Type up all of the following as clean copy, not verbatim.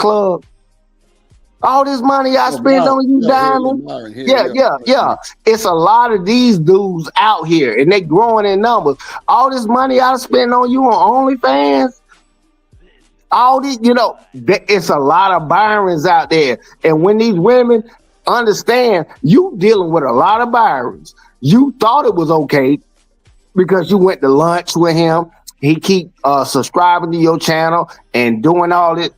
club? All this money I spend on you, Diamond. Yeah. It's a lot of these dudes out here, and they growing in numbers. All this money I spend on you on OnlyFans. All these, it's a lot of Byrons out there. And when these women understand you dealing with a lot of Byrons, you thought it was okay because you went to lunch with him. He keep subscribing to your channel and doing all this.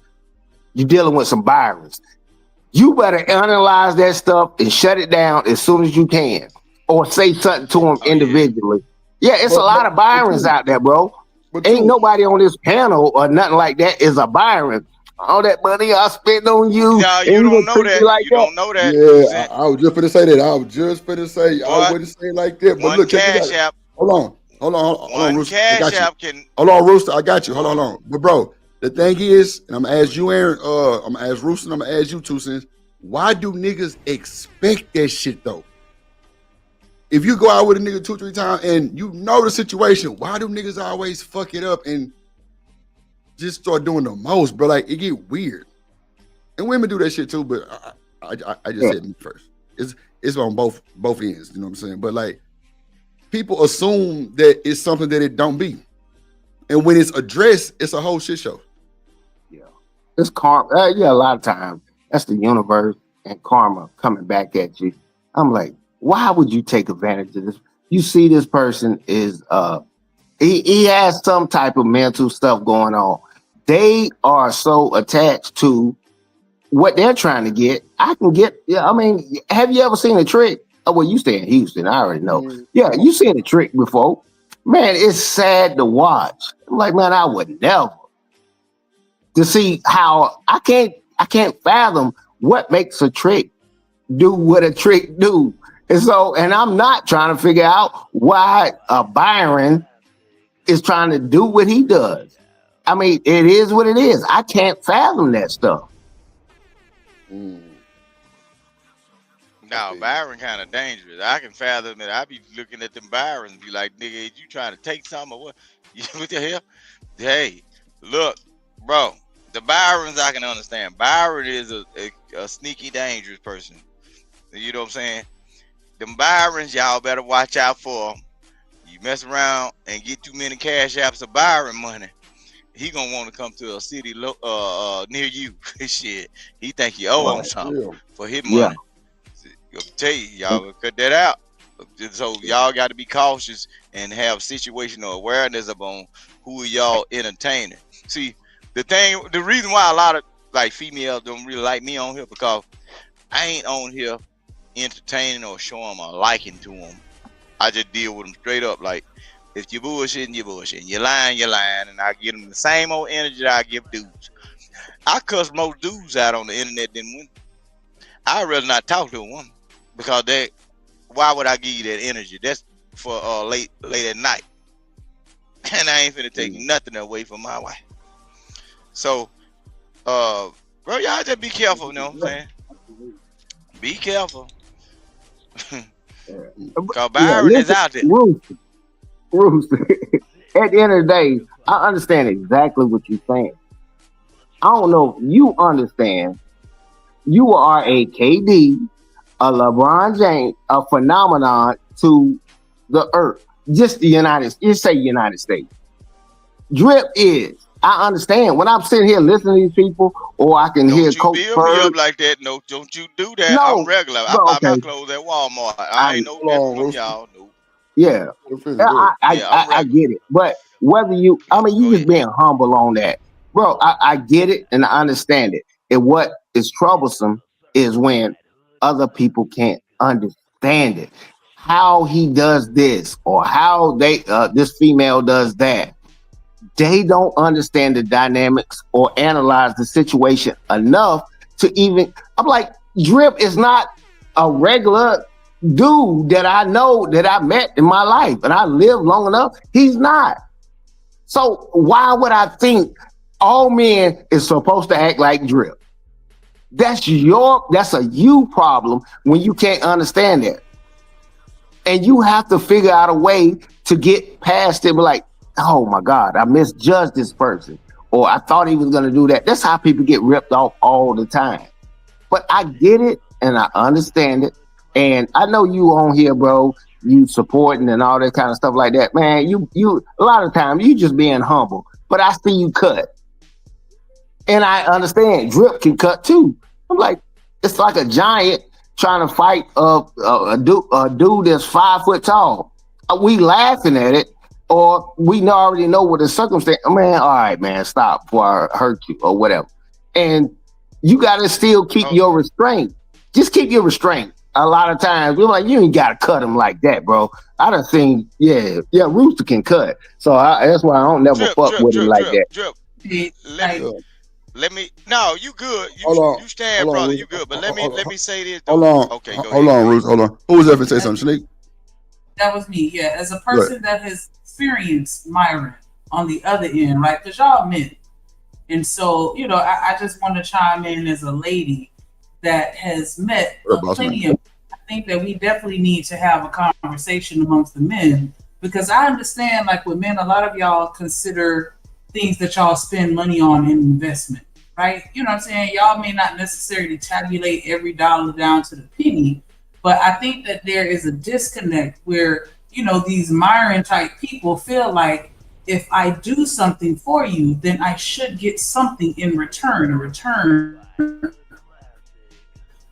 You're dealing with some Byrons. You better analyze that stuff and shut it down as soon as you can, or say something to them individually. Yeah, it's a lot of Byrons out there, bro. Ain't nobody on this panel or nothing like that is a Byron. All that money I spent on you. No, you don't know that. Like you don't know that. Yeah, I was just finna say that. I wouldn't say like that. But look, Cash App. Hold on, Rooster. Cash App can. Hold on, Rooster. I got you. Hold on. But bro, the thing is, and I'm gonna ask you, Aaron. I'm gonna ask Rooster. And I'm gonna ask you, 2 Cents. Why do niggas expect that shit though? If you go out with a nigga 2-3 times and you know the situation, why do niggas always fuck it up and just start doing the most, bro? Like, it get weird. And women do that shit too, but I just said me first. It's on both ends, you know what I'm saying? But like, people assume that it's something that it don't be. And when it's addressed, it's a whole shit show. Yeah. It's karma. A lot of times, that's the universe and karma coming back at you. I'm like, why would you take advantage of this? You see this person is he has some type of mental stuff going on. They are so attached to what they're trying to get. I can get, have you ever seen a trick? Oh, well, you stay in Houston, I already know. Mm-hmm. Yeah, you seen a trick before. Man, it's sad to watch. I'm like, man, I would never. To see how I can't fathom what makes a trick do what a trick do. And I'm not trying to figure out why Byron is trying to do what he does. I mean, it is what it is. I can't fathom that stuff. No, Byron kind of dangerous. I can fathom it. I be looking at them Byrons and be like, nigga, you trying to take something or what? What the hell? Hey, look, bro, the Byrons I can understand. Byron is a sneaky, dangerous person. You know what I'm saying? Them Byrons, y'all better watch out for them. You mess around and get too many cash apps of Byron money, he gonna want to come to a city near you. Shit, he think you owe him something for his money. I'll tell you, y'all gotta cut that out. So y'all got to be cautious and have situational awareness upon who y'all entertaining. See, the reason why a lot of like females don't really like me on here, because I ain't on here entertaining or showing them a liking to them. I just deal with them straight up. Like, if you're bullshitting, you're bullshitting. You're lying, and I give them the same old energy that I give dudes. I cuss most dudes out on the internet than women. I'd rather not talk to a woman, because why would I give you that energy? That's for late at night. And I ain't finna take nothing away from my wife. So, bro, y'all just be careful, you know what I'm saying? Be careful. Because Byron is out there. Rooster. At the end of the day, I understand exactly what you're saying. I don't know if you understand. You are a KD, a LeBron James, a phenomenon to the earth. Just the United States. Drip is. I understand. When I'm sitting here listening to these people, or I can hear Coach Bird. Don't you build me up like that. No, don't you do that. No, I'm regular. I buy my clothes at Walmart. I ain't no different from y'all. No. Yeah. I get it. But whether you just being humble on that. Bro, I get it and I understand it. And what is troublesome is when other people can't understand it. How he does this, or how this female does that. They don't understand the dynamics or analyze the situation enough to even. I'm like, Drip is not a regular dude that I know that I met in my life and I lived long enough. He's not. So why would I think all men is supposed to act like Drip? That's a you problem when you can't understand that. And you have to figure out a way to get past it. Like, oh my God, I misjudged this person. or I thought he was going to do that. That's how people get ripped off all the time. But I get it and I understand it. And I know you on here, bro, you supporting and all that kind of stuff like that. Man, you a lot of times you just being humble. But I see you cut. And I understand Drip can cut too. I'm like, it's like a giant trying to fight a dude that's 5 foot tall. We laughing at it, or we already know what the circumstance. Man, all right, man, stop before I hurt you or whatever. And you got to still keep your restraint. Just keep your restraint. A lot of times we're like, you ain't got to cut him like that, bro. I done seen, Rooster can cut. So that's why I don't never fuck with him like that. Drip. Let me. No, you good. You stand, brother. You good. But let me say this. Hold on. Okay, go hold ahead. on, Ruth. Hold on. Who was ever say something, Shanique? That was me. Yeah, as a person that has experienced Myron on the other end, right? Because y'all men, and so I just want to chime in as a lady that has met plenty of. I think that we definitely need to have a conversation amongst the men, because I understand, like with men, a lot of y'all consider things that y'all spend money on in investment, right? You know what I'm saying? Y'all may not necessarily tabulate every dollar down to the penny, but I think that there is a disconnect where, these Myron type people feel like if I do something for you, then I should get something in return, a return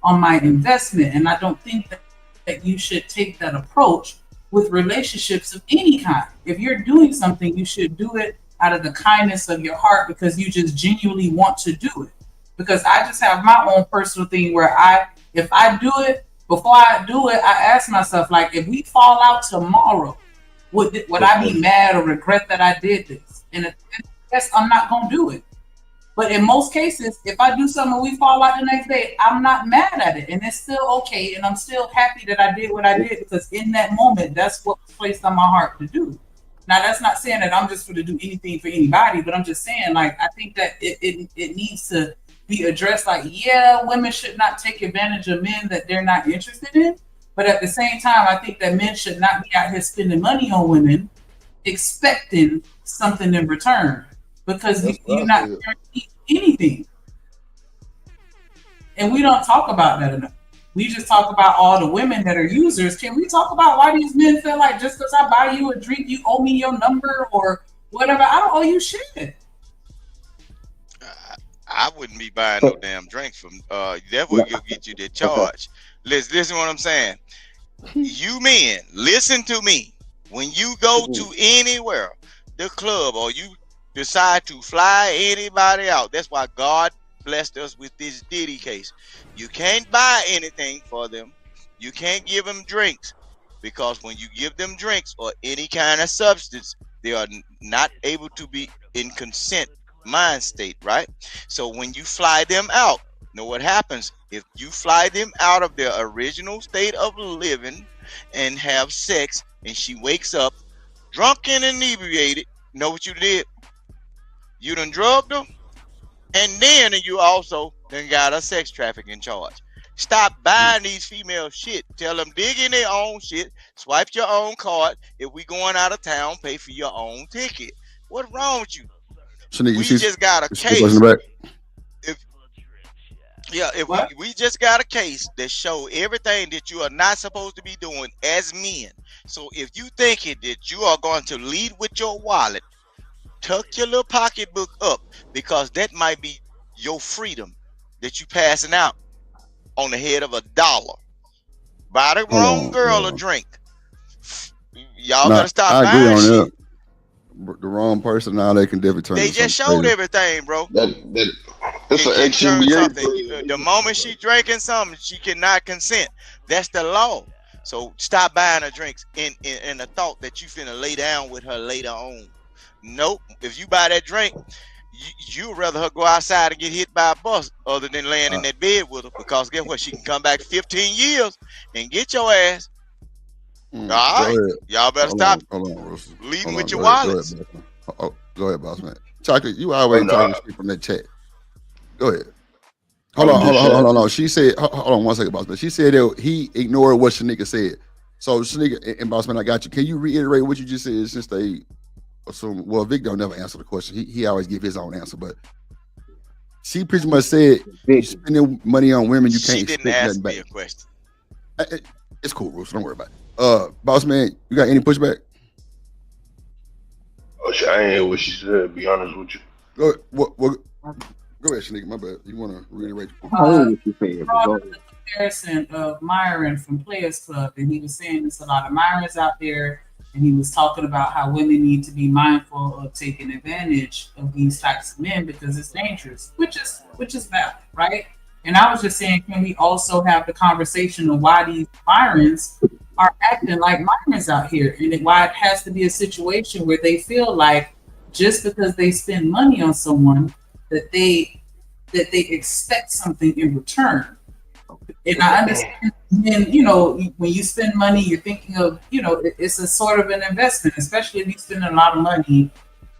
on my investment. And I don't think that you should take that approach with relationships of any kind. If you're doing something, you should do it out of the kindness of your heart, because you just genuinely want to do it. Because I just have my own personal thing where if I do it, before I do it, I ask myself, like, if we fall out tomorrow, would I be mad or regret that I did this? And yes, I'm not going to do it. But in most cases, if I do something and we fall out the next day, I'm not mad at it. And it's still okay. And I'm still happy that I did what I did, because in that moment, that's what was placed on my heart to do. Now, that's not saying that I'm just going to do anything for anybody, but I'm just saying, like, I think that it needs to be addressed. Like, yeah, women should not take advantage of men that they're not interested in. But at the same time, I think that men should not be out here spending money on women expecting something in return, because you're not guaranteed anything. And we don't talk about that enough. We just talk about all the women that are users. Can we talk about why these men feel like just because I buy you a drink, you owe me your number or whatever? I don't owe you shit. I wouldn't be buying no damn drinks from. That would get you the charge. Listen what I'm saying. You men, listen to me. When you go to anywhere, the club, or you decide to fly anybody out, that's why God blessed us with this Diddy case. You can't buy anything for them. You can't give them drinks, because when you give them drinks or any kind of substance, they are not able to be in consent mind state, right? So when you fly them out, know what happens? If you fly them out of their original state of living and have sex, and she wakes up drunk and inebriated, know what you did? You done drugged her, and then you also then got a sex trafficking charge. Stop buying these female shit. Tell them dig in their own shit, swipe your own card. If we going out of town, pay for your own ticket. What's wrong with you? Shanique, we just got a case. We just got a case that show everything that you are not supposed to be doing as men. So if you think it that you are going to lead with your wallet, tuck your little pocketbook up, because that might be your freedom that you passing out on the head of $1. Buy the wrong girl a drink. Y'all gotta stop buying shit. The wrong person, now they can definitely turn. They just showed everything, bro. It's an something. The moment she drinking something, she cannot consent. That's the law. So stop buying her drinks in the thought that you finna lay down with her later on. Nope. If you buy that drink, you'd rather her go outside and get hit by a bus other than laying in that bed with her, because guess what? She can come back 15 years and get your ass. All right, y'all better stop leading with your wallets. Go ahead, boss man. Chocolate, you always talking shit from that chat. Go ahead. Hold on. She said, hold on 1 second, boss man. She said that he ignored what Shanika said. So Shanika and boss man, I got you. Can you reiterate what you just said since they assume. Well, Vic don't never answer the question. He always give his own answer, but she pretty much said you spending money on women, you can't She didn't expect ask nothing me a back. question. It's cool, Bruce. Don't worry about it. Boss man, you got any pushback? Oh, shit, I ain't hear what she said. Be honest with you. Go ahead, Shanique. My bad. You want to reiterate? I heard what you said, but brought go up the comparison of Myron from Players Club, and he was saying there's a lot of Myrons out there, and he was talking about how women need to be mindful of taking advantage of these types of men because it's dangerous, which is valid, right? And I was just saying, can we also have the conversation of why these Myrons are acting like Myrons out here, and why it has to be a situation where they feel like just because they spend money on someone that they expect something in return. And I understand, and when you spend money, you're thinking of, it's a sort of an investment, especially if you spend a lot of money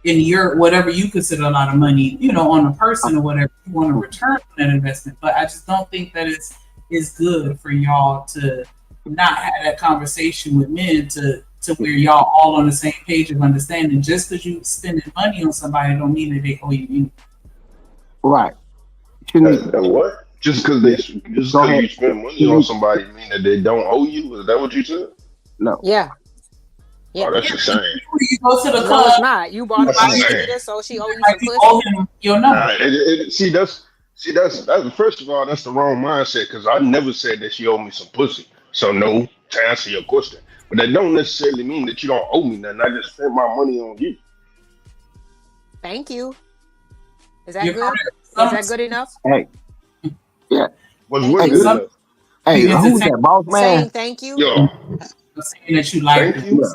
in your whatever you consider a lot of money, on a person or whatever, you want to return on that investment. But I just don't think that it's good for y'all to not have that conversation with men to where y'all all on the same page of understanding. Just because you spending money on somebody don't mean that they owe you anything. right. What? Just because you spend money on somebody mean that they don't owe you? Is that what you said? No. Yeah. Oh, that's insane. You go to the No, club. it's not. You bought a That's bottle insane. of so she owe you Like some you owe pussy. him your number. See, that's first of all, that's the wrong mindset because I never said that she owed me some pussy. So no, to answer your question, but that don't necessarily mean that you don't owe me nothing. I just spent my money on you. Thank you. Is that You're good? Is correct. that good enough? Hey, yeah. Was Thank what you. good Some- enough? Hey, Because who's it's that, boss Saying man? thank you. Yo, saying that you like thank them. you. Yeah.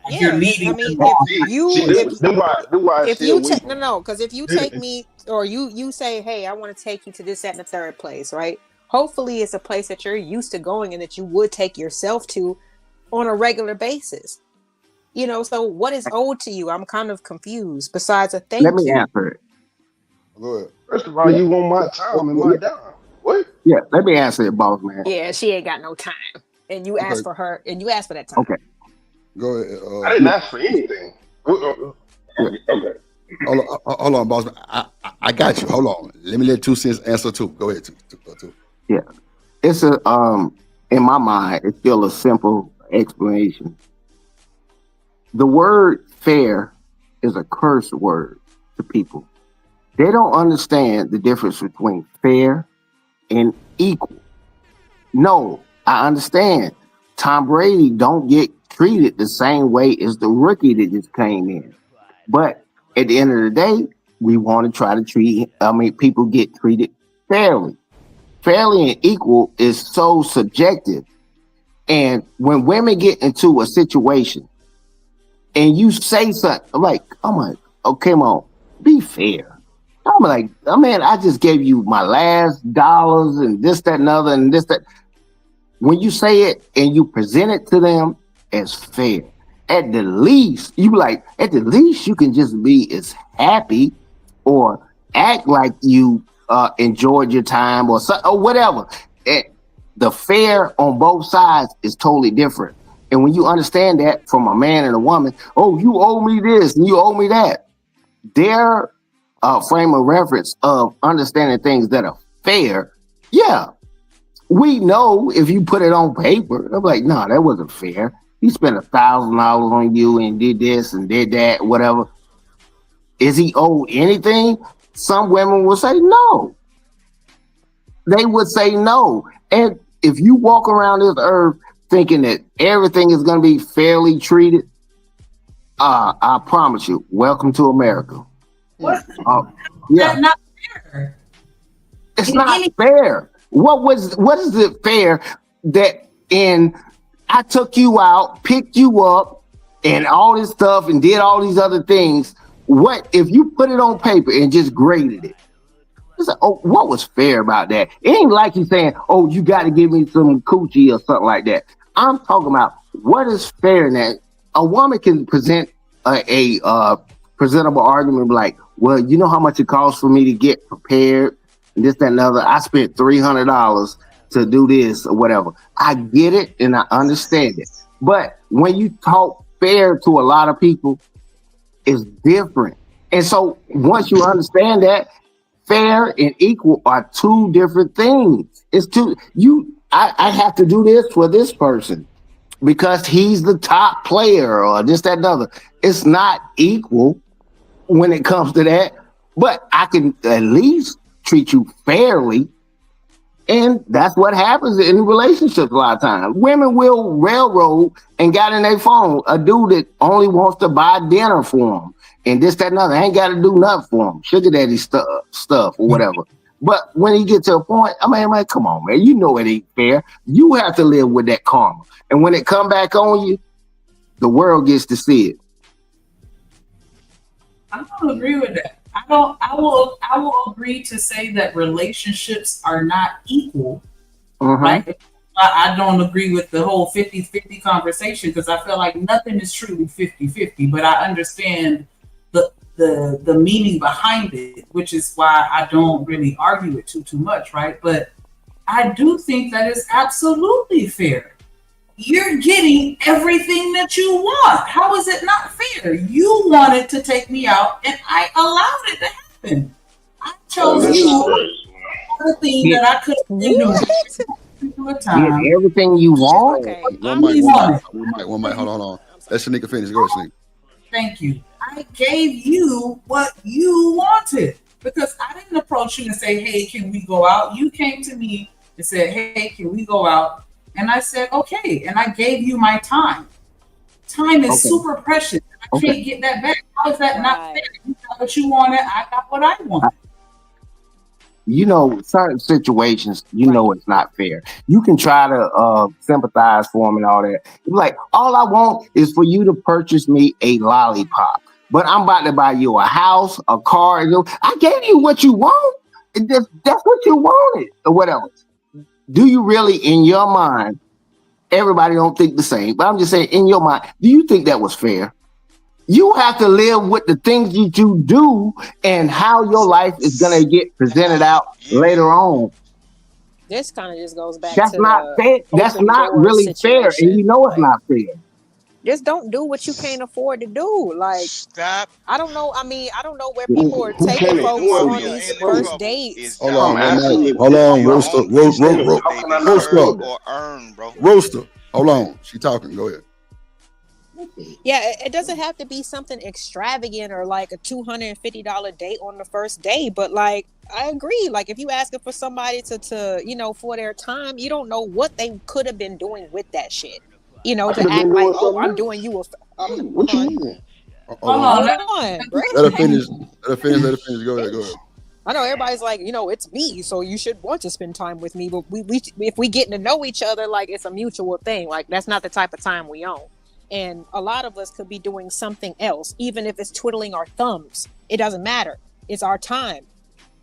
Like you're Yeah, leading I mean, them on. Then why I if still you wait? because if you take me or you say, hey, I want to take you to this, that, and the third place, right? Hopefully, it's a place that you're used to going and that you would take yourself to on a regular basis. So what is owed to you? I'm kind of confused. Besides a thank Let me you. answer it. Go ahead. First of all, Yeah. you want my time and my dime. What? Yeah, let me answer it, boss man. Yeah, she ain't got no time, and you asked for her, and you asked for that time. Okay. Go ahead. I didn't ask for anything. Okay. Hold on, boss man. I got you. Hold on. Let me let 2 cents answer too. Go ahead, two. Yeah. It's in my mind, it's still a simple explanation. The word fair is a curse word to people. They don't understand the difference between fair and equal. No, I understand. Tom Brady don't get treated the same way as the rookie that just came in. But at the end of the day, we want to try to people get treated fairly. Fairly and equal is so subjective. And when women get into a situation and you say something like, oh, come on, be fair. I'm like, man, I just gave you my last dollars and this, that, and other, and this, that. When you say it and you present it to them as fair, at the least, you can just be as happy or act like you enjoyed your time or whatever. The fair on both sides is totally different. And when you understand that from a man and a woman, oh, you owe me this and you owe me that. Their frame of reference of understanding things that are fair, yeah, we know if you put it on paper, I'm like, no, that wasn't fair. He spent $1,000 on you and did this and did that, whatever. Is he owed anything? Some women will say no. They would say no. And if you walk around this earth thinking that everything is going to be fairly treated, I promise you, welcome to America. What? Yeah. That's not fair. It's not fair. What is it fair that I took you out, picked you up, and all this stuff and did all these other things? What if you put it on paper and just graded it? It's like, oh, what was fair about that? It ain't like he's saying, oh, you got to give me some coochie or something like that. I'm talking about what is fair in that. A woman can present a presentable argument like, well, you know how much it costs for me to get prepared and this, that, and other. I spent $300 to do this or whatever. I get it and I understand it. But when you talk fair to a lot of people, is different. And so once you understand that, fair and equal are two different things. It's two I have to do this for this person because he's the top player or this, that, and other. It's not equal when it comes to that, but I can at least treat you fairly. And that's what happens in relationships a lot of times. Women will railroad and got in their phone a dude that only wants to buy dinner for them and this, that, and other. Ain't got to do nothing for him. Sugar daddy stuff or whatever. But when he get to a point, I mean, man, come on, man. You know it ain't fair. You have to live with that karma. And when it come back on you, the world gets to see it. I don't agree with that. I will agree to say that relationships are not equal. Right? I don't agree with the whole 50-50 conversation because I feel like nothing is truly 50-50, but I understand the meaning behind it, which is why I don't really argue it too much, right? But I do think that is absolutely fair. You're getting everything that you want. How is it not fair? You wanted to take me out and I allowed it to happen. I chose you for the thing that I could have been doing. Get everything you want. Okay. One mic. Hold on. Let Shanika finish. Go ahead, Shanika. Thank you. I gave you what you wanted because I didn't approach you and say, hey, can we go out? You came to me and said, hey, can we go out? And I said, okay. And I gave you my time. Time is super precious. I can't get that back. How is that not fair? You got what you wanted. I got what I wanted. You know, certain situations, you know it's not fair. You can try to sympathize for them and all that. Like, all I want is for you to purchase me a lollipop. But I'm about to buy you a house, a car. I gave you what you want. That's what you wanted or whatever. Do you really, in your mind, everybody don't think the same, but I'm just saying, in your mind, do you think that was fair? You have to live with the things that you do and how your life is going to get presented out later on. This kind of just goes back That's to not fair. That's not really fair, and you know it's not fair. Just don't do what you can't afford to do. Like, stop. I don't know. I mean, I don't know where people are taking folks on these first dates. Hold on, absolutely. hold on, Rooster. Or earn, bro. Rooster. Hold on. She talking. Go ahead. Yeah, it doesn't have to be something extravagant or like a $250 date on the first day. But like, I agree. Like, if you asking for somebody to for their time, you don't know what they could have been doing with that shit. To act like, oh, I'm doing you a what you mean? Hold on. Let her finish. Go ahead. I know everybody's like, it's me, so you should want to spend time with me. But we if we getting to know each other, like, it's a mutual thing. Like, that's not the type of time we own. And a lot of us could be doing something else, even if it's twiddling our thumbs. It doesn't matter. It's our time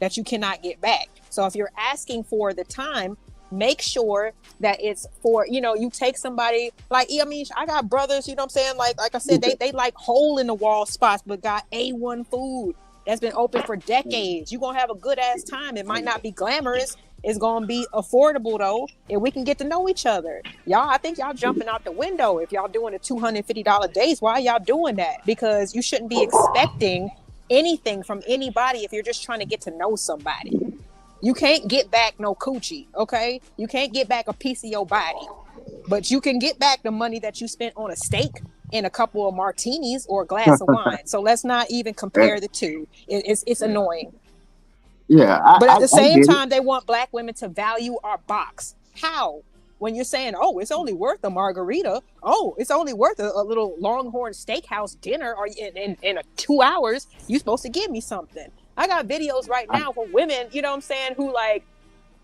that you cannot get back. So if you're asking for the time, make sure that it's for, you take somebody like, I got brothers, you know what I'm saying? Like I said, they like hole in the wall spots, but got A1 food that's been open for decades. You're going to have a good ass time. It might not be glamorous. It's going to be affordable though. And we can get to know each other. Y'all, I think y'all jumping out the window. If y'all doing a $250 days, why are y'all doing that? Because you shouldn't be expecting anything from anybody if you're just trying to get to know somebody. You can't get back no coochie, okay? You can't get back a piece of your body, but you can get back the money that you spent on a steak and a couple of martinis or a glass of wine. So let's not even compare the two. It's annoying. Yeah. But at the same time, they want black women to value our box. How? When you're saying, oh, it's only worth a margarita. Oh, it's only worth a little Longhorn Steakhouse dinner, or in 2 hours, you're supposed to give me something. I got videos right now for women, you know what I'm saying, who like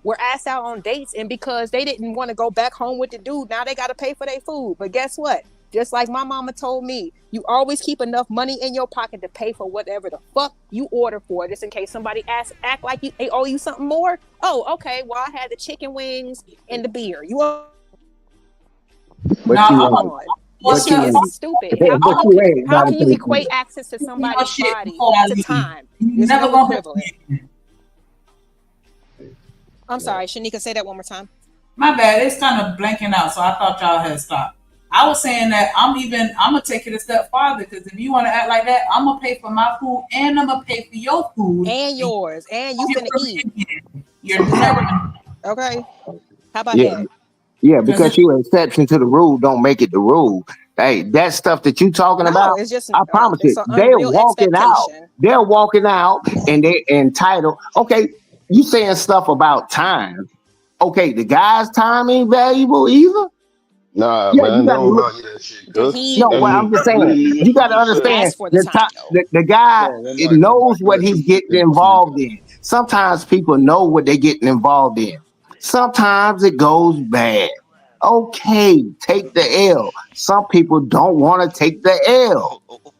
were asked out on dates, and because they didn't want to go back home with the dude, now they got to pay for their food. But guess what? Just like my mama told me, you always keep enough money in your pocket to pay for whatever the fuck you order for, just in case somebody act like they owe you something more. Oh, okay. Well, I had the chicken wings and the beer. You owe. It's stupid. How can you equate access to somebody's body to time? There's no equivalent. I'm sorry, Shanika, say that one more time. My bad. It's kind of blanking out, so I thought y'all had stopped. I was saying that I'm gonna take it a step farther because if you want to act like that, I'm gonna pay for my food and I'm gonna pay for your food And yours. And you finna eat. You're never Okay. How about Yeah, that? yeah, because because you exception to the rule don't make it the rule. Hey, that stuff that you talking No, about, it's just I promise it's you, an they're unreal walking out. expectation. They're walking out and they're entitled. Okay, you saying stuff about time. Okay, the guy's time ain't valuable either. Nah, Yeah, you man, they got to don't look. know that shit, Did cuz. he No, That's well, what I'm just that's saying, what you got to you said. understand ask for the the time top, though? the guy, Bro, it one knows mic, what let he's two getting let two involved go. in. Sometimes people know what they're getting involved in. Sometimes it goes bad. Okay, take the L. Some people don't want to take the L. Oh, oh, oh.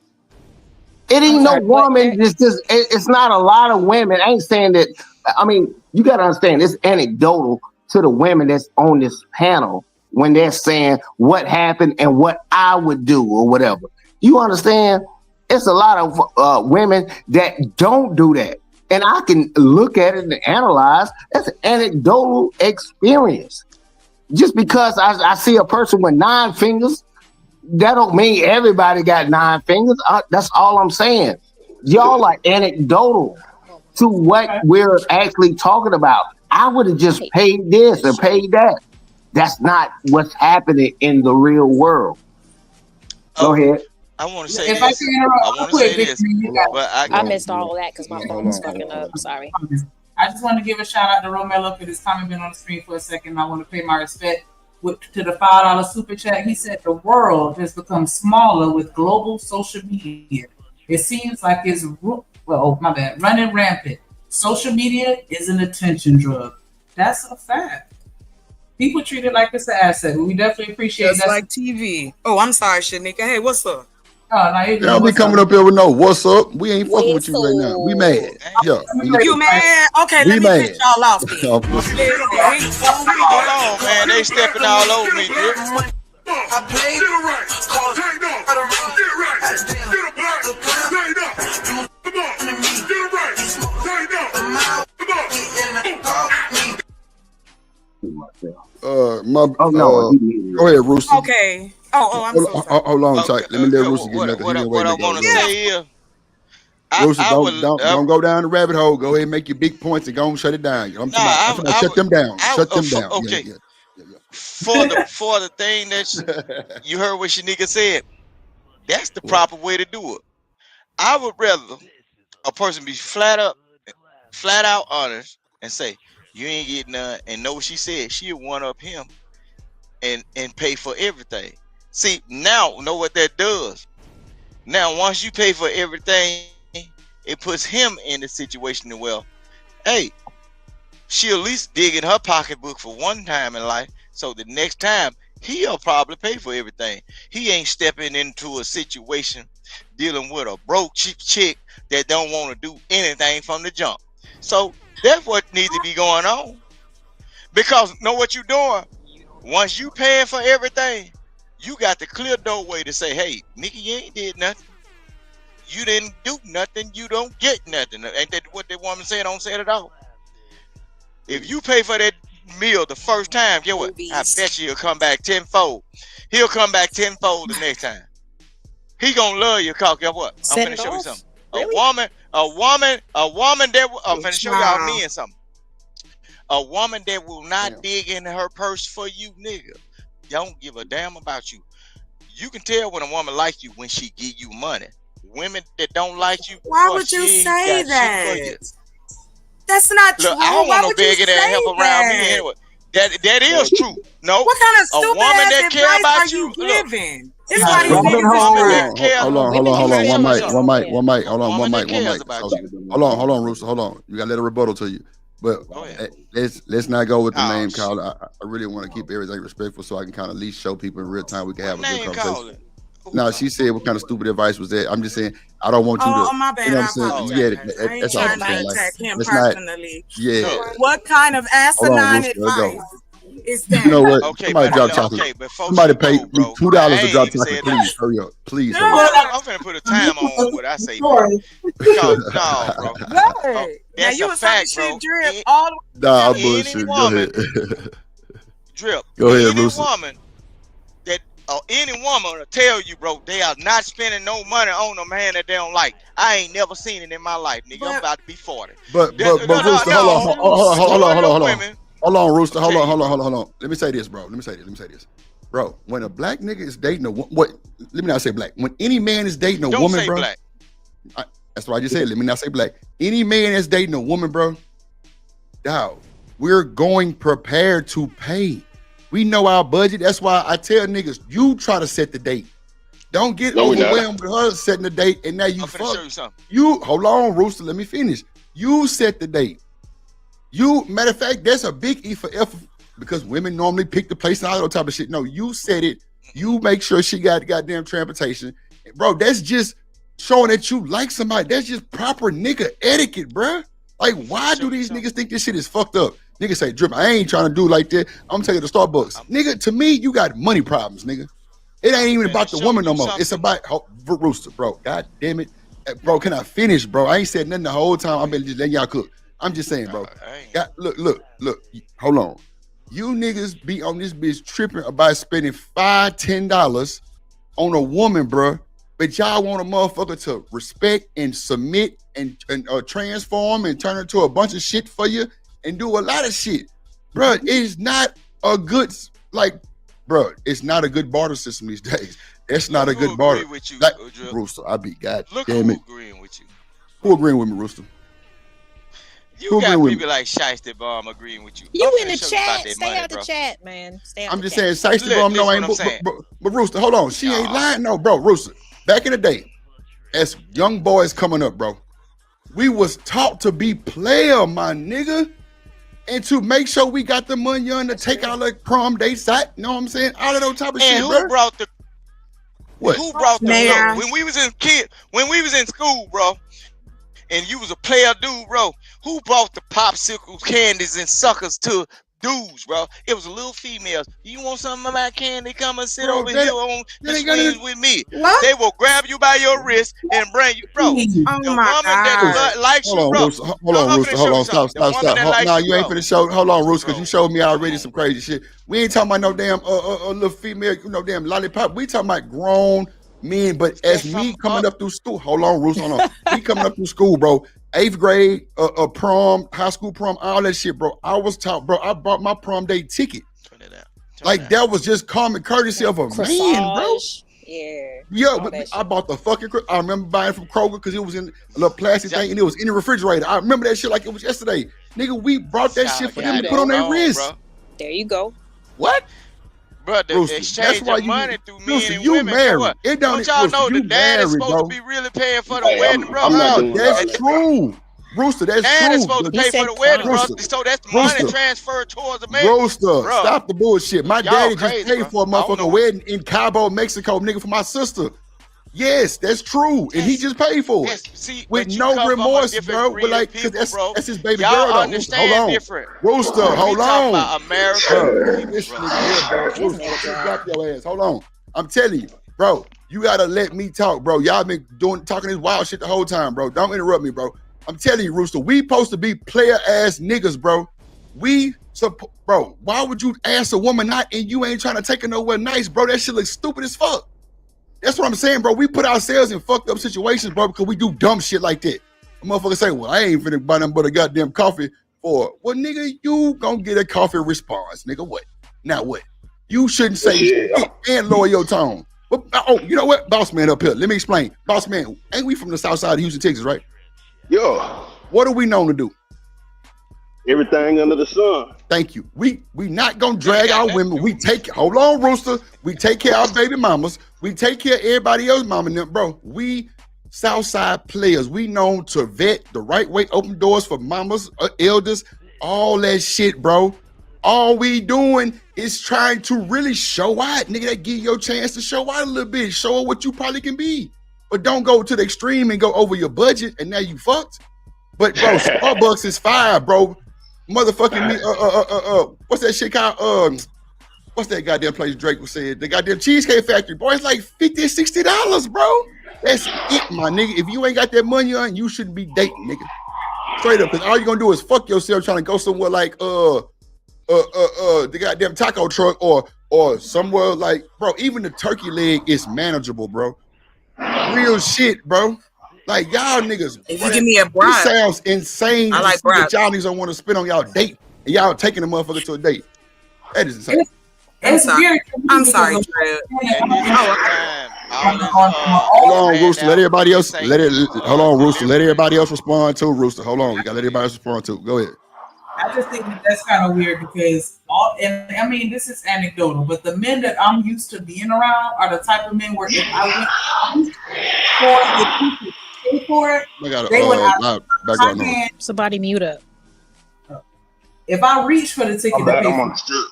It I'm ain't no sorry. But there woman. It's not a lot of women. I ain't saying that. I mean, you got to understand. It's anecdotal to the women that's on this panel when they're saying what happened and what I would do or whatever. You understand? It's a lot of women that don't do that, and I can look at it and analyze. That's an anecdotal experience. Just because I see a person with 9 fingers, that don't mean everybody got 9 fingers. That's all I'm saying. Y'all are anecdotal to what we're actually talking about. I would have just hey, paid this and that's true. paid that. That's not what's happening in the real world. Go Oh, ahead. I want to say If I can this. interrupt I real want to quick, say Victor, this, you Hold got on, but I I hold on, missed all of that because my phone was hold fucking on. up. Sorry. I just want to give a shout out to Romelo because his comment been on the screen for a second. I want to pay my respect to the $5 super chat. He said the world has become smaller with global social media. It seems like it's my bad, running rampant. Social media is an attention drug. That's a fact. People treat it like it's an asset. We definitely appreciate Just that. like TV. Oh, I'm sorry, Shanika. Hey, what's up? Oh, no, you Y'all know be what's coming up. up here with no what's up. We ain't fucking with you right now. We mad. Whistle. damn. Yeah. You mad? Okay, We let me mad. piss y'all off then. I'm pussy. Listen, Hold on, man. They stepping all over me, Drip. I played it right. Cause get right. Get up. Come on. Get right. Oh no, he needed Go it. ahead, Rooster. Okay. I'm so sorry. Hold on, Okay, tight. Let me let Rooster get what nothing. He what been what waiting I to go. want to Go ahead. say is, Rooster, I would don't go down the rabbit hole. Go ahead and make your big points and go and shut it down. I'm nah, talking about shut them down. Shut them down. okay. Yeah. For the thing that you heard what Shanika said, that's the What? proper way to do it. I would rather a person be flat out honest and say you ain't getting none and know what she said. She'll one up him and pay for everything. See, now know what that does. Now once you pay for everything, it puts him in the situation to, well, hey, she at least dig in her pocketbook for one time in life. So the next time he'll probably pay for everything. He ain't stepping into a situation dealing with a broke chick that don't want to do anything from the jump. So that's what needs to be going on. Because know what you're doing? Once you paying for everything, you got the clear doorway to say, hey, Nikki, you ain't did nothing. You didn't do nothing. You don't get nothing. Ain't that what the woman said? Don't say it at all. If you pay for that meal the first time, get what? I Movies. bet you he'll come back tenfold. He'll come back tenfold the next time. He gonna love you, cause guess what? I'm Set finna it show you off. something. Really? A woman that I'm finna show y'all Child. men something. A woman that will not Damn. dig in her purse for you, nigga, don't give a damn about you. You can tell when a woman like you when she give you money. Women that don't like you, Why boy, would you she ain't say got shit for you. that? That's not true. Look, I don't Why want no would you begging that help say around me that? anyway. That is true. No, What kind of a stupid woman ass that care advice are about you you. Look, giving? This is because why these Rabbit niggas a is woman hole. that trash. cares. Women I'm can finna show feel you me something. on. Hold A on, woman that one cares mic. about So, you. hold on, Rooster. Hold on. You gotta let a rebuttal to you. But Go ahead. let's not go with the Oh name shit. call. I really want to keep everything respectful so I can kind of at least show people in real time we can What have a good name conversation. calling? Who Now she calling? said what kind of stupid advice was that? I'm just saying I don't want you to, Oh, my you bad. know what I'm I saying? Oh yeah. Yeah, apologize. I ain't that's all I'm trying to saying. Like attack Advice. him let's not. personally. Yeah, Look. What kind of hold on, asinine Rooster. Let go. advice is You know that? what? Okay, Somebody but drop chocolate. okay, before Somebody she pay go, me bro, I $2 to ain't drop even chocolate, said nothing. please. Hurry up, please hurry up. Yeah. I'm finna put a time on what I say, bro. Because no, bro. Oh, Good. Now that's you a was talking fact, shit, bro. Drip, all the way Nah, I'm together. Any bullshit. Go woman, ahead. Drip, Go ahead, any Rooster. woman that or any woman will tell you, bro, they are not spending no money on a man that they don't like. I ain't never seen it in my life, nigga. I'm But about to be 40. But No, but Rooster, hold on, no. hold on, Majority hold on, of hold on. women, Hold on, Rooster. I'm Hold telling on, you, hold on, bro. hold on. Let me say this, bro. Let me say this. Bro, when a black nigga is dating a what? Let me not say black. When any man is dating a Don't woman, say bro. black. That's what I just said. Let me not say black. Any man that's dating a woman, bro, dog, we're going prepared to pay. We know our budget. That's why I tell niggas, you try to set the date. Don't get No, we're not. overwhelmed with her setting the date and now you I'm finna fuck. show you something. You hold on, Rooster. Let me finish. You set the date. You, matter of fact, that's a big E for effort because women normally pick the place and all that type of shit. No, you said it. You make sure she got goddamn transportation. Bro, that's just showing that you like somebody. That's just proper nigga etiquette, bro. Like, why do these niggas think this shit is fucked up? Niggas say, Drip, I ain't trying to do like that. I'm taking the Starbucks. Nigga, to me, you got money problems, nigga. It ain't even about the woman no more. It's about Rooster, bro. God damn it. Bro, can I finish, bro? I ain't said nothing the whole time. I've been just letting y'all cook. I'm just saying, bro. Look. Hold on. You niggas be on this bitch tripping about spending $5, $10 on a woman, bro. But y'all want a motherfucker to respect and submit and transform and turn into a bunch of shit for you and do a lot of shit, bro. It's not a good it's not a good barter system these days. That's not a good barter. With you, like, Rooster, I be damn it. Agreeing with you. Who agreeing with me, Rooster? You got people like Shiesty Bomb agreeing with you. You in the chat? Stay out the chat, man. Stay out. I'm just saying, Shiesty Bomb. No, I ain't. But Rooster, hold on. She ain't lying, no, bro. Rooster, back in the day, as young boys coming up, bro, we was taught to be player, my nigga, and to make sure we got the money on to take out like prom dates. You know what I'm saying? All of those type of shit, bro. Who brought the? What? Who brought the? Look, when we was in school, bro, and you was a player dude, bro, who brought the popsicles, candies, and suckers to dudes, bro? It was little females. You want something of my candy? Come and sit over here on the swings with me. What? They will grab you by your wrist and bring you, bro. Oh the my woman God. that likes you, bro. Hold on, Rooster. Hold on. Stop. Nah, you ain't finna show. Hold on, Rooster, because you showed me already some crazy shit. We ain't talking about no damn little female, damn lollipop. We talking about grown men. But as me coming up through school, hold on, Rooster. Hold on. Me coming up through school, bro. 8th grade, prom, high school prom, all that shit, bro. I was taught, bro. I bought my prom day ticket. That was just common courtesy of a man, bro. Yeah. I bought the fucking. I remember buying it from Kroger because it was in a little plastic thing and it was in the refrigerator. I remember that shit like it was yesterday, nigga. We brought that shit for them to put on their wrist. Bro. There you go. What? Bro, the exchange of money through men and women. Married. It don't y'all know the dad is supposed to be really paying for the wedding, bro? That's true. Rooster, that's true. Dad is supposed to pay for the wedding, bro. So that's money transferred towards the man. Rooster, stop the bullshit. My daddy just paid for a motherfucking wedding in Cabo, Mexico, nigga, for my sister. Yes, that's true. And he just paid for it. See, with no remorse, bro. With like, cause that's his baby girl. Y'all understand hold on. Different. Rooster, hold on. About America. This nigga here, bro. Drop your ass. Hold on. I'm telling you, bro, you gotta let me talk, bro. Y'all been talking this wild shit the whole time, bro. Don't interrupt me, bro. I'm telling you, Rooster, we supposed to be player ass niggas, bro. Bro, why would you ask a woman out and you ain't trying to take her nowhere nice, bro? That shit looks stupid as fuck. That's what I'm saying, bro. We put ourselves in fucked up situations, bro, because we do dumb shit like that. A motherfucker say, well, I ain't finna buy nothing but a goddamn coffee for, well, nigga, you gonna get a coffee response, nigga. What? Now what? You shouldn't say shit and lower your tone. But, you know what? Boss man up here. Let me explain. Boss man, ain't we from the south side of Houston, Texas, right? Yeah. What are we known to do? Everything under the sun. Thank you. We not gonna drag our women. Hold on, Rooster. We take care of our baby mamas. We take care of everybody else's mama, bro. We Southside players. We known to vet the right way, open doors for mamas, elders, all that shit, bro. All we doing is trying to really show out, nigga. That give you a chance to show out a little bit, show her what you probably can be. But don't go to the extreme and go over your budget, and now you fucked. But bro, Starbucks is fire, bro. Motherfucking me, what's that shit called? What's that goddamn place Drake was saying? The goddamn Cheesecake Factory, boy, it's like $50, $60, bro. That's it, my nigga. If you ain't got that money on, you shouldn't be dating, nigga. Straight up, because all you're gonna do is fuck yourself trying to go somewhere like the goddamn taco truck or or somewhere like, bro, even the turkey leg is manageable, bro. Real shit, bro. Like y'all niggas. If Bro, you give me a this bribe, sounds insane I to like see that bribes. y'all niggas don't want to spit on y'all date and y'all taking the motherfucker to a date. That is insane. It's sorry. weird. I'm sorry, Trev. At this time, all this Hold on, planned Rooster. Let out everybody else. safe, Hold on, Rooster. Let delivery. everybody else respond too, Rooster. Hold on. We gotta let everybody else respond too. Go ahead. I just think that that's kind of weird because and I mean, this is anecdotal, but the men that I'm used to being around are the type of men where if I went for it, pay for it, I got they would a loud background noise. hand. Somebody mute up. If I reach for the ticket I'm to bad. pay I'm for on it, the strip.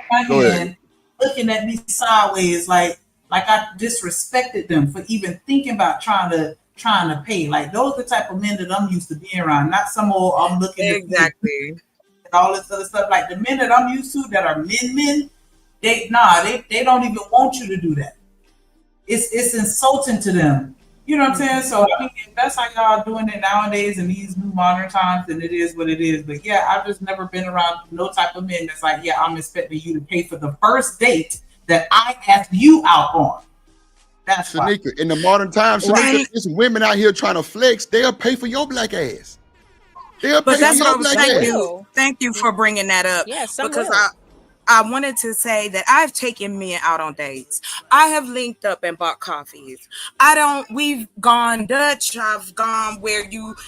my Go ahead. hand, looking at me sideways, like I disrespected them for even thinking about trying to pay. Like those are the type of men that I'm used to being around, not some old I'm looking at Exactly. and all this other stuff. Like the men that I'm used to that are men, they don't even want you to do that. It's insulting to them. You know what I'm saying? So I mean, if that's how y'all doing it nowadays in these new modern times, then it is what it is. But yeah, I've just never been around no type of men that's like, yeah, I'm expecting you to pay for the first date that I asked you out on. That's why. Shanika, in the modern times, Shanika, there's women out here trying to flex. They'll pay for your black ass. They'll But pay that's for what I your was black thank ass. you. Thank you for bringing that up. Yeah, some because will. I wanted to say that I've taken men out on dates. I have linked up and bought coffees. We've gone Dutch. I've gone where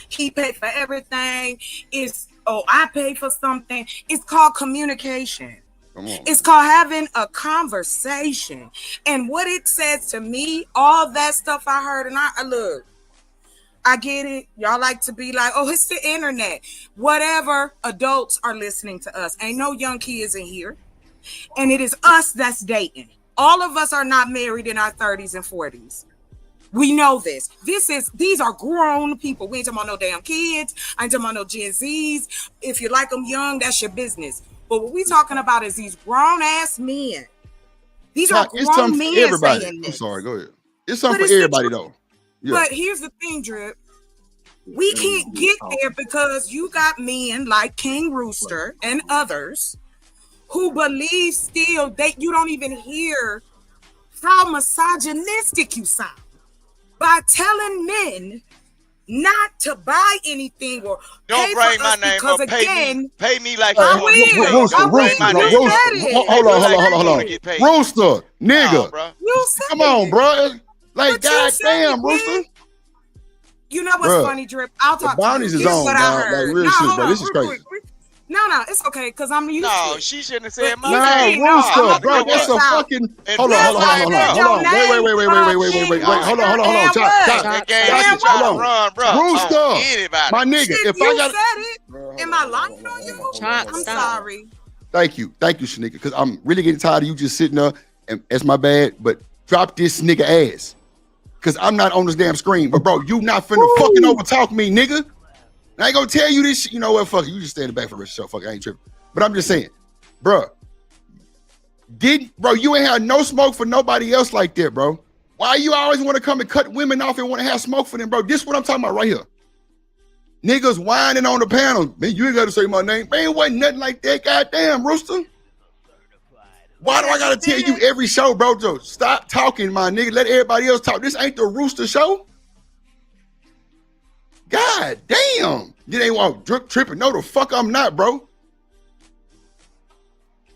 he paid for everything. I pay for something. It's called communication. Come on. It's called having a conversation. And what it says to me, all that stuff I heard, and look, I get it. Y'all like to be like, oh, it's the internet. Whatever. Adults are listening to us. Ain't no young kids in here. And it is us that's dating. All of us are not married in our 30s and 40s. We know this. These are grown people. We ain't talking about no damn kids. I ain't talking about no Gen Zs. If you like them young, that's your business. But what we talking about is these grown ass men. These are It's grown something for men everybody. saying I'm this. sorry. Go ahead. It's something But for it's the everybody truth. though. Yeah. But here's the thing, Drip. We can't get there because you got men like King Rooster and others who believe still that you don't even hear how misogynistic you sound by telling men not to buy anything or Don't pay bring for my us name because up. again, Pay me like I you want to get will. paid. Rooster, Don't bring my name You up. said it. Pay me like you hold want on. to get paid. Rooster, Nah, nigga. bro. You said Come on, it. bro. Like, But you said goddamn, it, Rooster. man. You know what's Bruh, funny, Drip? I'll the talk to you. bounties is Here's on, what I dog. Like heard. real No, shit, hold bro. on, This is real crazy. quick. No, it's okay because I'm used No, to it. she shouldn't have said But my here's the Nah, name. thing. No, I'm Rooster, gonna bro. bring That's this a out. fucking. And Hold on. Yes, I read your name. Wait. Hold on. Chop. that game And she trying to Hold on. run, bro. Rooster, On anybody. my nigga. Shit, If you I got, said it. Am I lying on you? Chop, I'm stop. sorry. Thank you, Shanika, because I'm really getting tired of you just sitting there, and it's my bad. But drop this nigga ass, because I'm not on this damn screen. But bro, you not finna fucking over talk me, nigga. I ain't gonna tell you this shit. You know what? Fuck it. You just stay in the back for the rest of the show. Fuck, I ain't tripping. But I'm just saying, bro. You ain't had no smoke for nobody else like that, bro. Why you always want to come and cut women off and want to have smoke for them, bro? This is what I'm talking about right here. Niggas whining on the panel. Man, you ain't got to say my name. Man, it wasn't nothing like that. Goddamn, Rooster. Why do I got to tell you every show, bro? Joe, stop talking, my nigga. Let everybody else talk. This ain't the Rooster show. God damn. You ain't want drip tripping. No, the fuck I'm not, bro.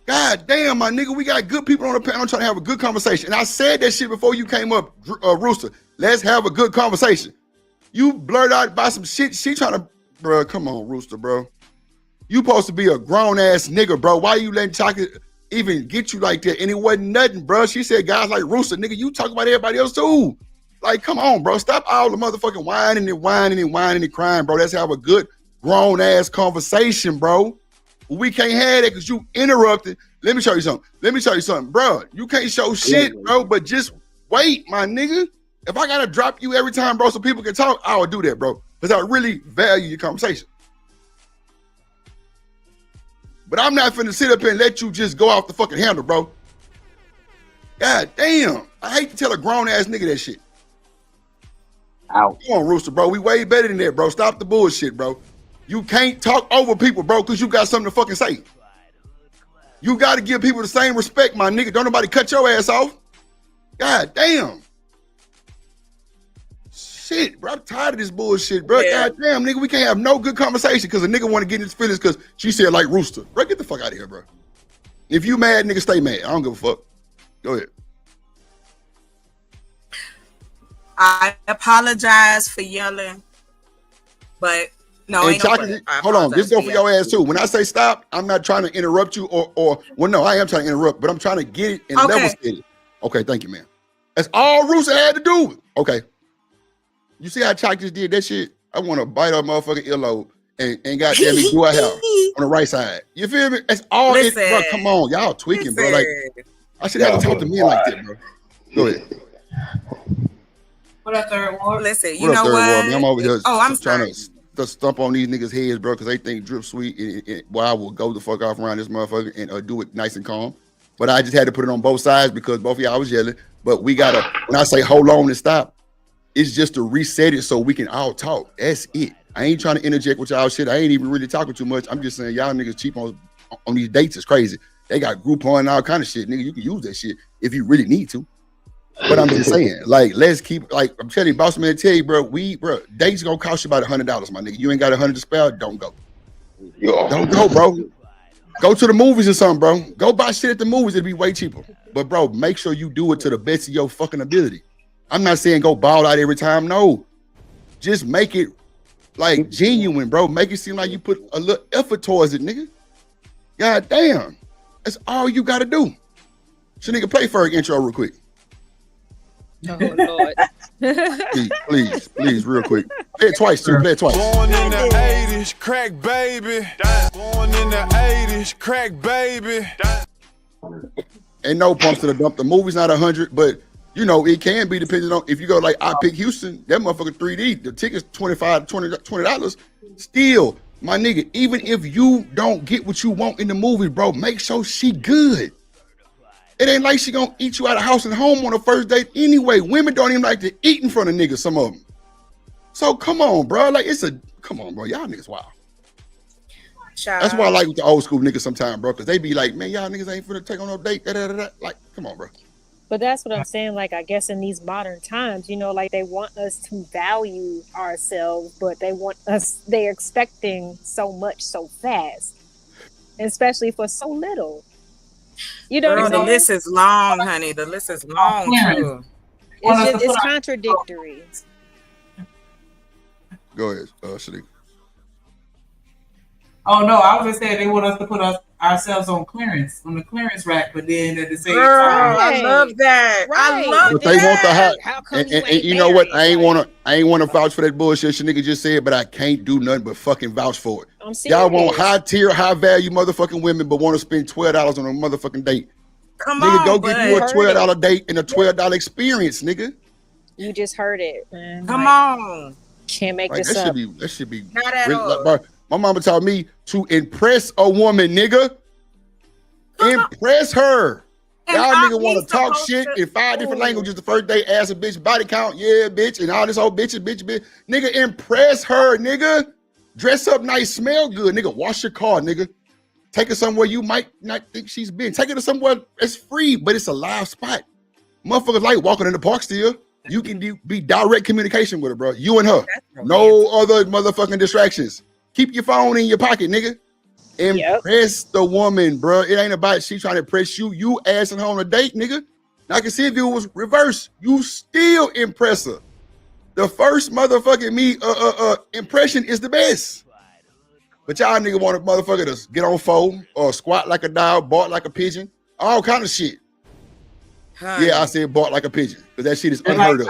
God damn, my nigga. We got good people on the panel trying to have a good conversation. And I said that shit before you came up, Rooster. Let's have a good conversation. You blurred out by some shit. She trying to, bro, come on, Rooster, bro. You supposed to be a grown-ass nigga, bro. Why you letting chocolate even get you like that? And it wasn't nothing, bro. She said guys like Rooster, nigga, you talk about everybody else too. Like, come on, bro. Stop all the motherfucking whining and crying, bro. Let's have a good grown-ass conversation, bro. We can't have that because you interrupted. Let me show you something. Bro. You can't show shit, bro, but just wait, my nigga. If I gotta drop you every time, bro, so people can talk, I would do that, bro. Because I really value your conversation. But I'm not finna sit up here and let you just go off the fucking handle, bro. God damn. I hate to tell a grown-ass nigga that shit. Out. Come on, Rooster, bro. We way better than that, bro. Stop the bullshit, bro. You can't talk over people, bro, because you got something to fucking say. You got to give people the same respect, my nigga. Don't nobody cut your ass off. God damn. Shit, bro. I'm tired of this bullshit, bro. Yeah. God damn, nigga. We can't have no good conversation because a nigga want to get in his feelings because she said like rooster. Bro, get the fuck out of here, bro. If you mad, nigga, stay mad. I don't give a fuck. Go ahead. I apologize for yelling, but no, And chocolate, hold on, this go for your ass too. When I say stop, I'm not trying to interrupt you or well, no, I am trying to interrupt, but I'm trying to get it and level set it. Okay, thank you, man. That's all Rooster had to do. Okay. You see how Chalk just did that shit? I want to bite on motherfucking earlobe and goddamn me do I have on the right side. You feel me? That's all Listen, it, bro. Come on, y'all tweaking, bro. Like I should have to talk to men like that, bro. Go ahead. What up, Third Ward? Listen, you know what? I'm over here I'm trying to stump on these niggas' heads, bro, because they think drip sweet. And well, I will go the fuck off around this motherfucker and do it nice and calm. But I just had to put it on both sides because both of y'all was yelling. But we gotta, when I say hold on and stop, it's just to reset it so we can all talk. That's it. I ain't trying to interject with y'all shit. I ain't even really talking too much. I'm just saying y'all niggas cheap on these dates is crazy. They got Groupon and all kind of shit. Nigga, you can use that shit if you really need to. But I'm just saying, like, let's keep, like, I'm telling you, boss man, tell you, bro, dates gonna cost you about $100, my nigga. You ain't got $100 to spare, don't go. Don't go, bro. Go to the movies or something, bro. Go buy shit at the movies. It'll be way cheaper. But, bro, make sure you do it to the best of your fucking ability. I'm not saying go ball out every time. No. Just make it, like, genuine, bro. Make it seem like you put a little effort towards it, nigga. God damn. That's all you got to do. So, nigga, play Ferg intro real quick. Oh, Lord. please, real quick. Play it twice, too. Play it twice. Born in the 80s, crack baby. Born in the 80s, crack baby. Ain't no pumps to the dump. The movie's not 100, but you know it can be depending on if you go like I pick Houston, that motherfucker 3D. The ticket's $20. Still, my nigga, even if you don't get what you want in the movie, bro, make sure she good. It ain't like she gonna eat you out of house and home on the first date anyway. Women don't even like to eat in front of niggas, some of them. So come on, bro. Like come on, bro. Y'all niggas wild. That's why I like with the old school niggas sometimes, bro, because they be like, man, y'all niggas ain't finna take on no date. Like, come on, bro. But that's what I'm saying. Like, I guess in these modern times, you know, like they want us to value ourselves, but they're expecting so much so fast, especially for so little. You know what I'm saying? The list is long, honey. The list is long, too. It's contradictory. Go ahead, Shanique. Oh no, I was just saying they want us to put ourselves on the clearance rack, but then at the same time, I love that. Right. I love But that. they want the hot. How come And you know what? I ain't wanna vouch for that bullshit nigga just said, but I can't do nothing but fucking vouch for it. I'm serious. Y'all want high tier, high value motherfucking women, but want to spend $12 on a motherfucking date. Come Nigga, on, go get you a $12 date and a $12 experience, nigga. You just heard it, man. Come on. Can't make Like, this up. that should be Not at really, all. like, my mama taught me to impress a woman, nigga. Impress her. And Y'all I nigga want to ain't talk supposed shit to- in 5 different Ooh. languages the first day, ask a bitch body count, yeah, bitch, and all this whole bitch. Nigga, impress her, nigga. Dress up nice, smell good, nigga. Wash your car, nigga. Take her somewhere you might not think she's been. Take her to somewhere that's free, but it's a live spot. Motherfuckers like walking in the park still. You can be direct communication with her, bro. You and her. No other motherfucking distractions. Keep your phone in your pocket, nigga. Impress the woman, bro. It ain't about she trying to impress you. You asking her on a date, nigga. Now I can see if it was reverse. You still impress her. The first motherfucking impression is the best. But y'all nigga want a motherfucker to get on phone or squat like a dog, bark like a pigeon, all kind of shit. Honey. Yeah, I said bark like a pigeon because that shit is unheard of.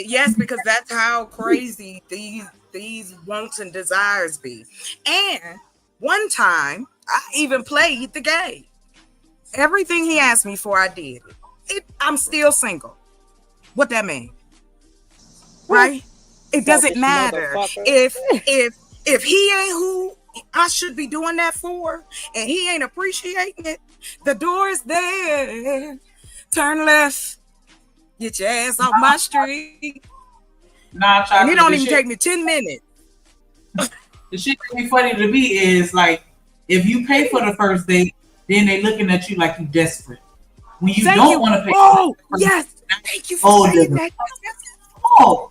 Yes, because that's how crazy these wants and desires be. And one time, I even played the game. Everything he asked me for, I did. I'm still single. What that mean? Right? It doesn't matter if he ain't who I should be doing that for, and he ain't appreciating it. The door is there. Turn left. Get your ass off my street. Nah, and it don't even take me 10 minutes. The shit that be funny to me is like if you pay for the first date, then they looking at you like you desperate. When you Thank don't you. want to pay. Oh, yes. Thank you for Oh, saying nigga. that. Oh,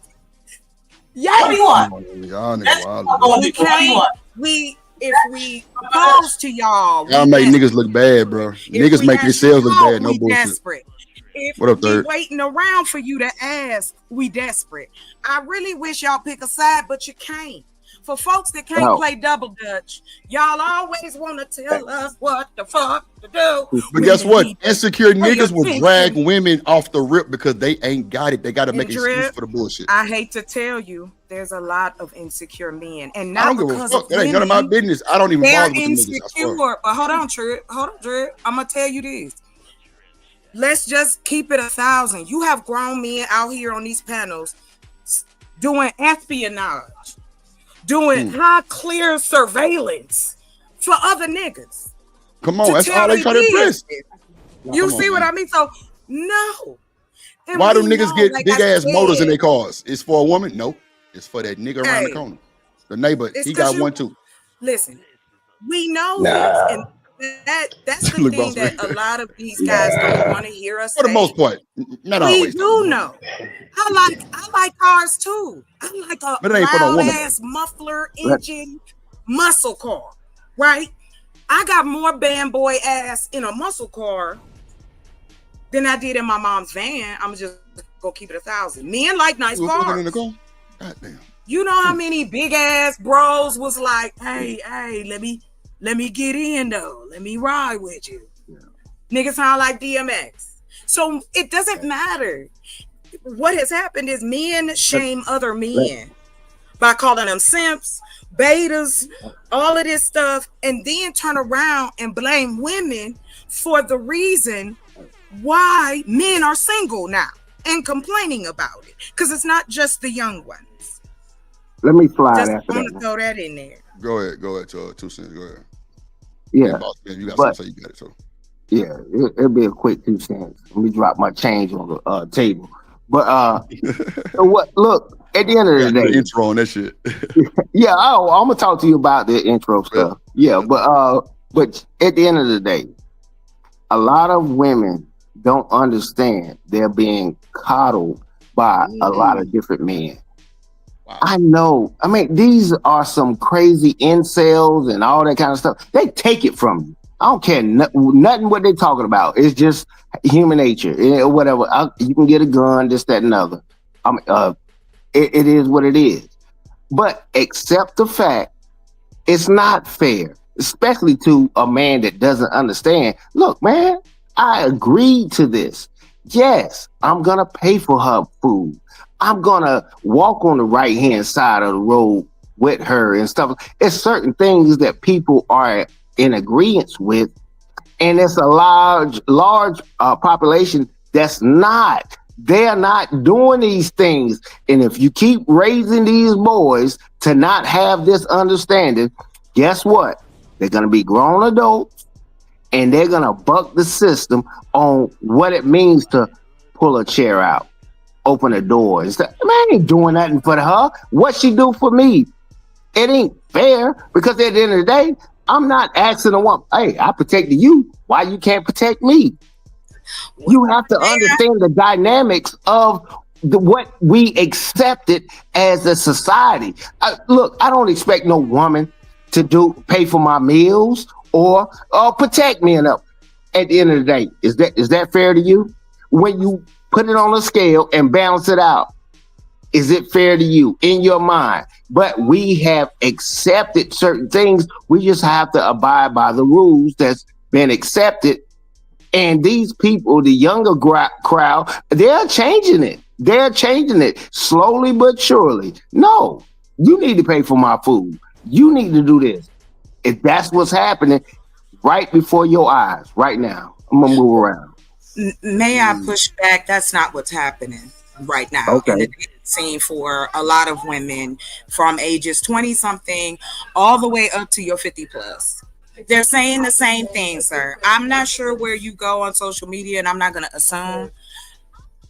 what do Yes. you want? Y'all niggas That's wild. what We do you can't. want? If we propose to y'all, Y'all we make desperate. niggas look bad, bro. If Niggas we make ask you themselves look out, bad. No we bullshit. desperate. If What up, we third? waiting around for you to ask, we desperate. I really wish y'all pick a side, but you can't. For folks that can't No. play double dutch, y'all always want to tell us what the fuck to do. But guess when we what? need to Insecure pay niggas will drag attention. women off the rip because they ain't got it. They got to make And an excuse Drip, for the bullshit. I hate to tell you, there's a lot of insecure men, and I not don't give a because fuck. of That ain't none of my women. business. I don't even They're bother with the niggas. I swear. insecure. But hold on, Drip. I'm gonna tell you this. Let's just keep it 1,000. You have grown men out here on these panels doing espionage, doing high clear surveillance for other niggas Come on, to that's tell all they they try to press. business. You Come see on, what man. I mean? So no. And Why do we niggas know, get like big I ass motors in said, their cars? It's for a woman? No, it's for that nigga around the hey, corner. The neighbor, it's he because got you one too. listen. We know this, and Nah. that's the Look, thing boss man. that a lot of these guys don't Nah. want to hear us For the most say. part, not We always though. do know. I like cars too. I like a But it ain't for no loud woman. ass muffler Let- engine muscle car, right? I got more band boy ass in a muscle car than I did in my mom's van. I'm just gonna keep it 1,000. Men like nice You was fucking in the cars. car? God damn. You know how many big ass bros was like, hey, let me get in though. Let me ride with you. Niggas sound like DMX. So it doesn't matter. What has happened is men shame other men by calling them simps, betas, all of this stuff, and then turn around and blame women for the reason why men are single now and complaining about it. Because it's not just the young ones. Let me slide Just after want to that. throw that in there. Go ahead, 2 cents. Go ahead. Yeah, Boss man, you got but something to say, you got it. So yeah, it'll be a quick 2 cents. Let me drop my change on the table. But so what? Look, at the end of the got the day, intro on that shit. yeah. Oh, I'm gonna talk to you about the intro stuff. Yeah, but at the end of the day, a lot of women don't understand they're being coddled by a lot of different men. Wow. I know. I mean, these are some crazy incels and all that kind of stuff. They take it from you. I don't care nothing what they're talking about. It's just human nature, whatever. You can get a gun, this, that, and other. It is what it is. But accept the fact it's not fair, especially to a man that doesn't understand. Look, man, I agreed to this. Yes, I'm gonna pay for her food. I'm gonna walk on the right hand side of the road with her and stuff. It's certain things that people are in agreement with, and it's a large population that's not. They're not doing these things, and if you keep raising these boys to not have this understanding, guess what? They're gonna be grown adults, and they're gonna buck the system on what it means to pull a chair out, open a door. And stuff. Man, I ain't doing nothing for her. What she do for me? It ain't fair, because at the end of the day, I'm not asking a woman, hey, I protected you. Why you can't protect me? You have to understand the dynamics of what we accepted as a society. Look, I don't expect no woman to pay for my meals or protect me enough. At the end of the day, is that fair to you? When you put it on a scale and balance it out, is it fair to you in your mind? But we have accepted certain things. We just have to abide by the rules that's been accepted. And these people, the younger crowd, they're changing it. They're changing it slowly but surely. No, you need to pay for my food. You need to do this. If that's what's happening right before your eyes, right now, I'm gonna move around. May I push back? That's not what's happening right now. Okay. And it's seen for a lot of women from ages 20 something all the way up to your 50 plus. They're saying the same thing, sir. I'm not sure where you go on social media, and I'm not going to assume.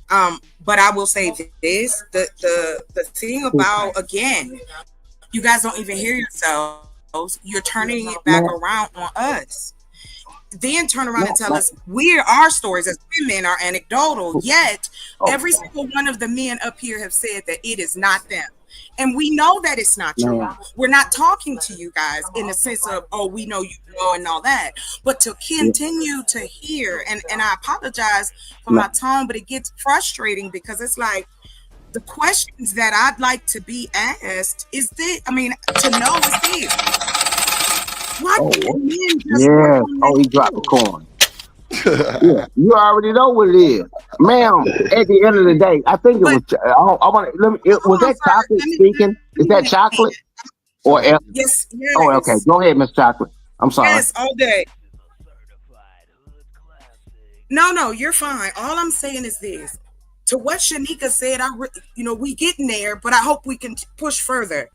But I will say this: the thing about, again, you guys don't even hear yourselves. You're turning it back around on us. then turn around and tell us our stories as women are anecdotal, yet every single one of the men up here have said that it is not them. And we know that it's not true. We're not talking to you guys in the sense of, oh, we know you know and all that. But to continue to hear, and I apologize for my tone, but it gets frustrating because it's like the questions that I'd like to be asked is this, to know is this. Why can't men just work on he dropped the coin. Yeah, you already know what it is, ma'am. At the end of the day, I think it was. Was that chocolate speaking? Is that chocolate or? Yes. Oh, okay. Go ahead, Miss Chocolate. I'm sorry. Yes, all day. No, you're fine. All I'm saying is this: to what Shanika said, we getting there, but I hope we can push further.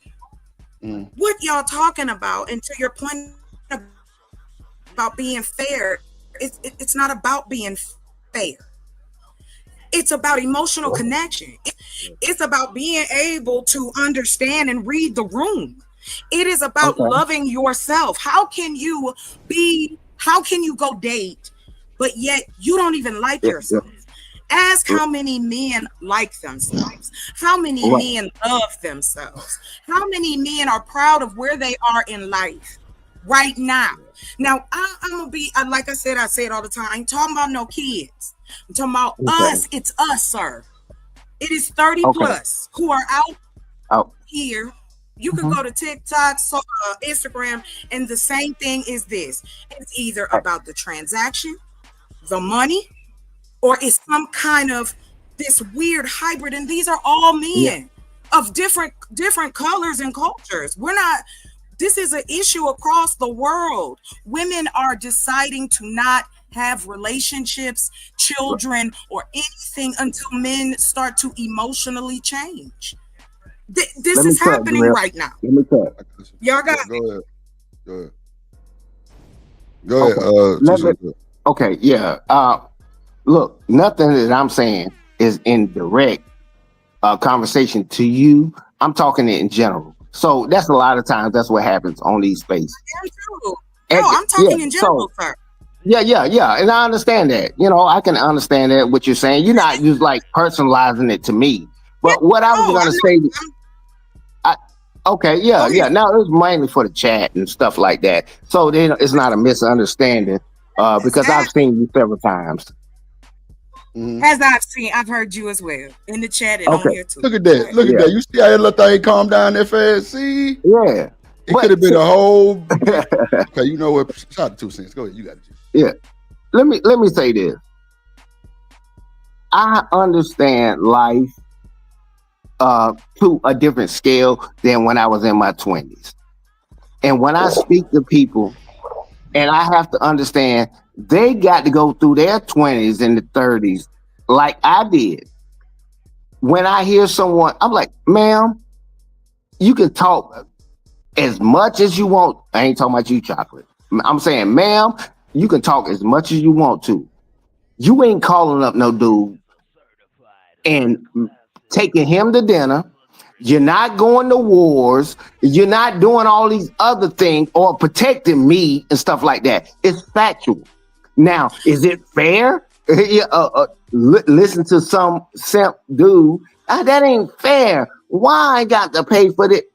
What y'all talking about? And to your point about being fair. It's not about being fair. It's about emotional connection. It's about being able to understand and read the room. It is about loving yourself. How can you go date, but yet you don't even like yourself? Ask how many men like themselves. How many men love themselves? How many men are proud of where they are in life right now? Now, I'm going to be, like I say it all the time. I ain't talking about no kids. I'm talking about us. It's us, sir. It is 30 plus who are out here. You can go to TikTok, Instagram, and the same thing is this. It's either about the transaction, the money, or it's some kind of this weird hybrid. And these are all men of different colors and cultures. This is an issue across the world. Women are deciding to not have relationships, children, or anything until men start to emotionally change. This is happening right now. Let me cut. Y'all got Go ahead. Okay, yeah. Look, nothing that I'm saying is in direct conversation to you. I'm talking in general. So that's a lot of times that's what happens on these spaces. No, I'm talking in general, sir. Yeah. And I understand that. I can understand that what you're saying. You're not just like personalizing it to me. But what I was going to say, Now it was mainly for the chat and stuff like that. So then it's not a misunderstanding because I've seen you several times. As I've heard you as well in the chat and on here too. Look at that. Look at that. You see how that little thing calmed down there fast? See? Yeah. It could have been a whole. Okay, you know what? Shout out to 2 cents. Go ahead. You got it. Yeah. Let me say this. I understand life to a different scale than when I was in my 20s. And when I speak to people, and I have to understand they got to go through their 20s and the 30s like I did. When I hear someone, I'm like, ma'am, you can talk as much as you want. I ain't talking about you, Chocolate. I'm saying, ma'am, you can talk as much as you want to. You ain't calling up no dude and taking him to dinner. You're not going to wars. You're not doing all these other things or protecting me and stuff like that. It's factual. Now, is it fair? Listen to some simp dude. That ain't fair. Why I got to pay for it?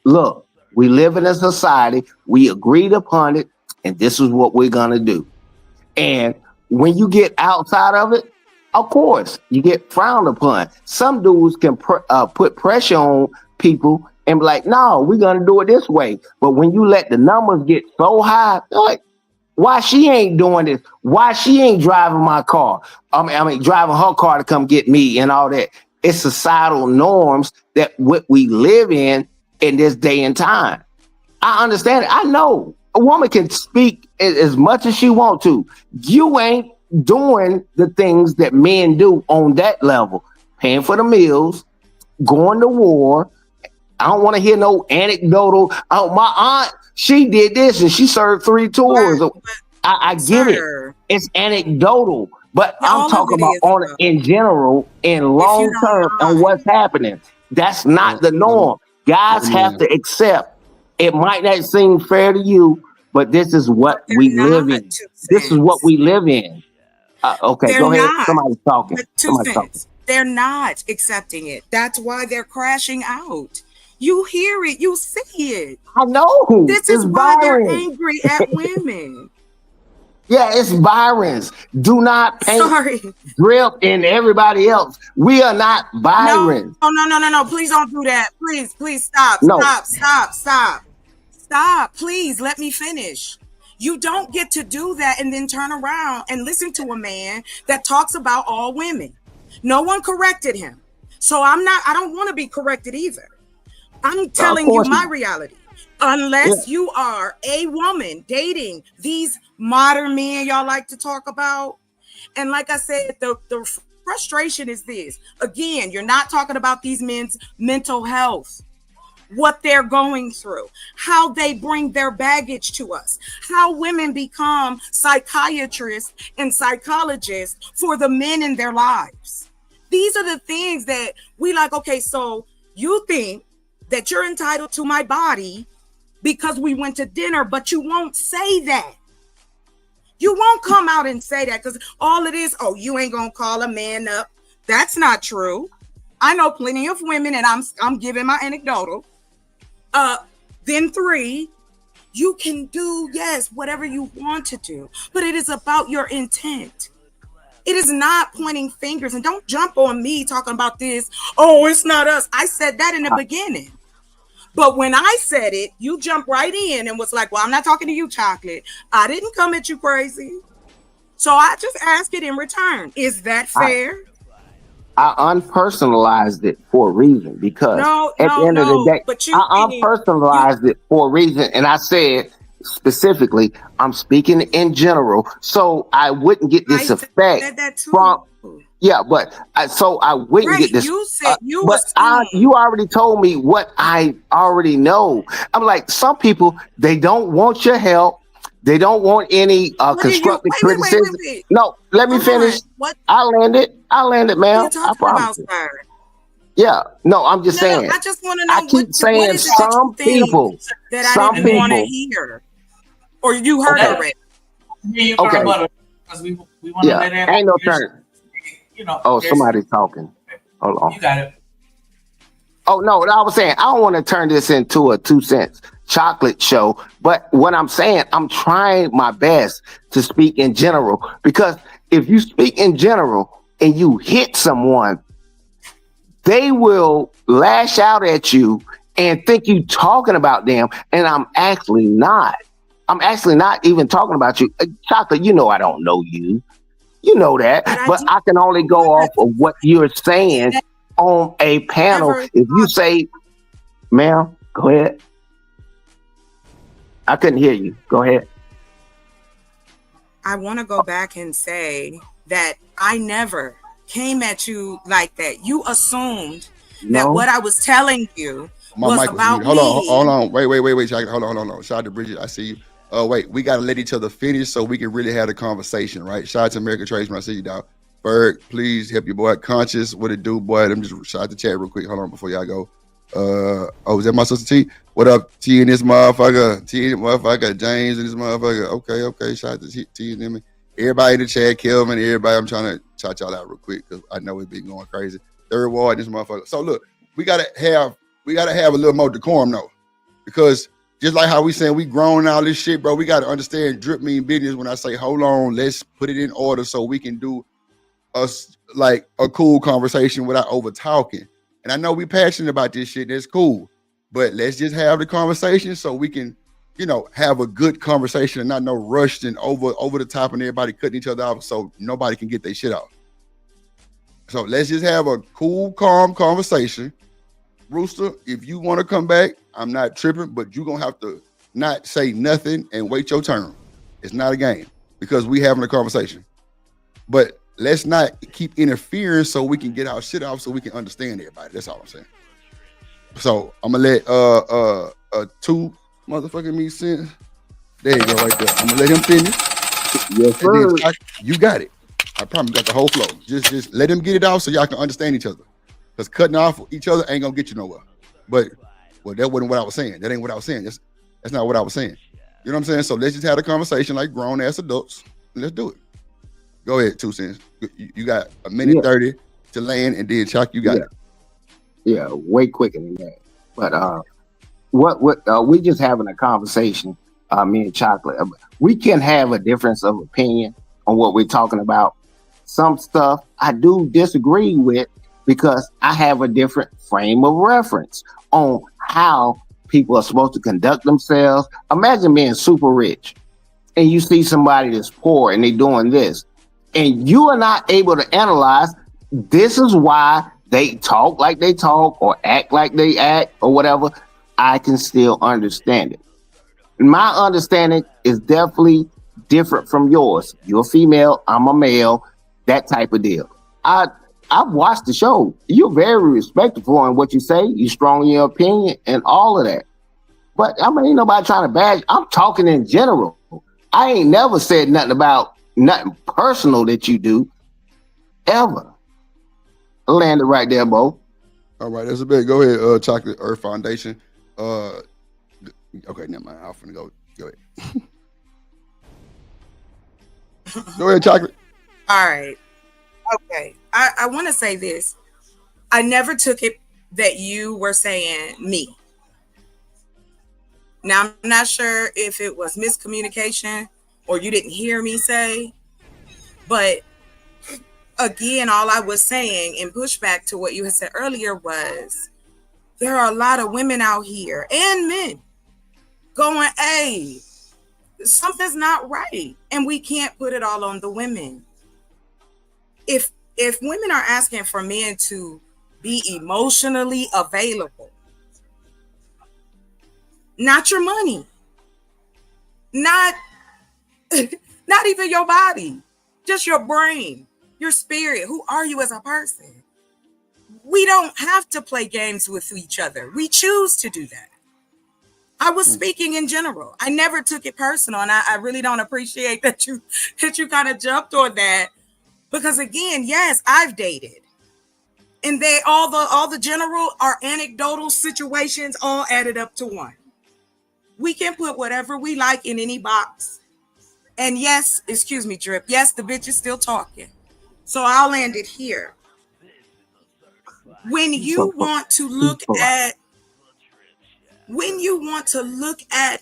Look, we live in a society. We agreed upon it, and this is what we're going to do. And when you get outside of it, of course, you get frowned upon. Some dudes can put pressure on people and be like, no, we're going to do it this way. But when you let the numbers get so high, they're like, why she ain't doing this? Why she ain't driving my car? I mean, driving her car to come get me and all that. It's societal norms that what we live in this day and time. I understand it. I know a woman can speak as much as she wants to. You ain't doing the things that men do on that level. Paying for the meals, going to war. I don't want to hear no anecdotal. Oh, my aunt, she did this and she served 3 tours. I get it. It's anecdotal, but I'm talking about on it in general, in long term, on what's happening. That's not the norm. Guys have to accept. It might not seem fair to you, but this is But what they're we live not in. 2 This is what cents. we live in. Okay, They're go ahead. not. Somebody's talking. But 2 Somebody's talking. cents. They're not accepting it. That's why they're crashing out. You hear it, you see it. I know. This It's is why they're Byron. angry at women. Yeah, it's Byron's. Do not paint Sorry. Drip and everybody else. We are not Byron's. No. Please don't do that. Please stop. No. Stop. Please let me finish. You don't get to do that and then turn around and listen to a man that talks about all women. No one corrected him. So I don't want to be corrected either. I'm telling you my reality. Unless you are a woman dating these modern men y'all like to talk about. And like I said, the frustration is this. Again, you're not talking about these men's mental health, what they're going through, how they bring their baggage to us, how women become psychiatrists and psychologists for the men in their lives. These are the things that we like, okay, so you think that you're entitled to my body because we went to dinner, but you won't say that. You won't come out and say that because all it is, oh, you ain't gonna call a man up. That's not true. I know plenty of women, and I'm giving my anecdotal. Then 3, you can do, yes, whatever you want to do, but it is about your intent. It is not pointing fingers, and don't jump on me talking about this. Oh, it's not us. I said that in the beginning. But when I said it, you jumped right in and was like, well, I'm not talking to you, Chocolate. I didn't come at you crazy. So I just ask it in return. Is that fair? I unpersonalized it for a reason because at the end of the day, I unpersonalized it for a reason. And I said specifically, I'm speaking in general, so I wouldn't get this effect from. Yeah, but so I wouldn't get this. You said you you already told me what I already know. I'm like, some people, they don't want your help. They don't want any constructive criticism. Wait. No, let me finish. I landed, ma'am. I promise you. Yeah, no, I'm just saying. I just want to know. I keep saying some people that I didn't want to hear, or you heard already. Okay. Because we want to let ain't no turn. Somebody's talking. Hold on. You got it. Oh no, I was saying I don't want to turn this into a 2 cents chocolate show, but what I'm saying, I'm trying my best to speak in general, because if you speak in general and you hit someone, they will lash out at you and think you talking about them, and I'm actually not. I'm actually not even talking about you. Chocolate, you know I don't know you. You know that, but I can only go off of what you're saying on a panel. If you say, ma'am, go ahead. I couldn't hear you. Go ahead. I want to go back and say that I never came at you like that. You assumed that what I was telling you was about me. Hold on. Wait. Chocolate. Hold on. Shout out to Bridget. I see you. Wait, we gotta let each other finish so we can really have a conversation, right? Shout out to American Tradesman. I see you, dog. Berg, please help your boy Conscious. What it do, boy? Let me just shout out the chat real quick. Hold on before y'all go. Is that my sister T? What up, T and this motherfucker? James and this motherfucker. Okay. Shout out to T and them. Everybody in the chat, Kelvin, everybody. I'm trying to shout y'all out real quick because I know it's been going crazy. Third ward, this motherfucker. So look, we gotta have a little more decorum though, because just like how we saying we grown all this shit, bro, we got to understand drip mean business. When I say, hold on, let's put it in order so we can do us like a cool conversation without over talking. And I know we passionate about this shit. That's cool. But let's just have the conversation so we can, have a good conversation and not no rushed and over the top and everybody cutting each other off so nobody can get their shit out. So let's just have a cool, calm conversation. Rooster, if you want to come back, I'm not tripping, but you're going to have to not say nothing and wait your turn. It's not a game because we having a conversation. But let's not keep interfering so we can get our shit off so we can understand everybody. That's all I'm saying. So I'm going to let 2 motherfucking me sense. There you go right there. I'm going to let him finish. Yes, sir. You got it. I promise you got the whole flow. Just let him get it off so y'all can understand each other. Because cutting off each other ain't going to get you nowhere. But that wasn't what I was saying. That ain't what I was saying. That's not what I was saying. You know what I'm saying? So let's just have a conversation like grown ass adults. Let's do it. Go ahead, 2 cents. You got a minute Yeah. 30 to land, and then Chuck, you got Yeah. it. Yeah, way quicker than that. But we just having a conversation, me and Chocolate. We can have a difference of opinion on what we're talking about. Some stuff I do disagree with because I have a different frame of reference on how people are supposed to conduct themselves. Imagine being super rich and you see somebody that's poor and they doing this, and you are not able to analyze this is why they talk like they talk or act like they act or whatever. I can still understand it. My understanding is definitely different from yours. You're a female, I'm a male, that type of deal. I've watched the show. You're very respectful in what you say. You're strong in your opinion and all of that. But I mean, ain't nobody trying to badge. I'm talking in general. I ain't never said nothing about nothing personal that you do ever. Landed right there, Bo. All right, that's a bit. Go ahead, Chocolate Earth Foundation. Okay, never mind. I'm finna go. Go ahead. Go ahead, Chocolate. All right. Okay. I want to say this. I never took it that you were saying me. Now, I'm not sure if it was miscommunication or you didn't hear me say, but again, all I was saying in pushback to what you had said earlier was there are a lot of women out here and men going, hey, something's not right. And we can't put it all on the women. If women are asking for men to be emotionally available, not your money, not even your body, just your brain, your spirit. Who are you as a person? We don't have to play games with each other. We choose to do that. I was speaking in general. I never took it personal, and I really don't appreciate that you kind of jumped on that, because again, yes, I've dated, and they all the general are anecdotal situations all added up to one. We can put whatever we like in any box. And yes, excuse me, Drip. Yes, the bitch is still talking. So I'll land it here. When you want to look at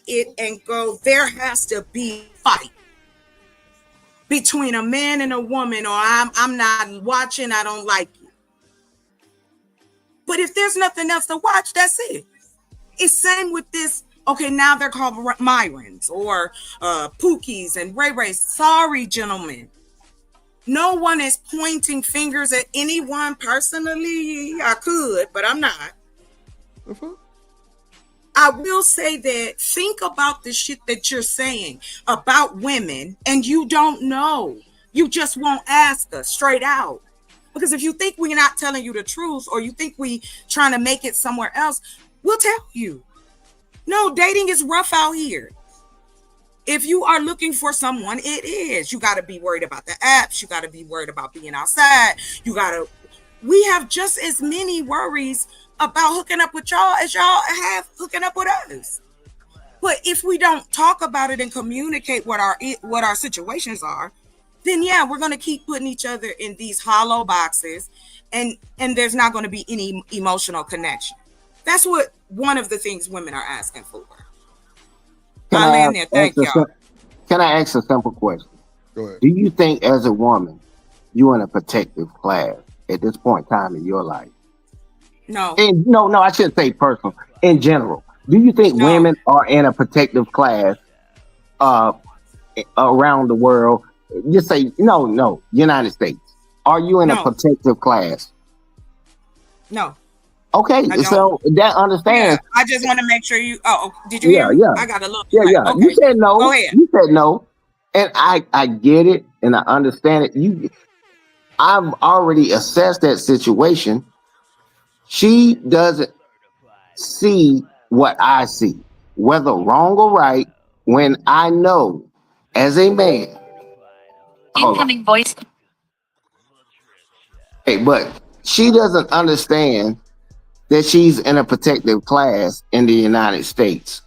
it and go, there has to be a fight between a man and a woman, or I'm not watching, I don't like you. But if there's nothing else to watch, that's it. It's same with this. Okay, now they're called Myrons or Pookies and Ray Rays. Sorry, gentlemen. No one is pointing fingers at anyone personally. I could, but I'm not. I will say that think about the shit that you're saying about women and you don't know. You just won't ask us straight out. Because if you think we're not telling you the truth or you think we trying to make it somewhere else, we'll tell you. No, dating is rough out here. If you are looking for someone, it is. You got to be worried about the apps. You got to be worried about being outside. We have just as many worries about hooking up with y'all as y'all have hooking up with us. But if we don't talk about it and communicate what our situations are, then yeah, we're going to keep putting each other in these hollow boxes, and there's not going to be any emotional connection. That's what one of the things women are asking for. I'll land there. Thank y'all. Can I ask a simple question? Go ahead. Do you think as a woman, you're in a protective class at this point in time in your life? No. And no, I shouldn't say personal. In general, do you think women are in a protective class around the world? Just say no, United States. Are you in a protective class? No. Okay, so that understands. Yeah, I just want to make sure you. Oh, did you hear me? Yeah. I got a look. Yeah. Okay. You said no. Go ahead. You said no, and I get it and I understand it. I've already assessed that situation. She doesn't see what I see, whether wrong or right. When I know, as a man, incoming voice. Hey, but she doesn't understand that she's in a protective class in the United States.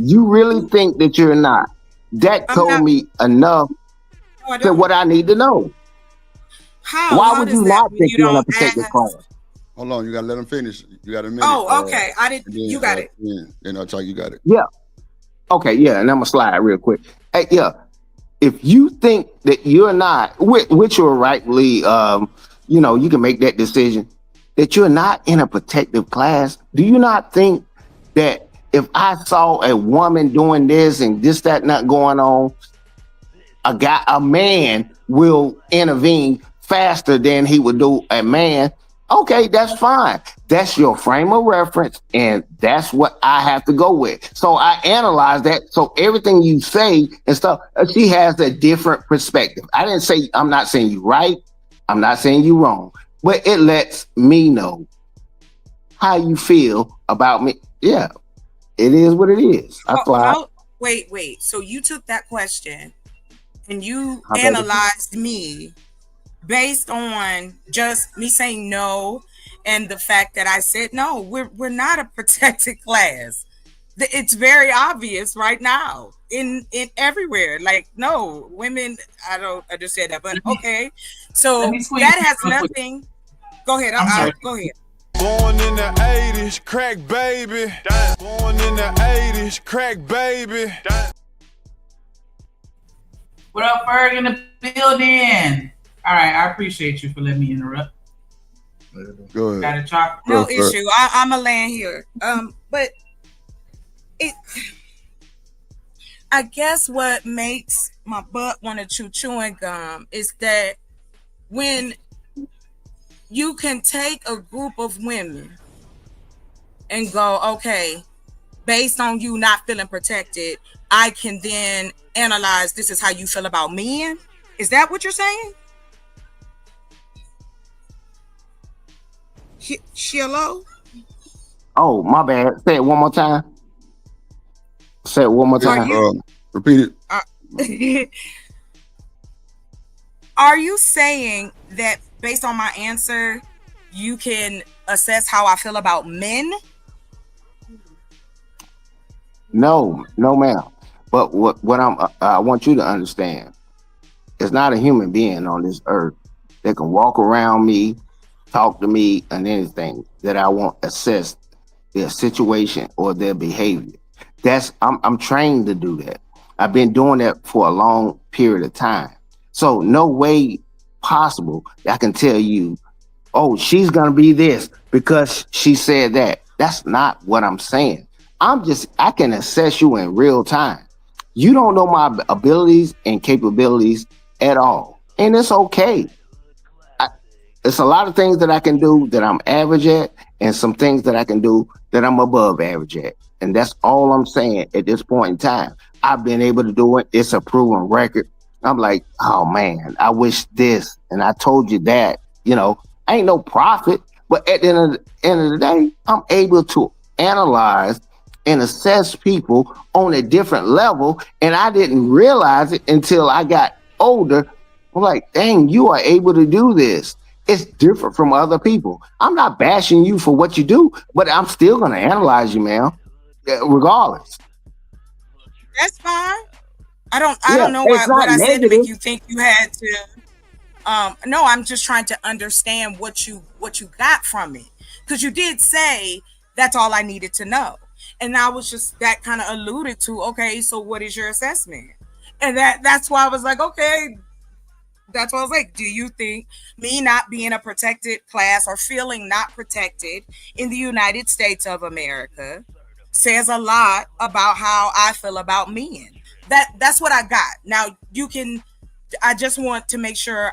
You really think that you're not. That I'm told not. me enough No, I to don't. what I need to know. How? Why How would does you that not when think you you're in a don't protected class? ask? Hold on, you gotta let him finish. You got a minute. Oh, okay. I didn't. And You got it. then I'll tell you got it. Yeah. Okay. Yeah. And I'm gonna slide real quick. Hey, yeah. If you think that you're not, which you're rightly, you can make that decision that you're not in a protective class. Do you not think that if I saw a woman doing this and this, that, not going on, a man will intervene faster than he would do a man? Okay, that's fine. That's your frame of reference, and that's what I have to go with. So I analyze that. So everything you say and stuff, she has a different perspective. I'm not saying you right. I'm not saying you wrong, but it lets me know how you feel about me. Yeah, it is what it is. I slide. Wait. So you took that question and you How about it? analyzed me based on just me saying no and the fact that I said no. We're not a protected class. It's very obvious right now in everywhere. Like, no, women. I don't understand that, but okay. Let So me squeeze that in has real quick. nothing. Go ahead. I'm sorry. Go ahead. Born in the 80s, crack baby. Damn. Born in the 80s, crack baby. Damn. What up, Ferg in the building? All right, I appreciate you for letting me interrupt. Go ahead. Got a chocolate? No Go for it. issue. I'm a land here. But it. I guess what makes my butt want to chew chewing gum is that when you can take a group of women and go, okay, based on you not feeling protected, I can then analyze this is how you feel about men. Is that what you're saying? Hello? Oh, my bad. Say it one more time. Say it one more Are time. you Repeat it. are you saying that based on my answer, you can assess how I feel about men? No, ma'am. But what I want you to understand, there's not a human being on this earth that can walk around me, talk to me, and anything that I won't assess their situation or their behavior. I'm trained to do that. I've been doing that for a long period of time. So no way possible I can tell you, oh, she's gonna be this because she said that. That's not what I'm saying. I can assess you in real time. You don't know my abilities and capabilities at all. And it's okay. It's a lot of things that I can do that I'm average at, and some things that I can do that I'm above average at. And that's all I'm saying at this point in time. I've been able to do it. It's a proven record. I'm like, oh man, I wish this, and I told you that. Ain't no profit, but at the end of the day, I'm able to analyze and assess people on a different level, and I didn't realize it until I got older. I'm like, dang, you are able to do this. It's different from other people. I'm not bashing you for what you do, but I'm still going to analyze you, man, regardless. That's fine. I don't Yeah, know it's what not I said to make negative. you think you had to. No, I'm just trying to understand what you got from it, because you did say that's all I needed to know, and I was just that kind of alluded to. Okay, so what is your assessment? And that's why I was like, okay. That's why I was like, do you think me not being a protected class or feeling not protected in the United States of America says a lot about how I feel about men? That's what I got. Now you can. I just want to make sure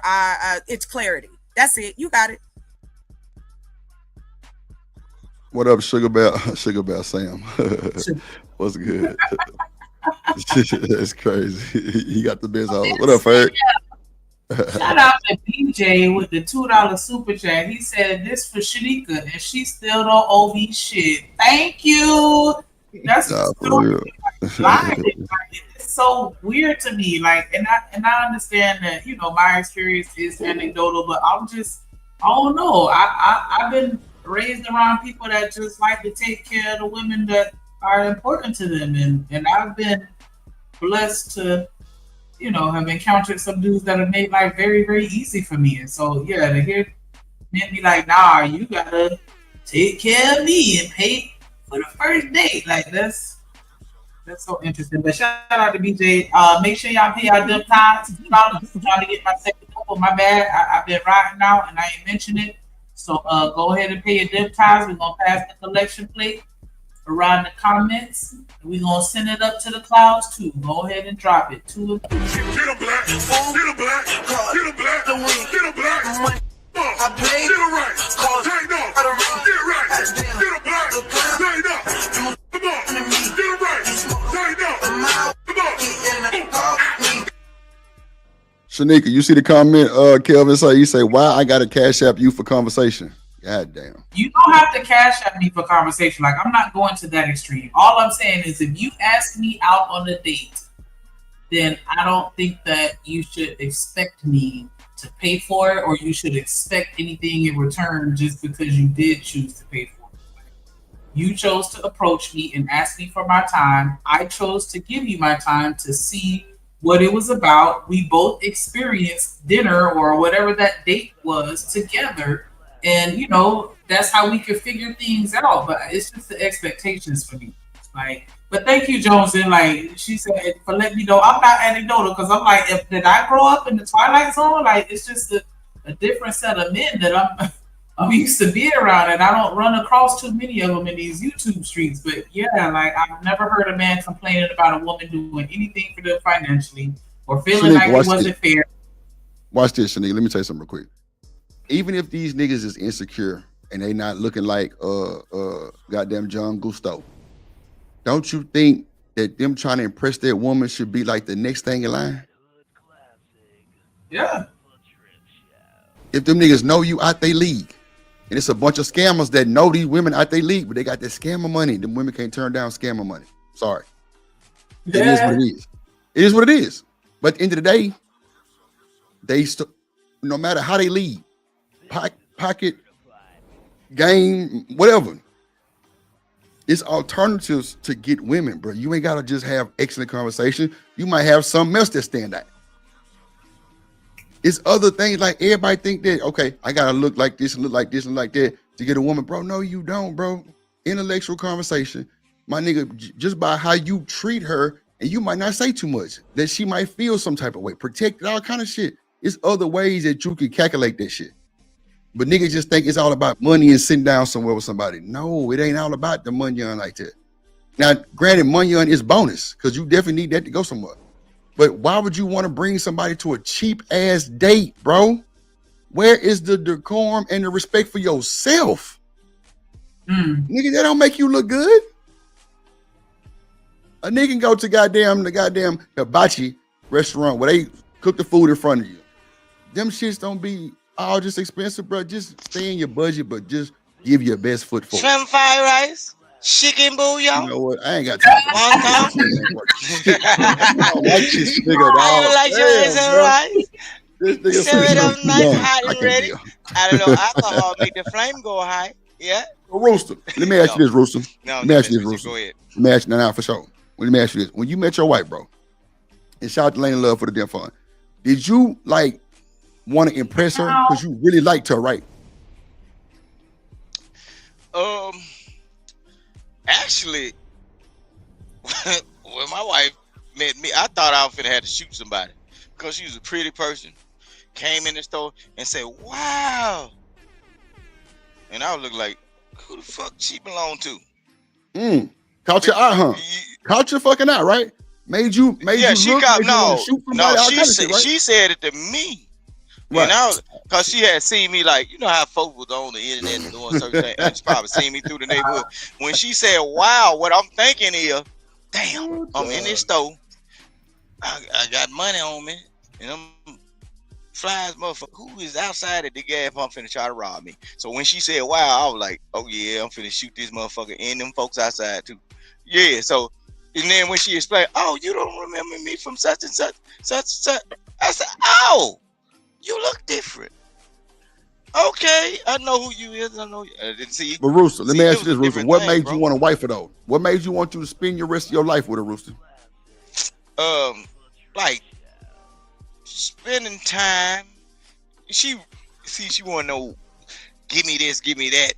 it's clarity. That's it. You got it. What up, Sugar Bear? Sugar Bear Sam. What's good? That's crazy. He got the best house. What up, Ferg? Shout out to BJ with the $2 super chat. He said this for Shanika, and she still don't owe me shit. Thank you. That's Nah, so for real. it's so weird to me. Like, and I understand that my experience is anecdotal, but I don't know. I've been raised around people that just like to take care of the women that are important to them, and I've been blessed to, have encountered some dudes that have made life very, very easy for me. And so, yeah, to hear men be like, nah, you gotta take care of me and pay for the first date. Like, that's so interesting. But shout out to BJ. Make sure y'all pay y'all dumb tithes. I'm trying to get my second couple. My bad. I've been riding out and I ain't mentioned it. So go ahead and pay your dumb tithes. We're gonna pass the collection plate around the comments. We're gonna send it up to the clouds too. Go ahead and drop it. Get a black, get a black, get a black, get a black, get a black. I play, get it right, tighten up, get right, get a black, tighten up, come on, get it right, tighten up, come on. Shanika, you see the comment, Kelvin say, you say, why I gotta cash app you for conversation? God damn. You don't have to cash at me for conversation. Like, I'm not going to that extreme. All I'm saying is if you ask me out on a date, then I don't think that you should expect me to pay for it, or you should expect anything in return just because you did choose to pay for it. You chose to approach me and ask me for my time. I chose to give you my time to see what it was about. We both experienced dinner or whatever that date was together. And, that's how we could figure things out. But it's just the expectations for me. Like, but thank you, Jones. And like she said, for letting me know, I'm not anecdotal because I'm like, did I grow up in the Twilight Zone? Like, it's just a different set of men that I'm used to being around, and I don't run across too many of them in these YouTube streets. But yeah, like I've never heard a man complaining about a woman doing anything for them financially or feeling like it wasn't fair. Watch this, Shanique. Let me tell you something real quick. Even if these niggas is insecure and they not looking like goddamn John Gusto, don't you think that them trying to impress that woman should be like the next thing in line? Yeah. If them niggas know you out they league, and it's a bunch of scammers that know these women out they league, but they got that scammer money, them women can't turn down scammer money. Sorry. Yeah. It is what it is. It is what it is. But at the end of the day, they no matter how they lead, pocket, game, whatever. It's alternatives to get women, bro. You ain't gotta just have excellent conversation. You might have something else that stand out. It's other things, like everybody think that, okay, I gotta look like this and look like this and like that to get a woman, bro. No, you don't, bro. Intellectual conversation, my nigga, just by how you treat her, and you might not say too much, that she might feel some type of way, protect all kind of shit. It's other ways that you can calculate that shit. But niggas just think it's all about money and sitting down somewhere with somebody. No, it ain't all about the money like that. Now, granted, money is bonus because you definitely need that to go somewhere. But why would you want to bring somebody to a cheap ass date, bro? Where is the decorum and the respect for yourself? Nigga, that don't make you look good. A nigga can go to the goddamn hibachi restaurant where they cook the food in front of you. Them shits don't be all just expensive, bro. Just stay in your budget, but just give your best foot forward. Shrimp fried rice, chicken bouillon. You know what? I ain't got time. I don't like this nigga, dog. I don't like your rice. This nigga serve it up nice, hot and ready. I don't know. Alcohol make the flame go high. Yeah. Rooster. Let me ask you this, Rooster. No, let me ask you this, Rooster. Go ahead. Let me ask you now for sure. Let me ask you this. When you met your wife, bro, and shout out to Lane of Love for the damn fun, did you like want to impress her because you really liked her, right? Actually, when my wife met me, I thought I was finna have to shoot somebody because she was a pretty person. Came in the store and said, "Wow," and I would look like, "Who the fuck she belong to?" Caught your eye, huh? Caught your fucking eye, right? Made you she look, got she said it to me. Right. And because she had seen me, like, you know how folks was on the internet and doing certain things, and she probably seen me through the neighborhood. When she said, "Wow," what I'm thinking is, damn, I'm in this store, I got money on me, and I'm flies motherfucker who is outside at the gas pump finna try to rob me. So when she said, "Wow," I was like, "Oh yeah, I'm finna shoot this motherfucker and them folks outside too." Yeah, so, and then when she explained, "Oh, you don't remember me from such and such, such and such," I said, "Oh, you look different." Okay, I know who you is. I know. See, But Rooster, let me it ask you was a this, Rooster. different What thing, made you bro. want a wife though? What made you want to spend your rest of your life with a Rooster? Like spending time. She she want to know. Give me this, give me that.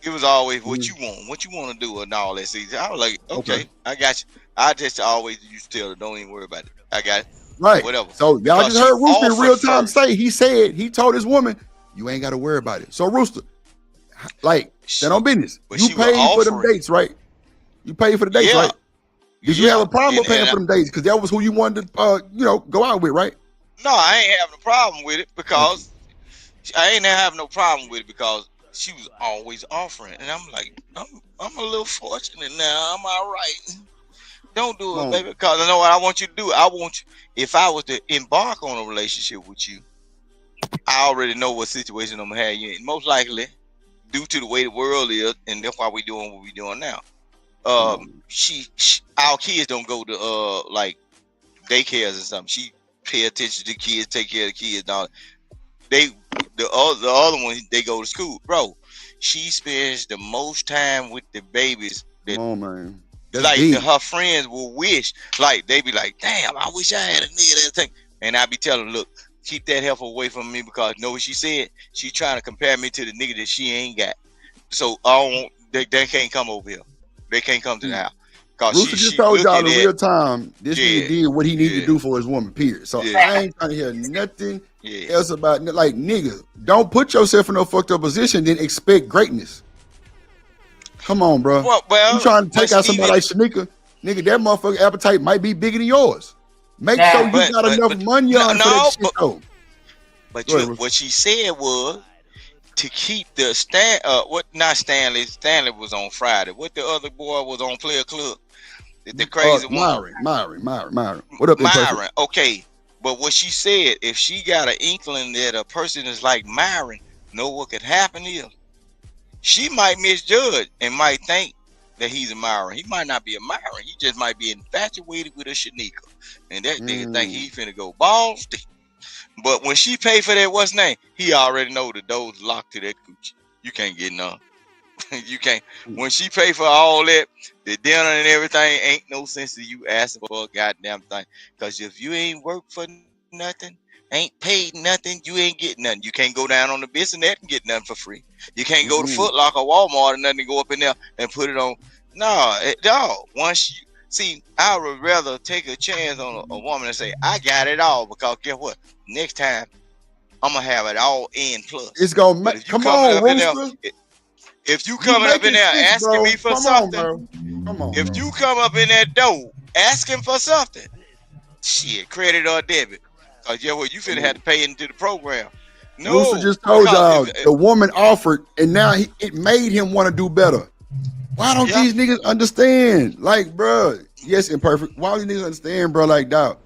It was always what you want to do, and all that. See, I was like, okay, I got you. I just always used to tell her, don't even worry about it. I got it. Right. Whatever. So y'all Because just she heard Rooster in offered real time first. say he told his woman, you ain't got to worry about it. So Rooster, like stand on business. But You she was paid for them offering. dates, right? You paid for the dates, Yeah, right? Did you have a problem with paying and for them dates? Because that was who you wanted to, go out with, right? no, I ain't having a problem with it Thank you. because I ain't having no problem with it because she was always offering, and I'm like, I'm a little fortunate now. I'm all right. Don't do it, baby, because I know what I want you to do. I want you. If I was to embark on a relationship with you, I already know what situation I'm gonna have you in. Most likely, due to the way the world is, and that's why we doing what we doing now. Our kids don't go to like daycares and something. She pay attention to the kids, take care of the kids. Now the other one they go to school, bro. She spends the most time with the babies. Come on, man. That's Like deep. her friends will wish, like they be like, "Damn, I wish I had a nigga that thing." And I be telling, "Look, keep that heifer away from me because you know what she said? She trying to compare me to the nigga that she ain't got. So I don't want they can't come over here. They can't come to the house because Rooster just she told y'all looking in at real time this nigga did what he needed to do for his woman, period. So I ain't trying to hear nothing else about, like, nigga, don't put yourself in no fucked up position, then expect greatness. Come on, bro. Well, you trying to take out somebody like Shanika, nigga, that motherfucker appetite might be bigger than yours. Make sure you got enough money on for that shit, though. But what she said was to keep the Stanley was on Friday. What the other boy was on Player Club? The crazy one. Myron. What up, Myron. Okay. But what she said, if she got an inkling that a person is like Myron, know what could happen is she might misjudge and might think that he's a Myron. He might not be a Myron. He just might be infatuated with a Shanika. And that nigga think he finna go balls deep. But when she paid for that, what's name? He already know the door's locked to that coochie. You can't get none. You can't. When she pay for all that, the dinner and everything, ain't no sense of you asking for a goddamn thing. Because if you ain't worked for nothing, ain't paid nothing, you ain't get nothing. You can't go down on the business and get nothing for free. You can't go to Foot Locker or Walmart or nothing and go up in there and put it on. No, dog. Once you see, I would rather take a chance on a woman and say, I got it all, because guess what? Next time I'm gonna have it all in plus. It's gonna make. Come on, Rooster. If you coming up in there asking me for something, if you come up in that door asking for something, shit, credit or debit, cause yeah, well, you finna have to pay into the program. No, Rooster just told y'all the woman offered, and now it made him want to do better. Why don't these niggas understand? Like, bro, yes, imperfect. Why don't these niggas understand, bro? Like, dog,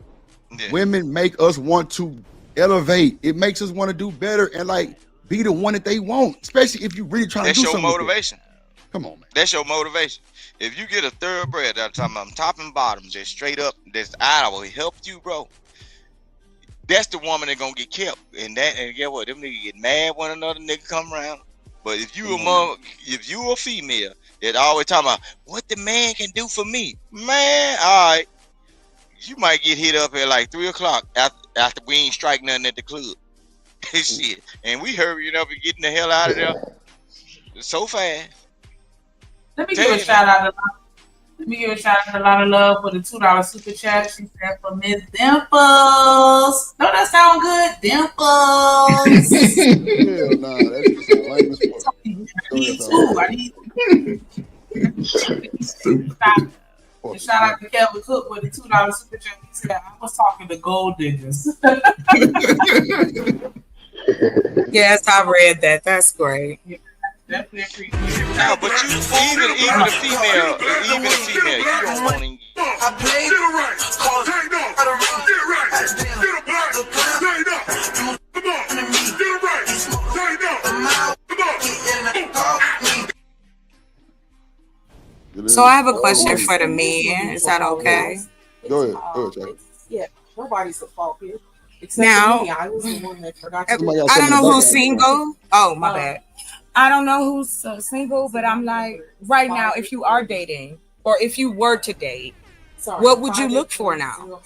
women make us want to elevate. It makes us want to do better and like be the one that they want, especially if you really trying to do something. That's your motivation. Come on, man. That's your motivation. If you get a thoroughbred, I'm talking about top and bottom, just straight up, that's I will help you, bro. That's the woman that gonna get kept, and get what? Them niggas get mad when another nigga come around. But if you if you a female that always talking about what the man can do for me, man, all right, you might get hit up at like 3 o'clock after we ain't strike nothing at the club. Shit, and we hurrying up and getting the hell out of there so fast. Let me give a shout out to a lot of love for the $2 super chat. She said for Miss Dimples. Don't that sound good? Dimples. Hell nah, that's just lame as fuck. Shout out to Kevin Cook with the $2 super chat. He said, I was talking to gold diggers. Yes, I read that. That's great. Definitely appreciate it. No, but you even a female, you don't want to. I played it right. Take no. Get it right. Get it black. Take no. Come on. Get it right. Take no. Come on. So I have a question for the men. Is that okay? Go ahead, Chuck. Yeah, nobody's at fault here. Except Now- for me, I was the one that forgot to Somebody else I don't something know about who's that. single. Oh, my bad. I don't know who's single, but I'm like, right now, if you are dating or if you were to date, what would you look for now?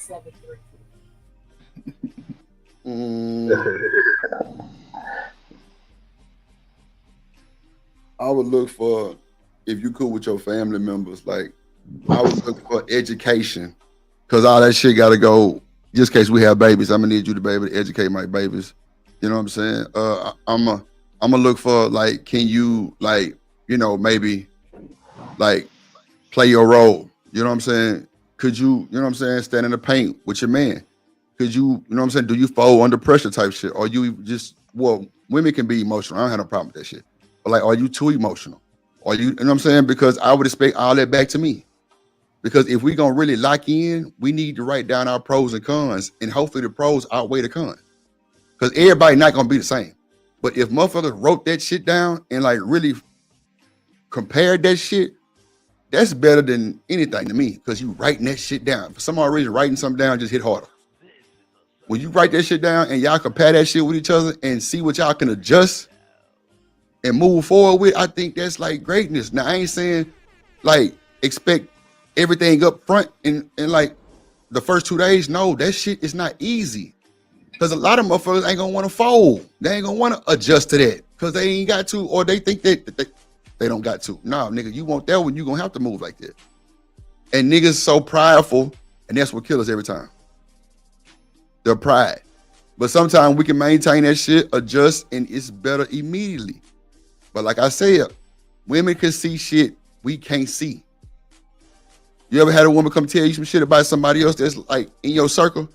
I would look for, if you cool with your family members, like I would look for education, because all that shit got to go. Just in case we have babies, I'm gonna need you to be able to educate my babies. You know what I'm saying? I'm gonna look for, like, can you, like, maybe like play your role? You know what I'm saying? Could you know what I'm saying, stand in the paint with your man? Could you know what I'm saying? Do you fold under pressure type shit? Or you just, well, women can be emotional. I don't have no problem with that shit. But like, are you too emotional? Or you know what I'm saying? Because I would expect all that back to me. Because if we gonna really lock in, we need to write down our pros and cons, and hopefully the pros outweigh the cons. Because everybody not gonna be the same. But if motherfuckers wrote that shit down and like really compared that shit, that's better than anything to me. Because you writing that shit down. For some odd reason, writing something down just hit harder. When you write that shit down and y'all compare that shit with each other and see what y'all can adjust and move forward with, I think that's like greatness. Now, I ain't saying like expect everything up front in like the first 2 days. No, that shit is not easy. Because a lot of motherfuckers ain't gonna want to fold. They ain't gonna want to adjust to that because they ain't got to, or they think that they don't got to. Nah, nigga, you want that one, you gonna have to move like that. And niggas so prideful, and that's what kills us every time. Their pride. But sometimes we can maintain that shit, adjust, and it's better immediately. But like I said, women can see shit we can't see. You ever had a woman come tell you some shit about somebody else that's like in your circle,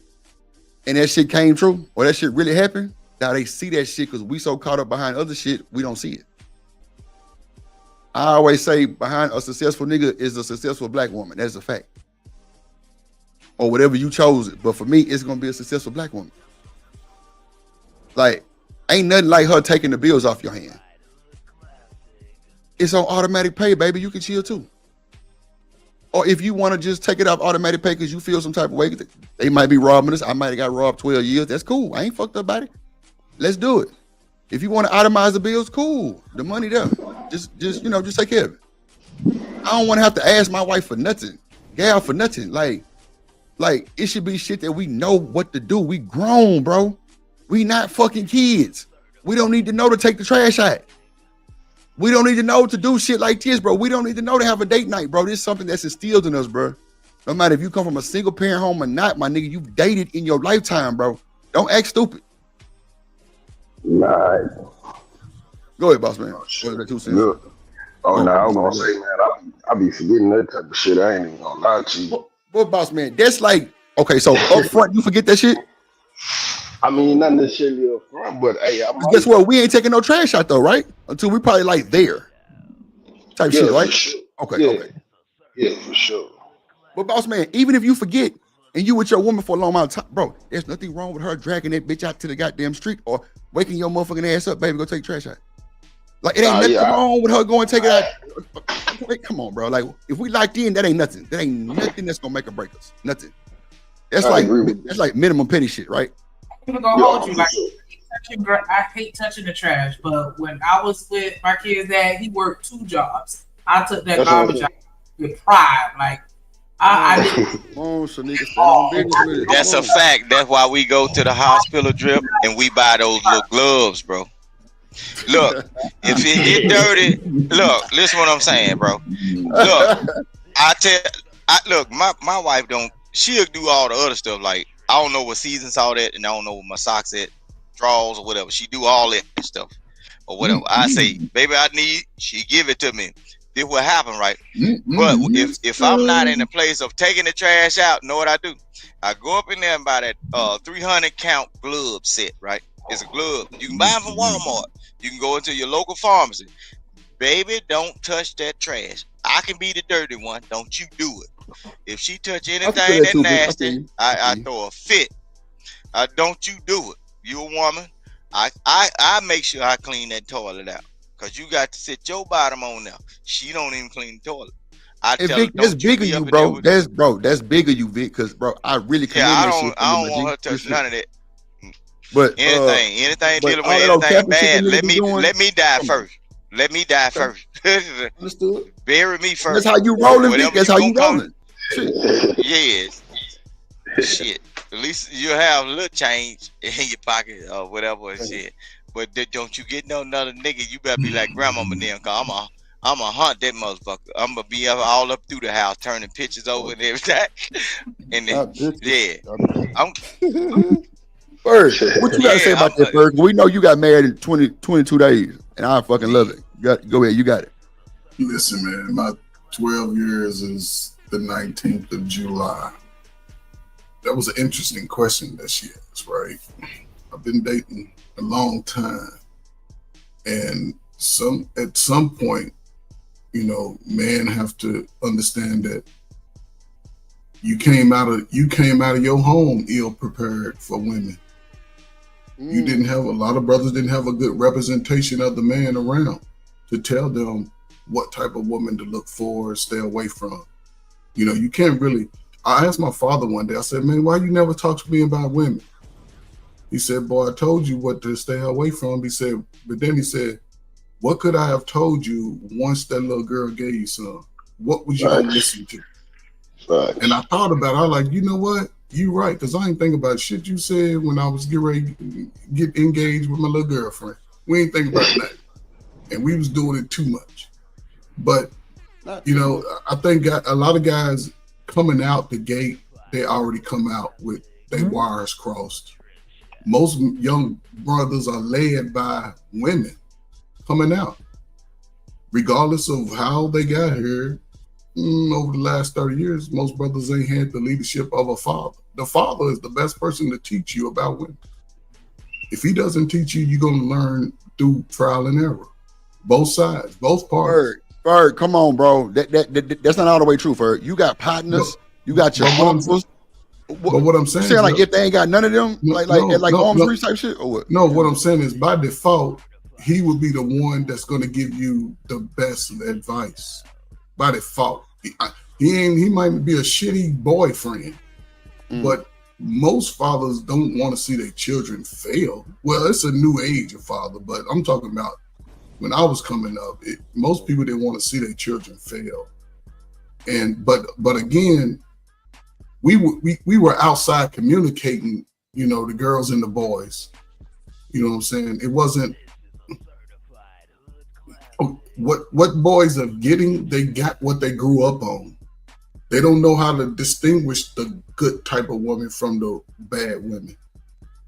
and that shit came true, or that shit really happened? Now they see that shit because we so caught up behind other shit, we don't see it. I always say behind a successful nigga is a successful black woman. That's a fact. Or whatever you chose it. But for me, it's gonna be a successful black woman. Like, ain't nothing like her taking the bills off your hand. It's on automatic pay, baby. You can chill too. Or if you want to just take it off automatic pay because you feel some type of way, they might be robbing us. I might have got robbed 12 years. That's cool. I ain't fucked up about it. Let's do it. If you want to itemize the bills, cool. The money there. Just take care of it. I don't want to have to ask my wife for nothing. Gal for nothing. Like it should be shit that we know what to do. We grown, bro. We not fucking kids. We don't need to know to take the trash out. We don't need to know to do shit like this, bro. We don't need to know to have a date night, bro. This is something that's instilled in us, bro. No matter if you come from a single parent home or not, my nigga, you've dated in your lifetime, bro. Don't act stupid. Nah. Go ahead, boss man. Look. Oh, no, I was gonna say, man, I be forgetting that type of shit. I ain't even gonna lie to you. What boss man? That's like, okay, so up front, you forget that shit? I mean, not necessarily up front, but hey, guess what? We ain't taking no trash out though, right? Until we probably like there. Type shit, right? Sure. Okay. Yeah, for sure. But boss man, even if you forget and you with your woman for a long amount of time, bro, there's nothing wrong with her dragging that bitch out to the goddamn street or waking your motherfucking ass up, baby, go take trash out. Like, it ain't nothing wrong with her going take it out. Wait, come on, bro. Like, if we locked in, that ain't nothing. That ain't nothing that's gonna make or break us. Nothing. That's like minimum petty shit, right? I'm gonna hold you. Like, I hate touching the trash, but when I was with my kid's dad, he worked 2 jobs. I took that garbage out with pride. Like, I didn't. That's a fact. That's why we go to the hospital drip and we buy those little gloves, bro. Look, if it get dirty, look, listen what I'm saying, bro. Look, look, my wife she'll do all the other stuff. Like, I don't know what seasons all that, and I don't know what my socks at, drawers or whatever. She do all that stuff or whatever. I say, baby, she give it to me. This will happen, right? But if I'm not in the place of taking the trash out, know what I do? I go up in there and buy that 300 count glove set, right? It's a glove. You can buy them from Walmart. You can go into your local pharmacy. Baby, don't touch that trash. I can be the dirty one. Don't you do it. If she touch anything that nasty, I throw a fit. Don't you do it. You a woman. I make sure I clean that toilet out. Because you got to sit your bottom on there. She don't even clean the toilet. Vic, that's big of you, bro. That's big of you, Vic. Because, bro, I really commend I don't want her to touch none of that. But anything but dealing all with that old anything capping shit that bad, niggas be doing. let me die Come on. first. Let me die Okay. first. Understood. Bury me That's first. how you rolling, Vic. Whatever That's you how gonna you come. rolling. Shit. Yes. Shit. At least you'll have a little change in your pocket or whatever and shit. But don't you get no another nigga, you better be like grandmama then, cause I'm a hunt that motherfucker. I'm gonna be all up through the house, turning pictures over and everything. And then, Not bitches. yeah, I'm Bird, what you got to say yeah, about that, Bird? We know you got married in 22 days, and I fucking love it. Go ahead, you got it. Listen, man, my 12 years is the 19th of July. That was an interesting question that she asked, right? I've been dating a long time, and at some point, you know, men have to understand that you came out of your home ill prepared for women. You didn't have a lot of brothers didn't have a good representation of the man around to tell them what type of woman to look for, stay away from. You know, you can't really. I asked my father one day, I said, man, why you never talk to me about women? He said, boy, I told you what to stay away from. He said, but then he said, what could I have told you once that little girl gave you some? What was you going to listen to? And I thought about it. I was like, you know what? You right, because I ain't think about shit you said when I was getting ready to get engaged with my little girlfriend. We ain't think about that. And we was doing it too much. But, you know, I think a lot of guys coming out the gate, they already come out with their wires crossed. Most young brothers are led by women coming out. Regardless of how they got here, over the last 30 years, most brothers ain't had the leadership of a father. The father is the best person to teach you about women. If he doesn't teach you, you're going to learn through trial and error. Both sides, both parties. Ferg, come on, bro. That's not all the way true, Ferg. You got partners, you got your uncles. But what I'm saying you saying is, like if they ain't got none of them, like arms reach type shit, or what? No, what I'm saying is by default, he would be the one that's going to give you the best advice. By default, he might be a shitty boyfriend, but most fathers don't want to see their children fail. Well, it's a new age of father, but I'm talking about when I was coming up. Most people didn't want to see their children fail, but again, we were outside communicating. You know, the girls and the boys. You know what I'm saying? It wasn't. What boys are getting, they got what they grew up on. They don't know how to distinguish the good type of woman from the bad women.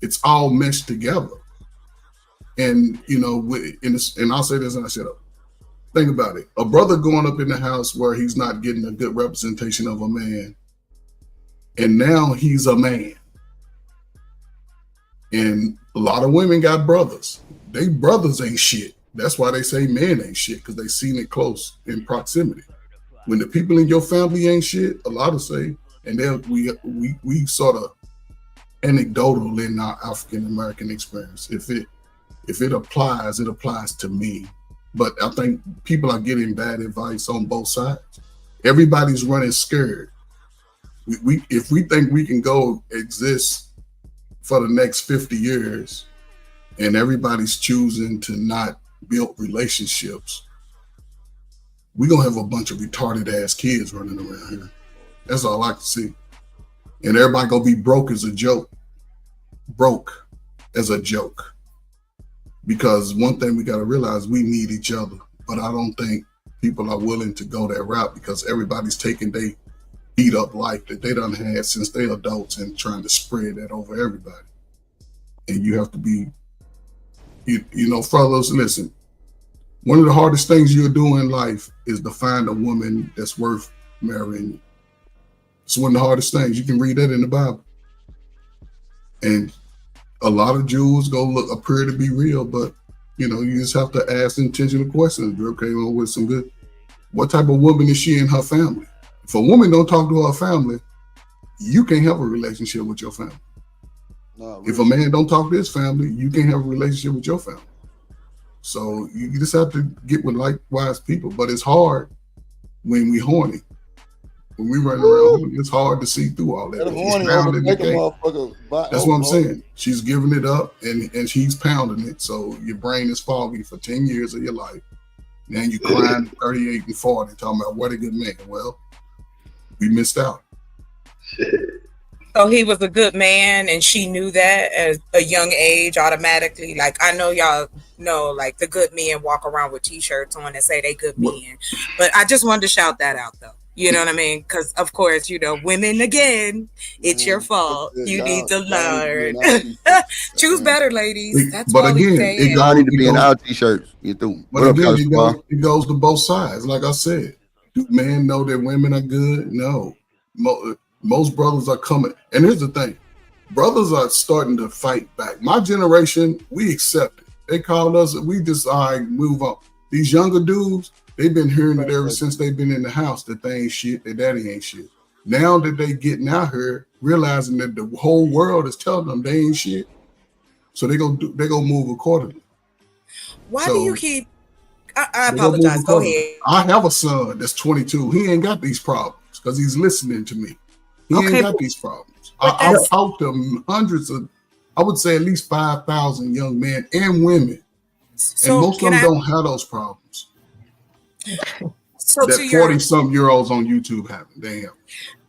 It's all meshed together. And, you know, and I'll say this and I shut up. Think about it. A brother going up in the house where he's not getting a good representation of a man, and now he's a man. And a lot of women got brothers. They brothers ain't shit. That's why they say men ain't shit, because they seen it close in proximity. When the people in your family ain't shit, a lot of say, and then we sort of anecdotal in our African American experience. If it applies, it applies to me. But I think people are getting bad advice on both sides. Everybody's running scared. If we think we can go exist for the next 50 years, and everybody's choosing to not build relationships, we're gonna have a bunch of retarded ass kids running around here. That's all I can see. And everybody gonna be broke as a joke. Broke as a joke. Because one thing we gotta realize, we need each other. But I don't think people are willing to go that route, because everybody's taking their beat up life that they done had since they're adults and trying to spread that over everybody. And you have to be, you know, fellas, listen, one of the hardest things you'll do in life is to find a woman that's worth marrying you. It's one of the hardest things. You can read that in the Bible. And a lot of Jews appear to be real, but, you know, you just have to ask intentional questions. Okay, well, with some good, what type of woman is she in her family? If a woman don't talk to her family, you can't have a relationship with your family. No, if a man don't talk to his family, you can't have a relationship with your family. So you just have to get with likewise people. But it's hard when we horny. When we run around, it's hard to see through all that. That She's horny pounding the overtake a cake. motherfucker. That's what I'm saying. She's giving it up and she's pounding it. So your brain is foggy for 10 years of your life. Now you crying at 38 and 40 talking about what a good man. Well, we missed out. So he was a good man, and she knew that at a young age automatically. Like, I know y'all know, like, the good men walk around with T-shirts on and say they good men. But I just wanted to shout that out, though. You know what I mean? Because, of course, you know, women, again, it's your fault. You need to learn. Choose better, ladies. That's but all again, he's y'all need to be in our T-shirts. You through. But again, it goes to both sides. Like I said, do men know that women are good? No. Most brothers are coming. And here's the thing. Brothers are starting to fight back. My generation, we accept it. They called us, we just, all right, move on. These younger dudes, they've been hearing it ever since they've been in the house that they ain't shit, that daddy ain't shit. Now that they getting out here, realizing that the whole world is telling them they ain't shit, so they gonna move accordingly. Why do you keep? I apologize. Go ahead. I have a son that's 22. He ain't got these problems because he's listening to me. He ain't got these problems. I've talked to hundreds of, I would say at least 5,000 young men and women, and most of them don't have those problems. So that 40-some-year-olds on YouTube haven't. Damn.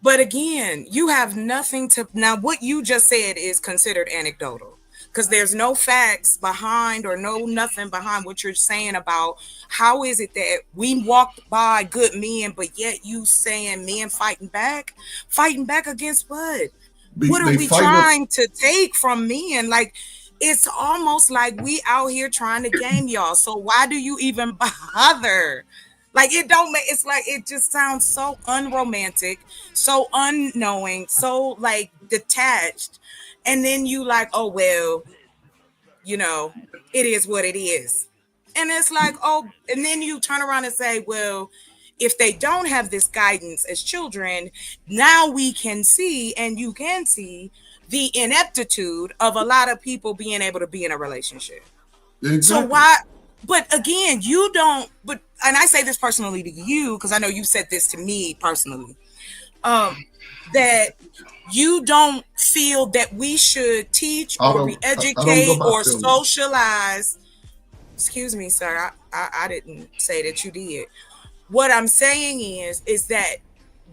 But again, you have nothing to. Now, what you just said is considered anecdotal because there's no facts behind or nothing behind what you're saying about how is it that we walked by good men, but yet you saying men fighting back against what? What are we trying to take from men? Like, it's almost like we out here trying to game y'all. So why do you even bother? Like, it don't make, it's like, it just sounds so unromantic, so unknowing, so like detached. And then you like, oh, well, you know, it is what it is. And it's like, oh, and then you turn around and say, well, if they don't have this guidance as children, now we can see, and you can see the ineptitude of a lot of people being able to be in a relationship. Exactly. So why? But again, you don't, and I say this personally to you, because I know you said this to me personally, that you don't feel that we should teach or re-educate or socialize. Excuse me, sir. I didn't say that you did. What I'm saying is that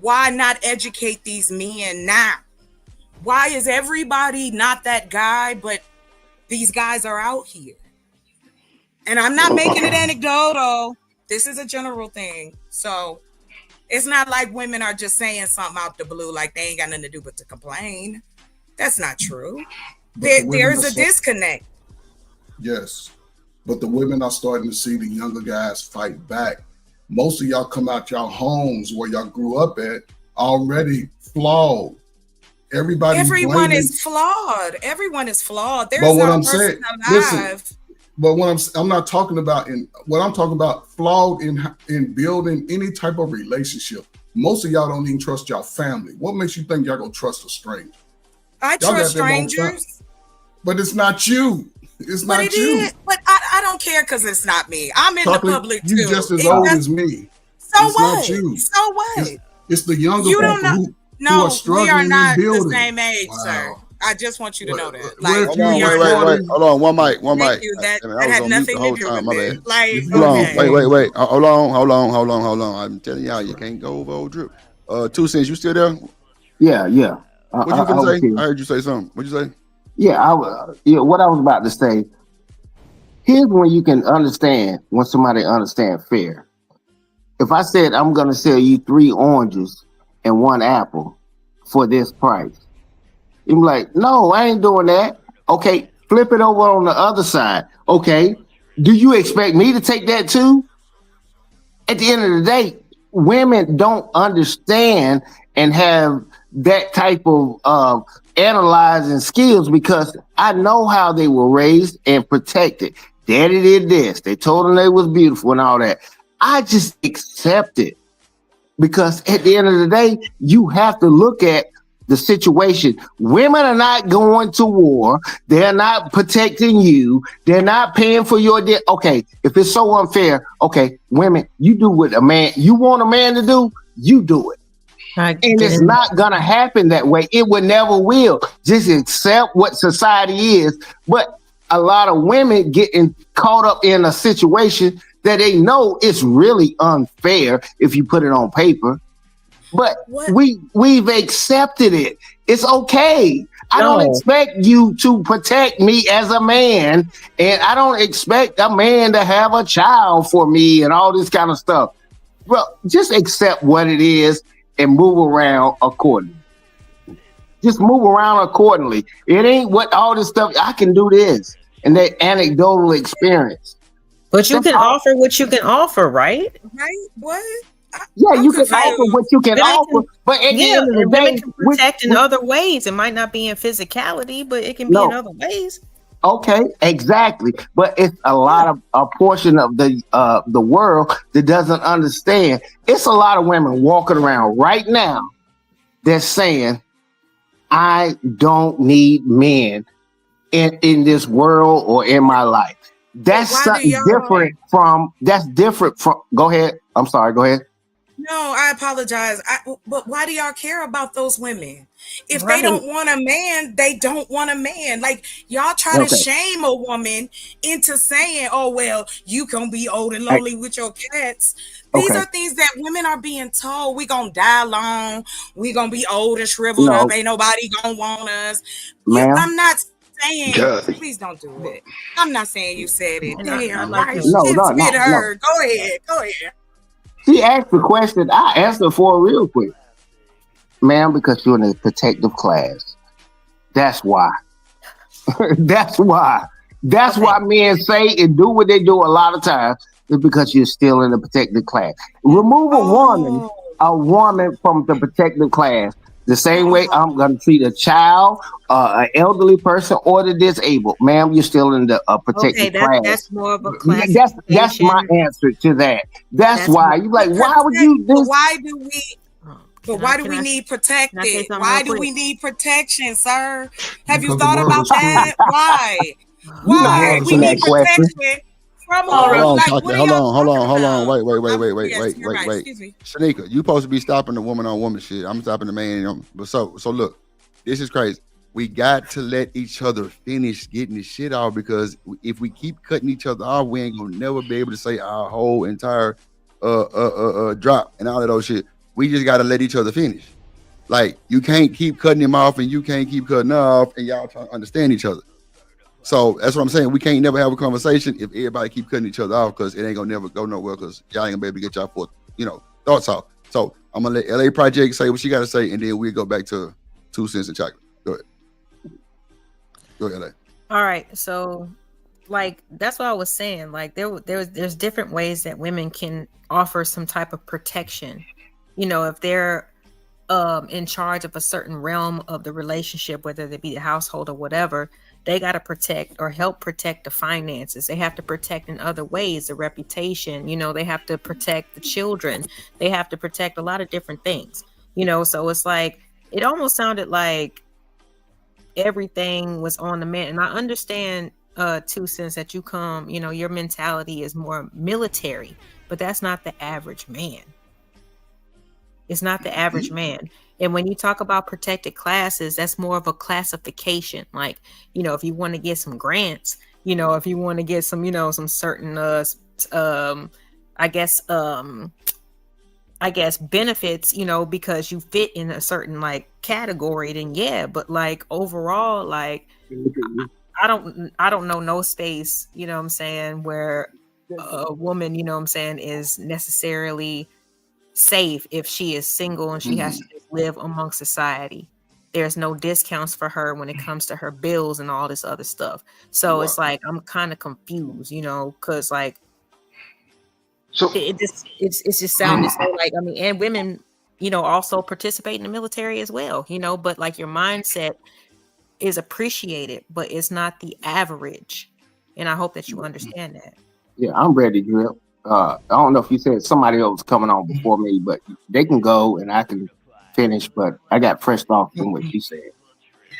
why not educate these men now? Why is everybody not that guy, but these guys are out here? And I'm not making it anecdotal. This is a general thing. So it's not like women are just saying something out the blue, like they ain't got nothing to do but to complain. That's not true. There's a disconnect. Yes. But the women are starting to see the younger guys fight back. Most of y'all come out y'all homes where y'all grew up at already flawed. Everyone is flawed. Everyone is flawed. There's not a person alive. But what I'm not talking about I'm talking about flawed in building any type of relationship. Most of y'all don't even trust y'all family. What makes you think y'all gonna trust a stranger? I trust strangers. But it's not you. It's not you. Is. But I don't care because it's not me. I'm in the public too. You just as old as me. So it's what? Not you. So what? It's the younger people who are struggling. We are not the same age, sir. I just want you to know that. Like, wait. Hold on. One mic. That had nothing to do with it. Like, wait. Hold on. I'm telling y'all, you can't go over old Drip. 2 cents, you still there? Yeah. What you gonna say? I heard you say something. What'd you say? Yeah, what I was about to say. Here's when you can understand when somebody understands fair. If I said I'm gonna sell you 3 oranges and 1 apple for this price, you're like, no, I ain't doing that. Okay, flip it over on the other side. Okay, do you expect me to take that too? At the end of the day, women don't understand and have that type of analyzing skills because I know how they were raised and protected. Daddy did this. They told them they was beautiful and all that. I just accept it because at the end of the day, you have to look at the situation. Women are not going to war. They're not protecting you. They're not paying for your debt. Okay, if it's so unfair, okay, women, you do what you want a man to do, you do it. I And get it's it. not gonna happen that way. It would never will. Just accept what society is. But a lot of women getting caught up in a situation that they know it's really unfair if you put it on paper. But What? we've accepted it. It's okay. I don't No. expect you to protect me as a man, and I don't expect a man to have a child for me and all this kind of stuff. Well, just accept what it is and move around accordingly. Just move around accordingly. It ain't what all this stuff. I can do this and that anecdotal experience. But you That's can all. offer what you can offer, right? Right? What? Yeah, I'm you can confused. offer what you can Women offer, can, but at the yeah, end of the and women day, can protect in other ways. It might not be in physicality, but it can be in no. other ways. Okay, exactly. But it's a lot of a portion of the world that doesn't understand. It's a lot of women walking around right now that's saying, I don't need men in this world or in my life. That's Why do something y'all? that's different from go ahead. I'm sorry, go ahead. No, I apologize. But why do y'all care about those women? If they Right. don't want a man, they don't want a man. Like, y'all try to Okay. shame a woman into saying, oh, well, you can be old and Hey, lonely with your cats. These okay. are things that women are being told. We gonna die long. We gonna be old and shriveled up. No, Ain't nobody gonna want us. ma'am. I'm not saying, God. please don't do it. I'm not saying you said it. And I'd Damn, like my to. shit's been No. hurt. Go ahead. Go ahead. She asked the question. I answered for her real quick. Ma'am, because you're in a protective class. That's why. That's why. That's Okay. why men say and do what they do a lot of times is because you're still in the protected class. Remove Oh. a woman from the protected class. The same way I'm going to treat a child, an elderly person, or the disabled. Ma'am, you're still in the Okay, protected class. that's more of a That's my classification. answer to that. That's That's why more. you like. But Why would you but this? why do we Can why I do can we I need can I say protected? something Why real do quick? we need protection, sir? Have you Because the thought world about is cruel. that? Why? You're not Why we answering that need question. protection from Hold who? on, Like, Chocolate. what are Hold y'all on, hold talking on, hold on. about? Wait, Yes, you're right. Excuse me. Shanika, you supposed to be stopping the woman on woman shit. I'm stopping the man. But so look, this is crazy. We got to let each other finish getting this shit off because if we keep cutting each other off, we ain't gonna never be able to say our whole entire drop and all of those shit. We just gotta let each other finish. Like, you can't keep cutting him off and you can't keep cutting her off and y'all trying to understand each other. So that's what I'm saying. We can't never have a conversation if everybody keep cutting each other off because it ain't gonna never go nowhere because y'all ain't gonna be able to get y'all for thoughts off. So I'm gonna let LA Project say what she gotta say and then we'll go back to 2 cents and chocolate. Go ahead. Go ahead, LA. All right, so like that's what I was saying. Like there's different ways that women can offer some type of protection. If they're in charge of a certain realm of the relationship, whether they be the household or whatever, they got to protect or help protect the finances. They have to protect in other ways, the reputation, they have to protect the children. They have to protect a lot of different things, so it's like, it almost sounded like everything was on the man. And I understand 2 cents that you come, your mentality is more military, but that's not the average man. It's not the average man. And when you talk about protected classes, that's more of a classification. Like, if you want to get some grants, if you want to get some, some certain, I guess benefits, because you fit in a certain like category, then yeah. But like overall, like I don't know no space, what I'm saying, where a woman, what I'm saying, is necessarily safe if she is single and she has to just live among society. There's no discounts for her when it comes to her bills and all this other stuff. So it's like I'm kind of confused, because like So it just sounded so like, I mean, and women, also participate in the military as well, but like your mindset is appreciated, but it's not the average. And I hope that you understand that. Yeah, I'm ready, Drip. I don't know if you said somebody else coming on before me, but they can go and I can finish. But I got fresh off from what you said.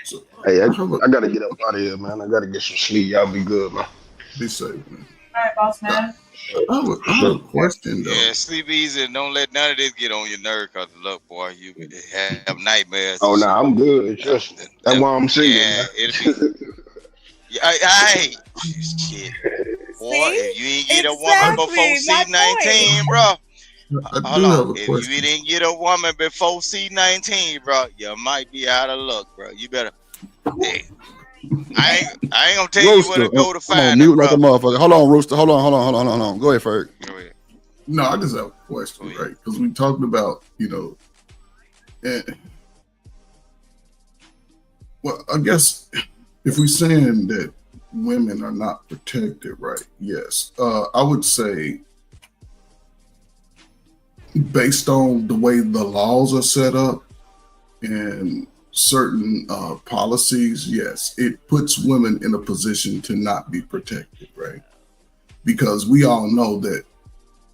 So, hey, I have a gotta get up out of here, man. I gotta get some sleep. Y'all be good, man. be safe, man. All right, boss man. I have a question though. Yeah, sleep easy and don't let none of this get on your nerve. Cause look, boy, you have nightmares and Oh no, shit. I'm good. Trust me. That's why I'm single, Yeah, man. it'll be. Yeah, I shit, boy. See? If you ain't get a woman before Exactly. My point. C19, bro. I Hold do on. have a If you question. didn't get a woman before C19, bro, you might be out of luck, bro. You better. Hey, I ain't gonna tell you where Rooster, to go to I'm on find her, mute like a bro. motherfucker. Hold on, Rooster. Hold on. Go ahead, Ferg. Go ahead. No, I just have a question, right? Because we talked about, well, I guess if we're saying that women are not protected, right? Yes. I would say based on the way the laws are set up and certain policies, yes, it puts women in a position to not be protected, right? Because we all know that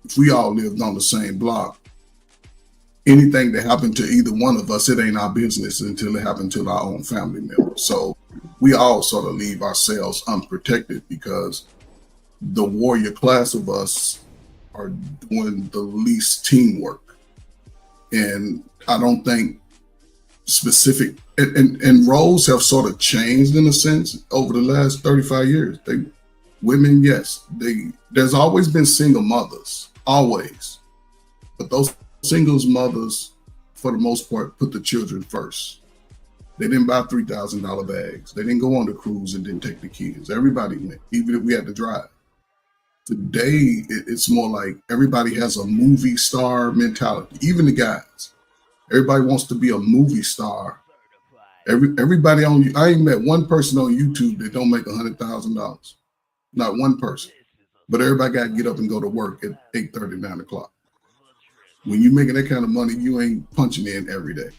if we all lived on the same block, anything that happened to either one of us, it ain't our business until it happened to our own family member. So we all sort of leave ourselves unprotected because the warrior class of us are doing the least teamwork. And I don't think specific, and roles have sort of changed in a sense over the last 35 years. Women, yes, there's always been single mothers, always. But those singles mothers, for the most part, put the children first. They didn't buy $3,000 bags. They didn't go on the cruise and didn't take the kids. Everybody went, even if we had to drive. Today, it's more like everybody has a movie star mentality, even the guys. Everybody wants to be a movie star. Everybody I ain't met one person on YouTube that don't make $100,000. Not one person. But everybody got to get up and go to work at 8:30, 9 o'clock. When you're making that kind of money, you ain't punching in every day.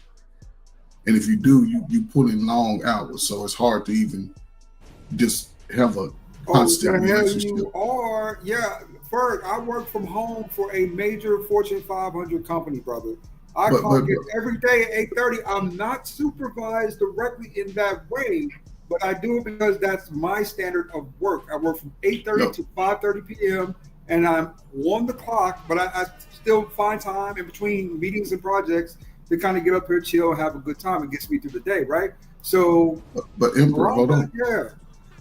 And if you do, you put in long hours. So it's hard to even just have a constant relationship. You are, yeah. Ferg, I work from home for a major Fortune 500 company, brother. I clock in every day at 8:30. I'm not supervised directly in that way, but I do it because that's my standard of work. I work from 8:30 to 5:30 p.m. and I'm on the clock, but I still find time in between meetings and projects to kind of get up here, chill, have a good time. It gets me through the day, right? So, but Emperor, hold on. Yeah.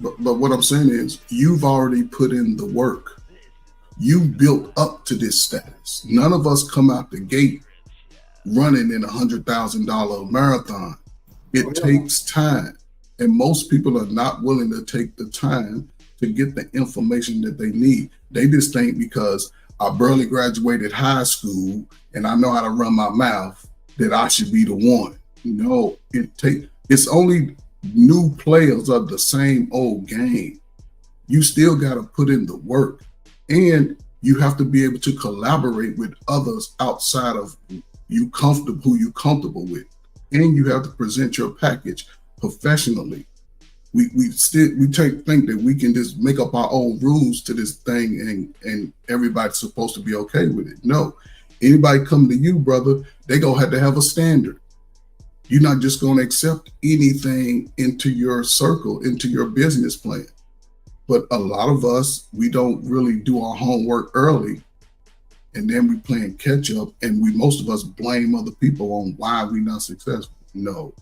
But what I'm saying is, you've already put in the work. You built up to this status. None of us come out the gate running in $100,000 marathon. It takes time, and most people are not willing to take the time to get the information that they need. They just think because I barely graduated high school and I know how to run my mouth that I should be the one. No, it's only new players of the same old game. You still got to put in the work, and you have to be able to collaborate with others outside of who you comfortable with, and you have to present your package professionally. We think that we can just make up our own rules to this thing and everybody's supposed to be okay with it. No, anybody come to you, brother, they gonna have to have a standard. You're not just gonna accept anything into your circle, into your business plan. But a lot of us, we don't really do our homework early, and then we playing catch up, and most of us blame other people on why we're not successful. No,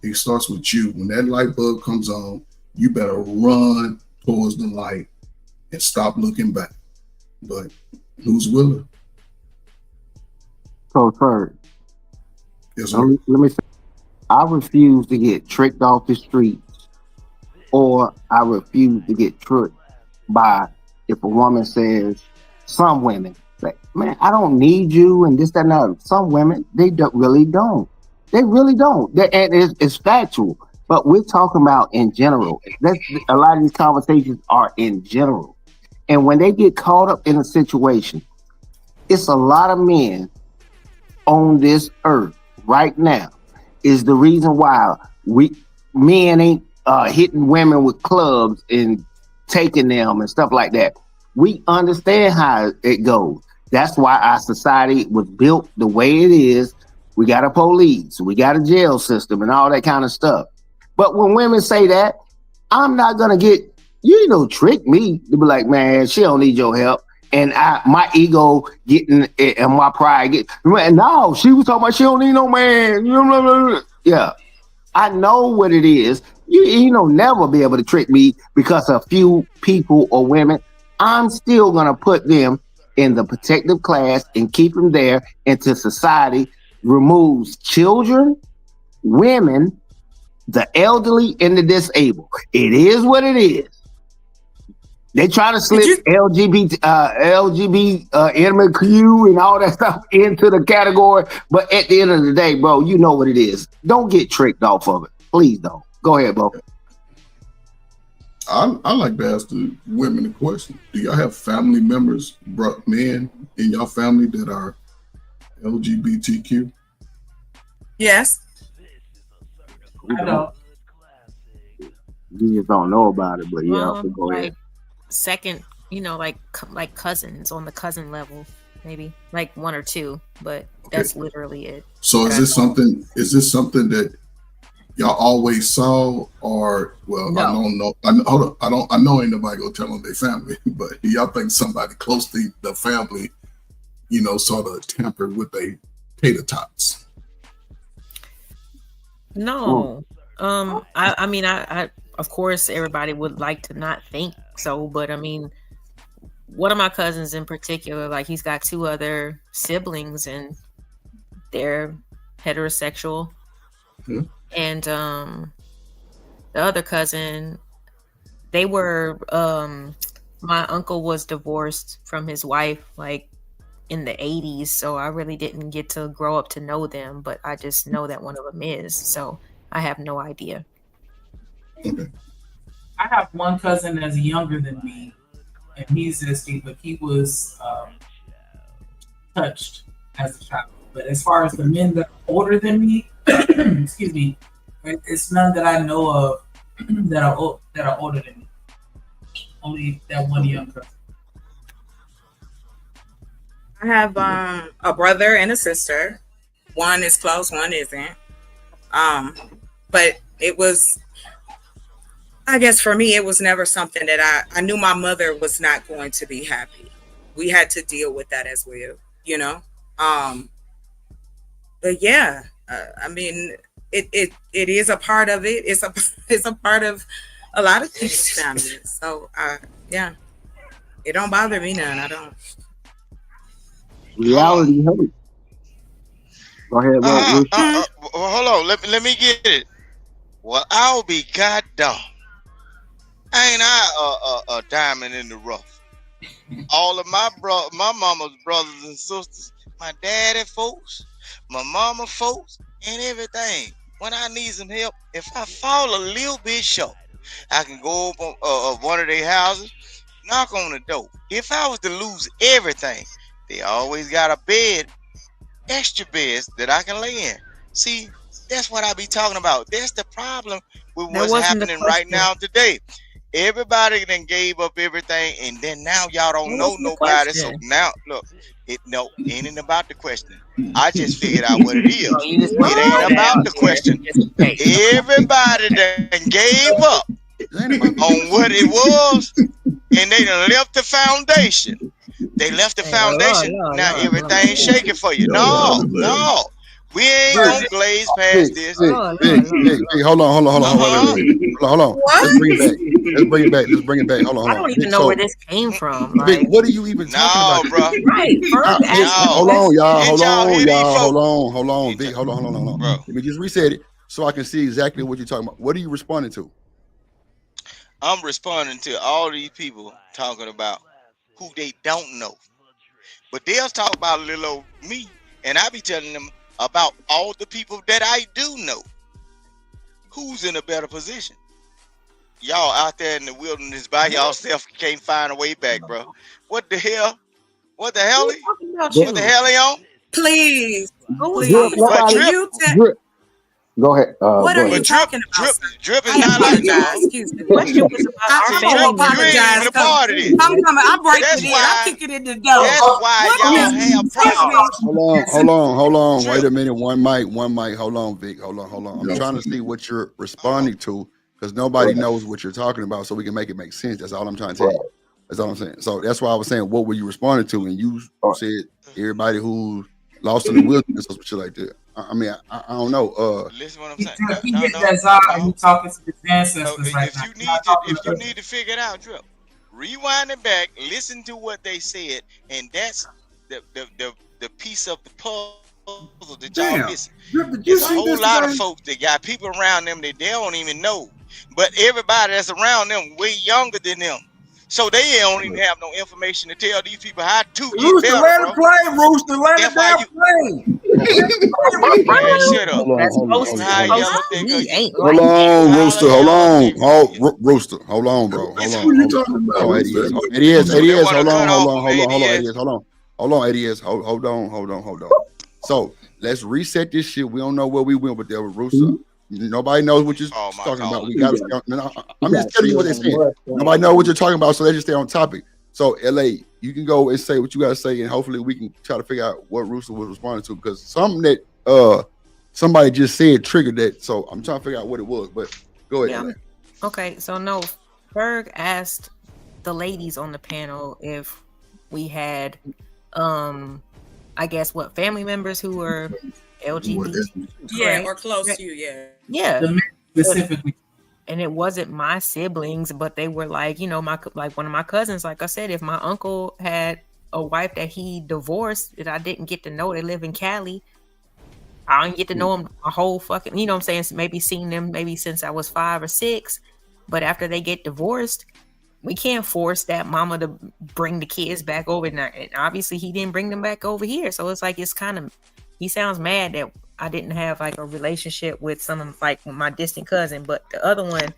it starts with you. When that light bulb comes on, you better run towards the light and stop looking back. But who's willing? So third, yes, sir. Let me say, I refuse to get tricked off the streets, or I refuse to get tricked by if a woman says, some women say, man, I don't need you and this, that, and that. Some women, they really don't. They really don't. And it's factual. But we're talking about in general. A lot of these conversations are in general. And when they get caught up in a situation, it's a lot of men on this earth right now is the reason why men ain't hitting women with clubs and taking them and stuff like that. We understand how it goes. That's why our society was built the way it is. We got a police, we got a jail system and all that kind of stuff. But when women say that, I'm not gonna trick me to be like, man, she don't need your help. and my ego getting and my pride get. No, she was talking about she don't need no man. Yeah, I know what it is. You know, never be able to trick me because a few people or women. I'm still gonna put them in the protective class and keep them there until society removes children, women, the elderly, and the disabled. It is what it is. They try to slip LGBT, MQ, and all that stuff into the category, but at the end of the day, bro, you know what it is. Don't get tricked off of it. Please don't. Go ahead, bro. I like to ask the women a question. Do y'all have family members, men in your family that are LGBTQ? Yes. I don't. You just don't know about it, but yeah, go ahead. Second, like cousins on the cousin level, maybe like one or two, but that's literally it. So is this something that y'all always saw, or no. I don't know. I know ain't nobody gonna tell on their family, but y'all think somebody close to the family, sort of tampered with their tater tots? No. I mean, I of course everybody would like to not think so, but I mean, one of my cousins in particular, like he's got two other siblings and they're heterosexual. Mm-hmm. And the other cousin, they were my uncle was divorced from his wife like in the 80s, so I really didn't get to grow up to know them, but I just know that one of them is, so I have no idea. Okay. I have one cousin that's younger than me, and he's zesty, but he was touched as a child. But as far as the men that are older than me, excuse me, it's none that I know of that are older than me. Only that one young cousin. I have a brother and a sister. One is close, one isn't. But it was, I guess for me, it was never something that I knew my mother was not going to be happy. We had to deal with that as well, But yeah, I mean, it is a part of it. It's a part of a lot of people's families. So yeah, it don't bother me none. I don't. Reality hurt. Go ahead, bro. Hold on. Let me get it. Well, I'll be goddamn. Ain't I a diamond in the rough? All of my mama's brothers and sisters, my daddy folks, my mama folks, and everything. When I need some help, if I fall a little bit short, I can go up on one of their houses, knock on the door. If I was to lose everything, they always got a bed, extra beds that I can lay in. See, that's what I be talking about. That's the problem with what's happening right now today. Everybody then gave up everything, and then now y'all don't know nobody. So now, look, it ain't about the question. I just figured out what it is. It ain't about the question. Everybody that gave up on what it was, and they done left the foundation. They left the foundation. Now everything's shaking for you. No. We ain't gonna glaze past this. Hey, hold on. Let's bring it back. Hold on. I don't even know where this came from. Like, what are you even talking about? Bro. Right. Hold on, y'all. Hold on. Vic, hold on. Bro. Let me just reset it so I can see exactly what you're talking about. What are you responding to? I'm responding to all these people talking about who they don't know. But they'll talk about little old me, and I be telling them about all the people that I do know. Who's in a better position? Y'all out there in the wilderness by yourself can't find a way back, bro. What the hell? What the hell? What the hell are you on? Please. Go ahead. What are you talking about? Drip is not like that. Excuse me. I apologize. I'm breaking it in. I'm kicking it in the door. That's why y'all have problems. Hold on. Wait a minute. One mic. Hold on, Vic. Hold on. I'm trying to see what you're responding to because nobody knows what you're talking about, so we can make it make sense. That's all I'm trying to tell you. That's all I'm saying. So that's why I was saying, what were you responding to? And you said everybody who lost in the wilderness or some shit like that. I mean, I don't know. Listen what I'm He, saying. he No, hit no, that Zara and no. he talking to his No, ancestors right if now. you He's need not to, talking if to you us. need to figure it out, Drip, rewind it back, listen to what they said, and that's the piece of the puzzle that y'all Damn. missing. Drip, did you There's a see whole this lot of today? folks that got people around them that they don't even know, but everybody that's around them way younger than them, so they don't even have no information to tell these people how to get Rooster, better, let bro. it play, Rooster. Let it That's why down you, play. man, shut up. That's You supposed high supposed yellow to nigga, be. Ain't Hold like on, you Rooster. holler Hold yellow on. nigga. Rooster. Hold on, bro. Listen, What are you talking about, Hold on, Rooster? ADS. so they ADS. want to cut off of Hold on, ADS. ADS. Hold on, ADS. Hold on. So let's reset this shit. We don't know where we went, but there was Rooster. Nobody knows what you're Oh my talking about. God. We got to. I'm just telling you what they're saying. Nobody knows what you're talking about, so let's just stay on topic. So, LA, you can go and say what you got to say, and hopefully we can try to figure out what Rooster was responding to, because something that somebody just said triggered that. So I'm trying to figure out what it was. But go ahead, yeah. LA. Okay, so no, Berg asked the ladies on the panel if we had I guess what family members who were LGBT. Yeah, Correct? or close to you, yeah. Yeah. The men specifically. And it wasn't my siblings, but they were like, you know, like one of my cousins. Like I said, if my uncle had a wife that he divorced that I didn't get to know, they live in Cali, I didn't get to know them a whole fucking, you know what I'm saying? Maybe seen them maybe since I was 5 or 6. But after they get divorced, we can't force that mama to bring the kids back over. And obviously he didn't bring them back over here. So it's like, it's kind of, he sounds mad that I didn't have like a relationship with some of like my distant cousin. But the other one,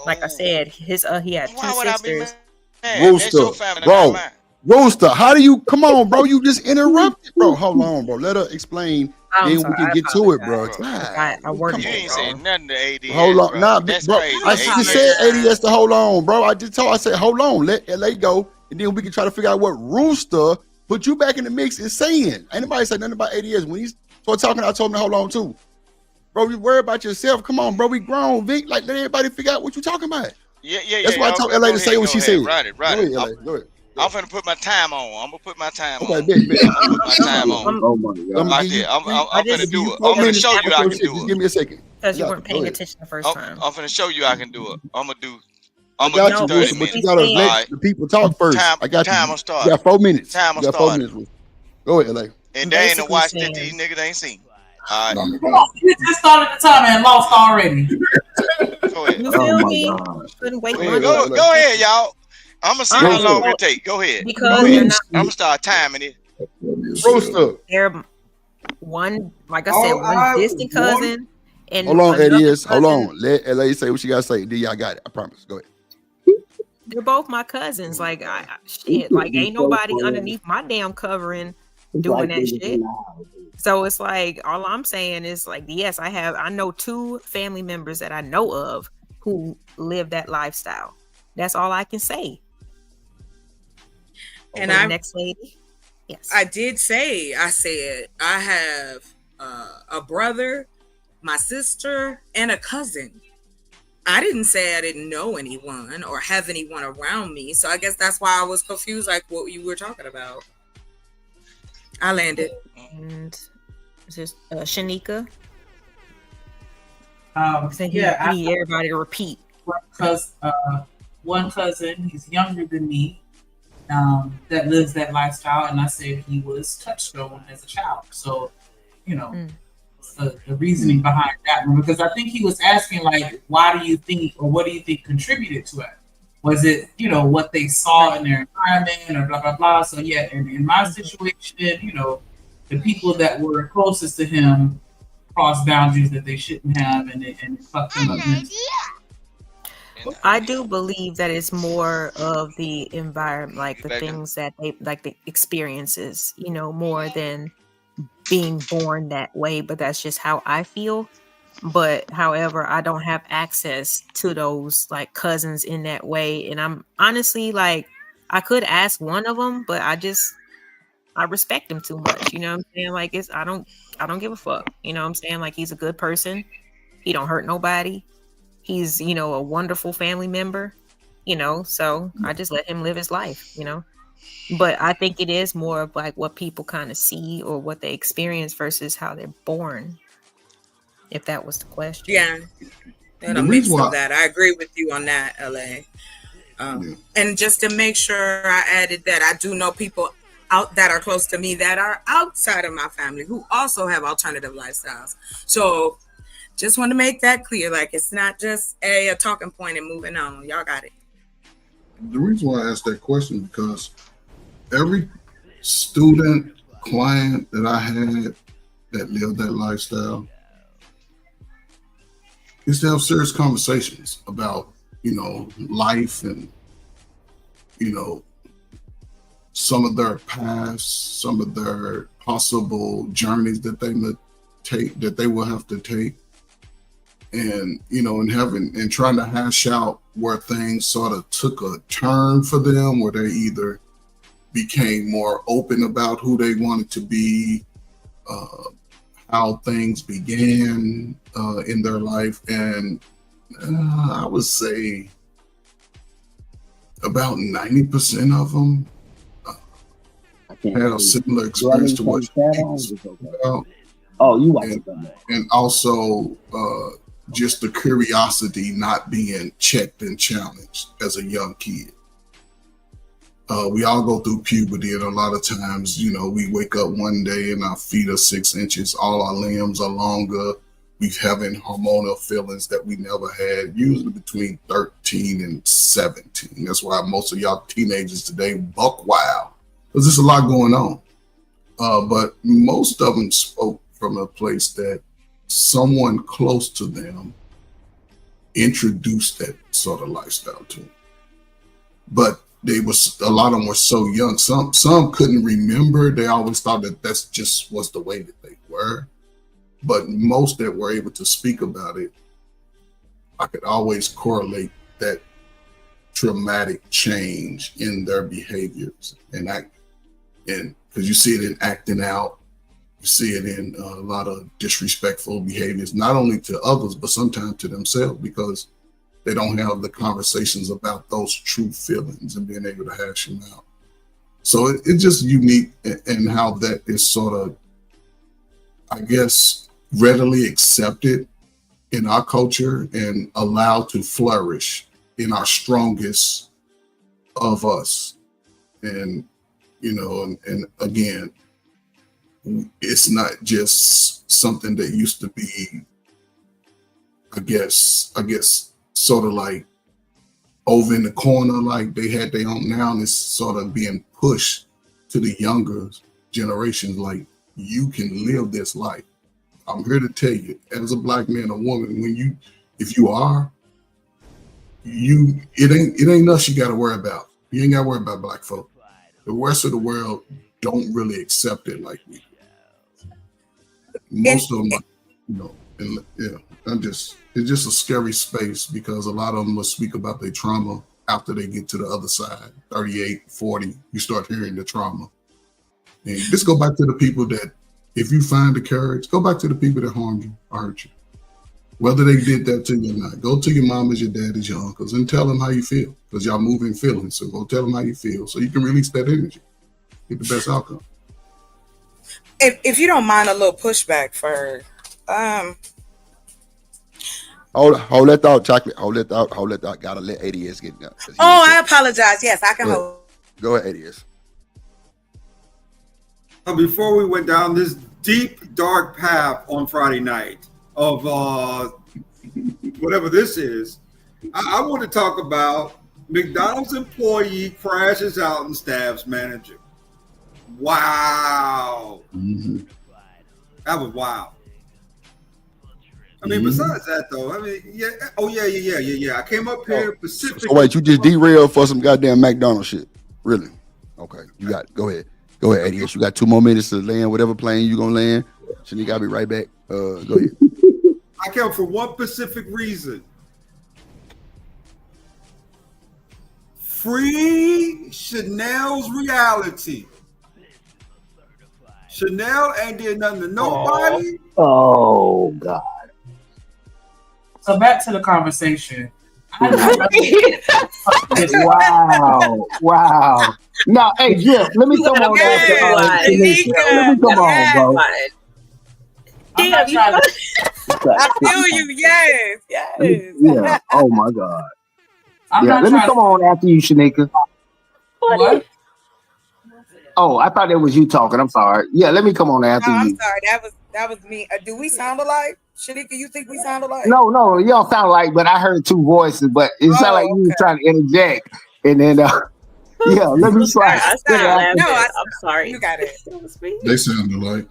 like I said, his he had 2 Why would I be sisters. mad? That's Rooster, your family, not bro. mine. Rooster, how do you come on, bro? You just interrupted, bro. Hold on, bro. Let her explain. I'm Then sorry, we can I get to it, bro. apologize. God, I worded You it ain't wrong. saying nothing to ADS, hold on, bro. nah, That's bro. crazy. I just said ADS to hold on, bro. I just told. I said hold on, let LA go, and then we can try to figure out what Rooster put you back in the mix is saying. Anybody said nothing about ADS when he started talking? I told him to hold on too, bro. You worry about yourself. Come on, bro. We grown, Vic. Like let everybody figure out what you talking about. Yeah. That's why I told Okay, LA go to say ahead, what go she ahead. said. Right it. Go ahead, LA. Go ahead. I'm finna put my time on. I'm gonna put my time Okay, on. bet. I'm gonna put my time on. Oh my God. Like that. I'm finna do it. 4 I'm finna minutes. show you I can do Just it. give me a second. Because you I got weren't you. Go paying ahead. attention the first time. I'm finna show you I can do it. I'm I gonna got do you, 30 Rooster, but you minutes. gotta All let right. the people talk first. I got Time you. will You start. got 4 minutes. Time will You got 4 start. minutes, Rooster. Go ahead, LA. And they ain't a Basically watch that saying, these niggas ain't seen. All right. Come on, you just started the time and lost already. Go ahead. you Oh feel my me? God. Couldn't wait Go one ahead, Go LA. go ahead, y'all. I'm gonna see All how right, long so it take. Go ahead. because they're not, I'm gonna start timing it. Rooster. they're one, like I said, Oh, one distant cousin and Hold on, another ADS. Hold cousin. on. Let LA say what she gotta say. Then y'all got it. I promise. Go ahead. They're both my cousins. Like shit, like ain't nobody underneath my damn covering doing that shit. So it's like all I'm saying is like, yes, I know 2 family members that I know of who live that lifestyle. That's all I can say. And So the I next lady, yes, I did say, I said I have a brother, my sister, and a cousin. I didn't say I didn't know anyone or have anyone around me. So I guess that's why I was confused, like what you were talking about. I landed. And is this Shanika? So Yeah, I need everybody to repeat. Because one cousin, he's younger than me, that lives that lifestyle, and I said he was touchstone as a child. So, you know, the reasoning behind that one, because I think he was asking like, why do you think, or what do you think contributed to it? Was it, you know, what they saw in their environment or blah blah blah? So yeah, in my situation, you know, the people that were closest to him crossed boundaries that they shouldn't have, and it fucked him up mentally. I do believe that it's more of the environment, like the things that they, like the experiences, you know, more than being born that way. But that's just how I feel. But however, I don't have access to those like cousins in that way. And I'm honestly like, I could ask one of them, but I respect him too much. You know what I'm saying? Like I don't give a fuck. You know what I'm saying? Like he's a good person. He don't hurt nobody. He's, you know, a wonderful family member. you know, so I just let him live his life, you know. But I think it is more of like what people kind of see or what they experience versus how they're born, if that was the question. Yeah, and The a reason mix why, of that. I agree with you on that, LA. yeah, And just to make sure I added that, I do know people out that are close to me that are outside of my family who also have alternative lifestyles. So just want to make that clear. Like, it's not just a talking point and moving on. Y'all got it. the reason why I asked that question because every student, client that I had that lived that lifestyle used to have serious conversations about, you know, life and, you know, some of their past, some of their possible journeys that they would take, that they will have to take. And, you know, and trying to hash out where things sort of took a turn for them, where they either became more open about who they wanted to be, how things began in their life. And I would say about 90% of them had a similar experience to what you speak about. Oh, you watch it. And also just the curiosity not being checked and challenged as a young kid. We all go through puberty, and a lot of times, you know, we wake up one day and our feet are 6 inches, all our limbs are longer. We're having hormonal feelings that we never had, usually between 13 and 17. That's why most of y'all teenagers today buck wild, because there's a lot going on. But most of them spoke from a place that someone close to them introduced that sort of lifestyle to them. But a lot of them were so young. Some couldn't remember. They always thought that that's just was the way that they were. But most that were able to speak about it, I could always correlate that traumatic change in their behaviors and because you see it in acting out. You see it in a lot of disrespectful behaviors, not only to others, but sometimes to themselves, because they don't have the conversations about those true feelings and being able to hash them out. So it's just unique in how that is sort of, I guess, readily accepted in our culture and allowed to flourish in our strongest of us. And, you know, and again, it's not just something that used to be, I guess, sort of like over in the corner, like they had their own. Now it's sort of being pushed to the younger generations, like, you can live this life. I'm here to tell you, as a black man or woman, if you are, it ain't us you got to worry about. You ain't got to worry about black folk. The rest of the world don't really accept it like we do. Most of them, you know, and yeah, it's just a scary space because a lot of them will speak about their trauma after they get to the other side. 38, 40, you start hearing the trauma. And just go back to the people that, if you find the courage, go back to the people that harmed you or hurt you. Whether they did that to you or not, go to your mamas, your daddies, your uncles, and tell them how you feel, because y'all move in feelings. So go tell them how you feel so you can release that energy, get the best outcome. If you don't mind a little pushback for Hold that thought, chocolate. Hold that thought. Gotta let ADS get down. I apologize. Yes, I can hold. Go ahead, ADS. Before we went down this deep, dark path on Friday night of whatever this is, I want to talk about McDonald's employee crashes out and stabs manager. Wow. Mm-hmm. That was wild. I mean, besides that, though, I mean, yeah. Oh, yeah. I came up here specifically. So wait, you just derailed for some goddamn McDonald's shit? Really? Okay, go ahead. Go ahead, ADS. You got 2 more minutes to land whatever plane you gonna land. Shanika, I'll be right back. Go ahead. I came for one specific reason. Free Chanel's reality. Chanel ain't did nothing to nobody. Oh God. So back to the conversation. Wow. Now, hey, Jeff, let me come on after Shanika. Let me come on, bro. Damn, you know? I feel you. Yes. Yeah. Oh my God. I'm not let me trying come on after you, Shanika. What? Oh, I thought that was you talking. I'm sorry. Yeah, let me come on after No, I'm you. sorry. That was me. Do we sound alike? Shanika, you think we sound alike? No, you don't sound like, but I heard two voices, but it sounded like you were trying to interject. And then, yeah, let me try. I started laughing. No, I'm sorry. You got it. They sound alike.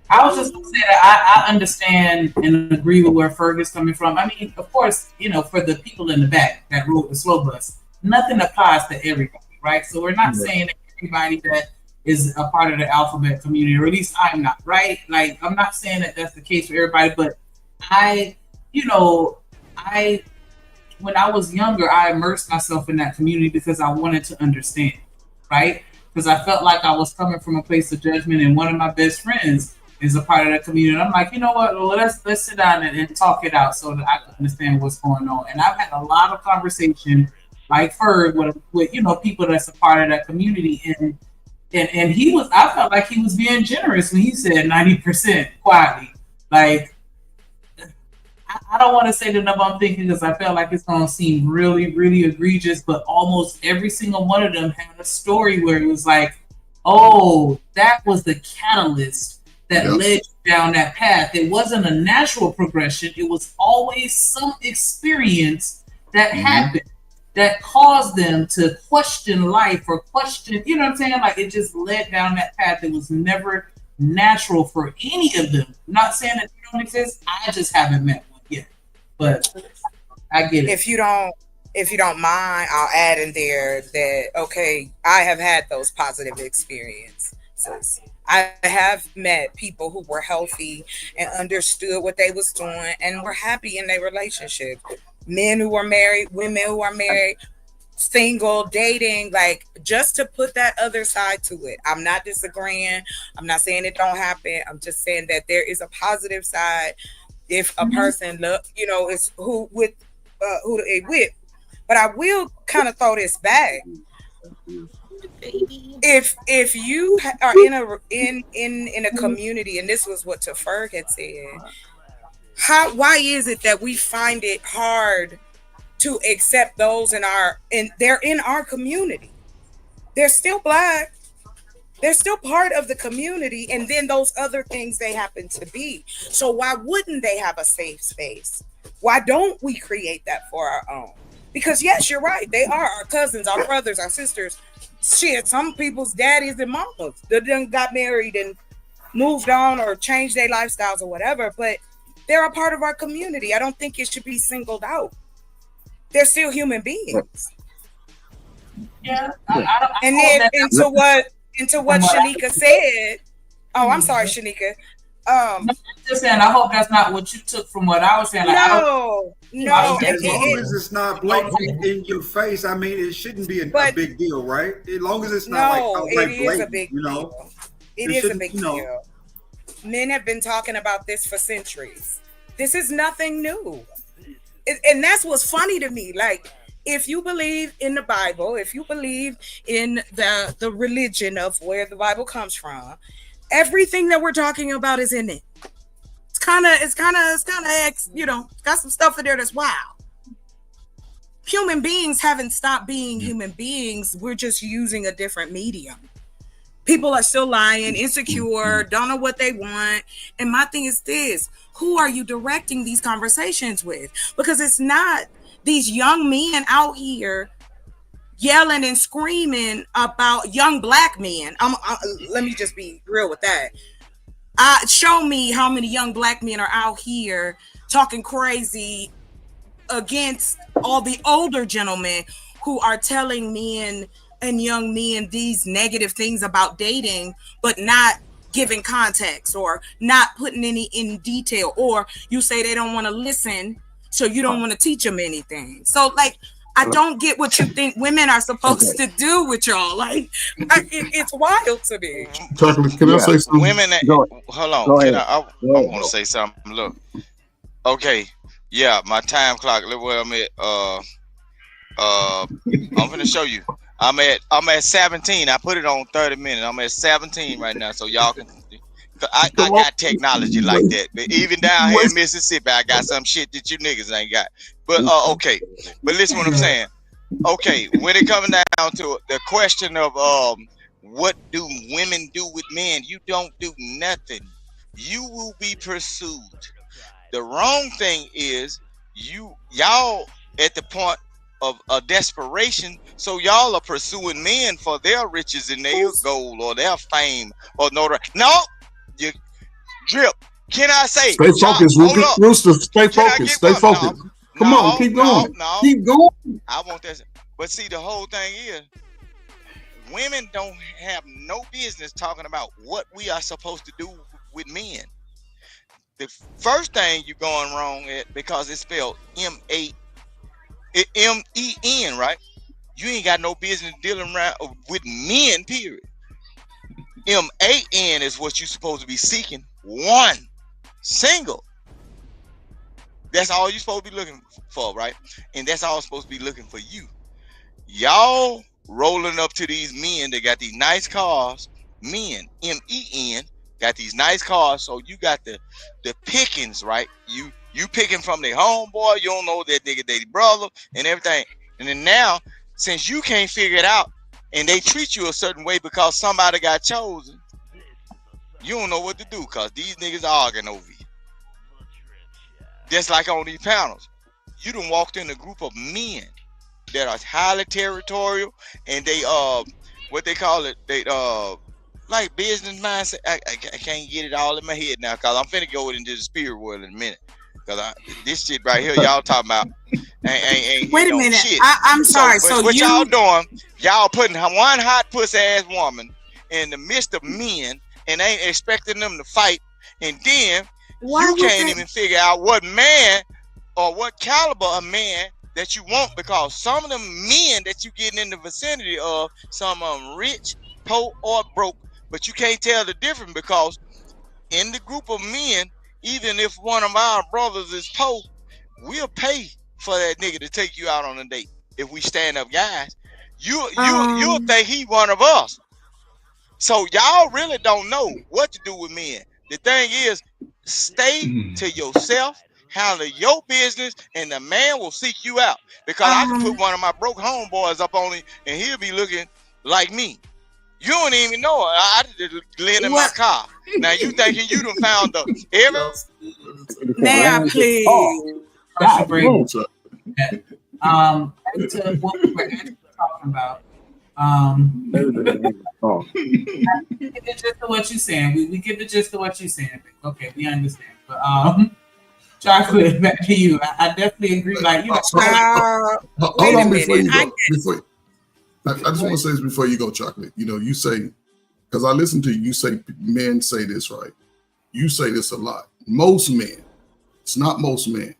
I was just gonna say that I understand and agree with where Ferg is coming from. I mean, of course, you know, for the people in the back that rode the slow bus, nothing applies to everybody, right? So we're not saying that everybody that is a part of the alphabet community, or at least I'm not, right? Like, I'm not saying that that's the case for everybody, but when I was younger, I immersed myself in that community because I wanted to understand, right? Because I felt like I was coming from a place of judgment, and one of my best friends is a part of that community. And I'm like, you know what? Well, let's sit down and talk it out so that I can understand what's going on. And I've had a lot of conversation, like Ferg, with you know, people that's a part of that community, and I felt like he was being generous when he said 90% quietly. Like, I don't want to say the number I'm thinking because I felt like it's going to seem really, really egregious, but almost every single one of them had a story where it was like, oh, that was the catalyst that led you down that path. It wasn't a natural progression. It was always some experience that happened that caused them to question life or question, you know what I'm saying? Like, it just led down that path. It was never natural for any of them. I'm not saying that they don't exist. I just haven't met one yet. But I get it. If you don't mind, I'll add in there that, okay, I have had those positive experiences. I have met people who were healthy and understood what they was doing and were happy in their relationship. Men who are married, women who are married, single, dating, like, just to put that other side to it. I'm not disagreeing. I'm not saying it don't happen. I'm just saying that there is a positive side if a person is who they with. But I will kind of throw this back. If you are in a community, and this was what Ferg had said, why is it that we find it hard to accept those they're in our community? They're still Black. They're still part of the community, and then those other things they happen to be. So why wouldn't they have a safe space? Why don't we create that for our own? Because yes, you're right. They are our cousins, our brothers, our sisters. Shit, some people's daddies and mamas that done got married and moved on or changed their lifestyles or whatever, but they're a part of our community. I don't think it should be singled out. They're still human beings. Yeah. And then into what Shanika said. Oh, I'm sorry, Shanika. I'm just saying, I hope that's not what you took from what I was saying. Like, no. As long as it's not blatant in your face, I mean, it shouldn't be a big deal, right? As long as it's not outright blatant, it is a big deal. Men have been talking about this for centuries. This is nothing new. And that's what's funny to me. Like, if you believe in the Bible, if you believe in the religion of where the Bible comes from, everything that we're talking about is in it. It's kind of, got some stuff in there that's wild. Human beings haven't stopped being human beings. We're just using a different medium. People are still lying, insecure, don't know what they want. And my thing is this: who are you directing these conversations with? Because it's not these young men out here yelling and screaming about young Black men. Let me just be real with that. Show me how many young Black men are out here talking crazy against all the older gentlemen who are telling men and young men these negative things about dating, but not giving context or not putting any in detail. Or you say they don't want to listen, so you don't want to teach them anything. So, like, I don't get what you think women are supposed to do with y'all. Like, it's wild to me. Chocolate, can I say something? Women, hold on. I want to say something. Look, okay, Yeah, my time clock. Look where I'm at. I'm gonna show you. I'm at 17. I put it on 30 minutes. I'm at 17 right now, so y'all can. I got technology like that, but even down here in Mississippi, I got some shit that you niggas ain't got. But okay, but listen what I'm saying. Okay, when it comes down to the question of what do women do with men, you don't do nothing. You will be pursued. The wrong thing is y'all at the point of a desperation, so y'all are pursuing men for their riches and their gold or their fame or no, you drip. Can I say? Stay focused, Hold up. Rooster. Stay Can I focused. get Stay one? focused. Come on, keep going. No. Keep going. I want that. But see, the whole thing is, women don't have no business talking about what we are supposed to do with men. The first thing you're going wrong at, because it's spelled M-E-N, right? You ain't got no business dealing around with men, period. M-A-N is what you're supposed to be seeking. One. Single. That's all you're supposed to be looking for, right? And that's all supposed to be looking for you. Y'all rolling up to these men that got these nice cars. Men, M-E-N, got these nice cars. So you got the pickings, right? You picking from their homeboy. You don't know that nigga, they brother and everything. And then now, since you can't figure it out and they treat you a certain way because somebody got chosen, you don't know what to do because these niggas are arguing over you. Just like on these panels. You done walked in a group of men that are highly territorial and they what they call it, they like business mindset. I can't get it all in my head now because I'm finna go into the spirit world in a minute. Because this shit right here y'all talking about ain't wait a minute. Shit. I'm sorry. So what y'all doing, y'all putting one hot pussy ass woman in the midst of men and ain't expecting them to fight, and then you can't even figure out what man or what caliber of man that you want, because some of them men that you getting in the vicinity of, some of them rich, poor, or broke, but you can't tell the difference because in the group of men, even if one of our brothers is poor, we'll pay for that nigga to take you out on a date. If we stand up guys, you'll think he one of us. So y'all really don't know what to do with men. The thing is, stay to yourself, handle your business, and the man will seek you out. Because I can put one of my broke homeboys up on it, and he'll be looking like me. You don't even know it. I just lend in my car. Now you thinking you done found the Now, please. To what we were actually talking about. We get the gist of what you're saying. We get the gist of what you're saying. Okay, we understand. But Chocolate, back to you. I definitely agree. Like you know, hold on before you go. I just want to say this before you go, Chocolate. You know, you say, because I listen to you say men say this, right? You say this a lot. Most men, it's not most men.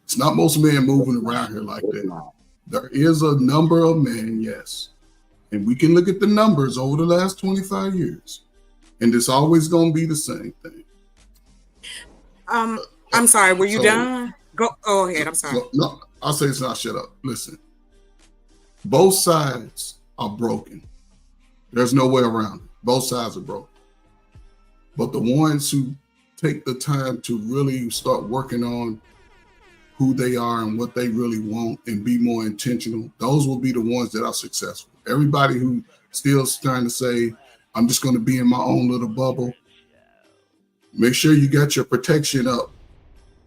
It's not most men moving around here like that. There is a number of men, yes. And we can look at the numbers over the last 25 years. And it's always going to be the same thing. I'm sorry, were you done? Go ahead, I'm sorry. No, I'll say it's not, shut up. Listen, both sides are broken. There's no way around it. Both sides are broken. But the ones who take the time to really start working on who they are and what they really want and be more intentional, those will be the ones that are successful. Everybody who still trying to say, I'm just going to be in my own little bubble, make sure you got your protection up,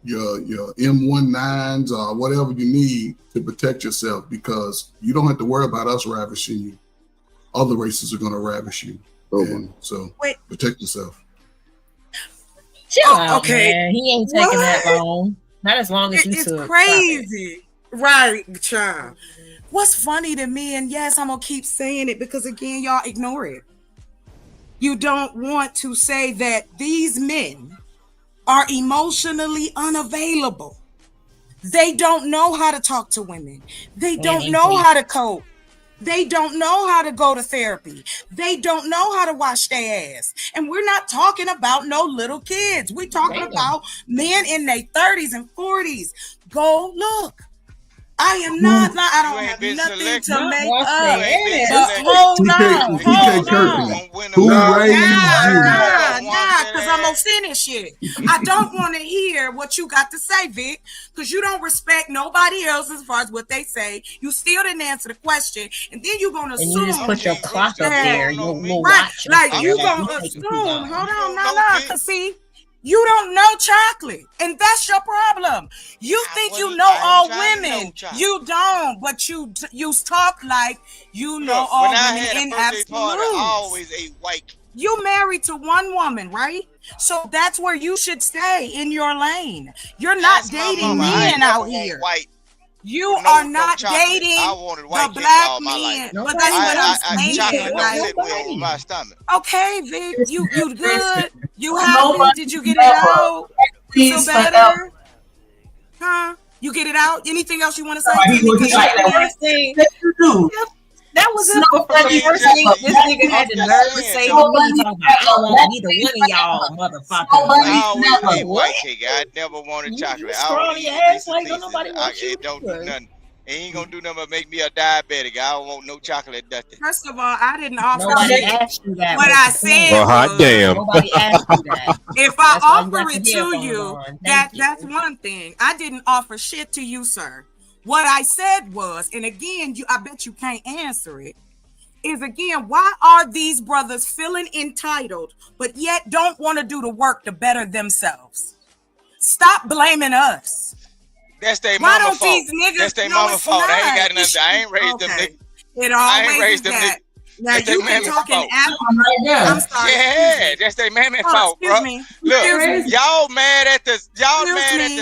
your M19s or whatever you need to protect yourself, because you don't have to worry about us ravishing you. Other races are going to ravish you. So protect yourself. Chill out, okay. Man. He ain't taking that long. Not as long as you took. It's crazy. Right, child. What's funny to me, and yes, I'm going to keep saying it because, again, y'all ignore it. You don't want to say that these men are emotionally unavailable. They don't know how to talk to women. They don't know how to cope. They don't know how to go to therapy. They don't know how to wash their ass. And we're not talking about no little kids. We're talking about men in their 30s and 40s. Go look. I am not like I don't have nothing to make up. But hold on. Who raised you? Nah, because I'm gonna finish it. I don't want to hear what you got to say, Vic, because you don't respect nobody else as far as what they say. You still didn't answer the question, and then you're gonna assume. And you just put your clock up there, your little right, watch. like you gonna assume. Hold on, nah, cause see. You don't know chocolate, and that's your problem. You think you know all women. You don't, but you talk like you know all women in absolute. I always ate white. You married to one woman, right? So that's where you should stay in your lane. You're not dating men out here. You are not dating the black men. But that's what I'm saying. Okay, Vic, you good? You happy? Did you get it out? You feel better? Huh? You get it out? Anything else you want to say? That was it for the first thing. This nigga had the nerve to say to me, I don't want neither one of y'all motherfuckers. I always ate white cake. I never wanted chocolate. I always your ass like nobody wants you. It don't do nothing. It ain't gonna do nothing but make me a diabetic. I don't want no chocolate, nothing. First of all, I didn't offer Nobody asked you that. What I said well, hot damn. Nobody asked you that. If I offer it to you, that's one thing. I didn't offer shit to you, sir. What I said was, and again, I bet you can't answer it, is again, why are these brothers feeling entitled, but yet don't want to do the work to better themselves? Stop blaming us. That's their mama fault. These niggas that's their mama fault. I ain't got nothing. I ain't raised them niggas. It always is that. Now you can talk in I'm sorry. Yeah, that's their mammy fault, bro. Look, y'all mad at the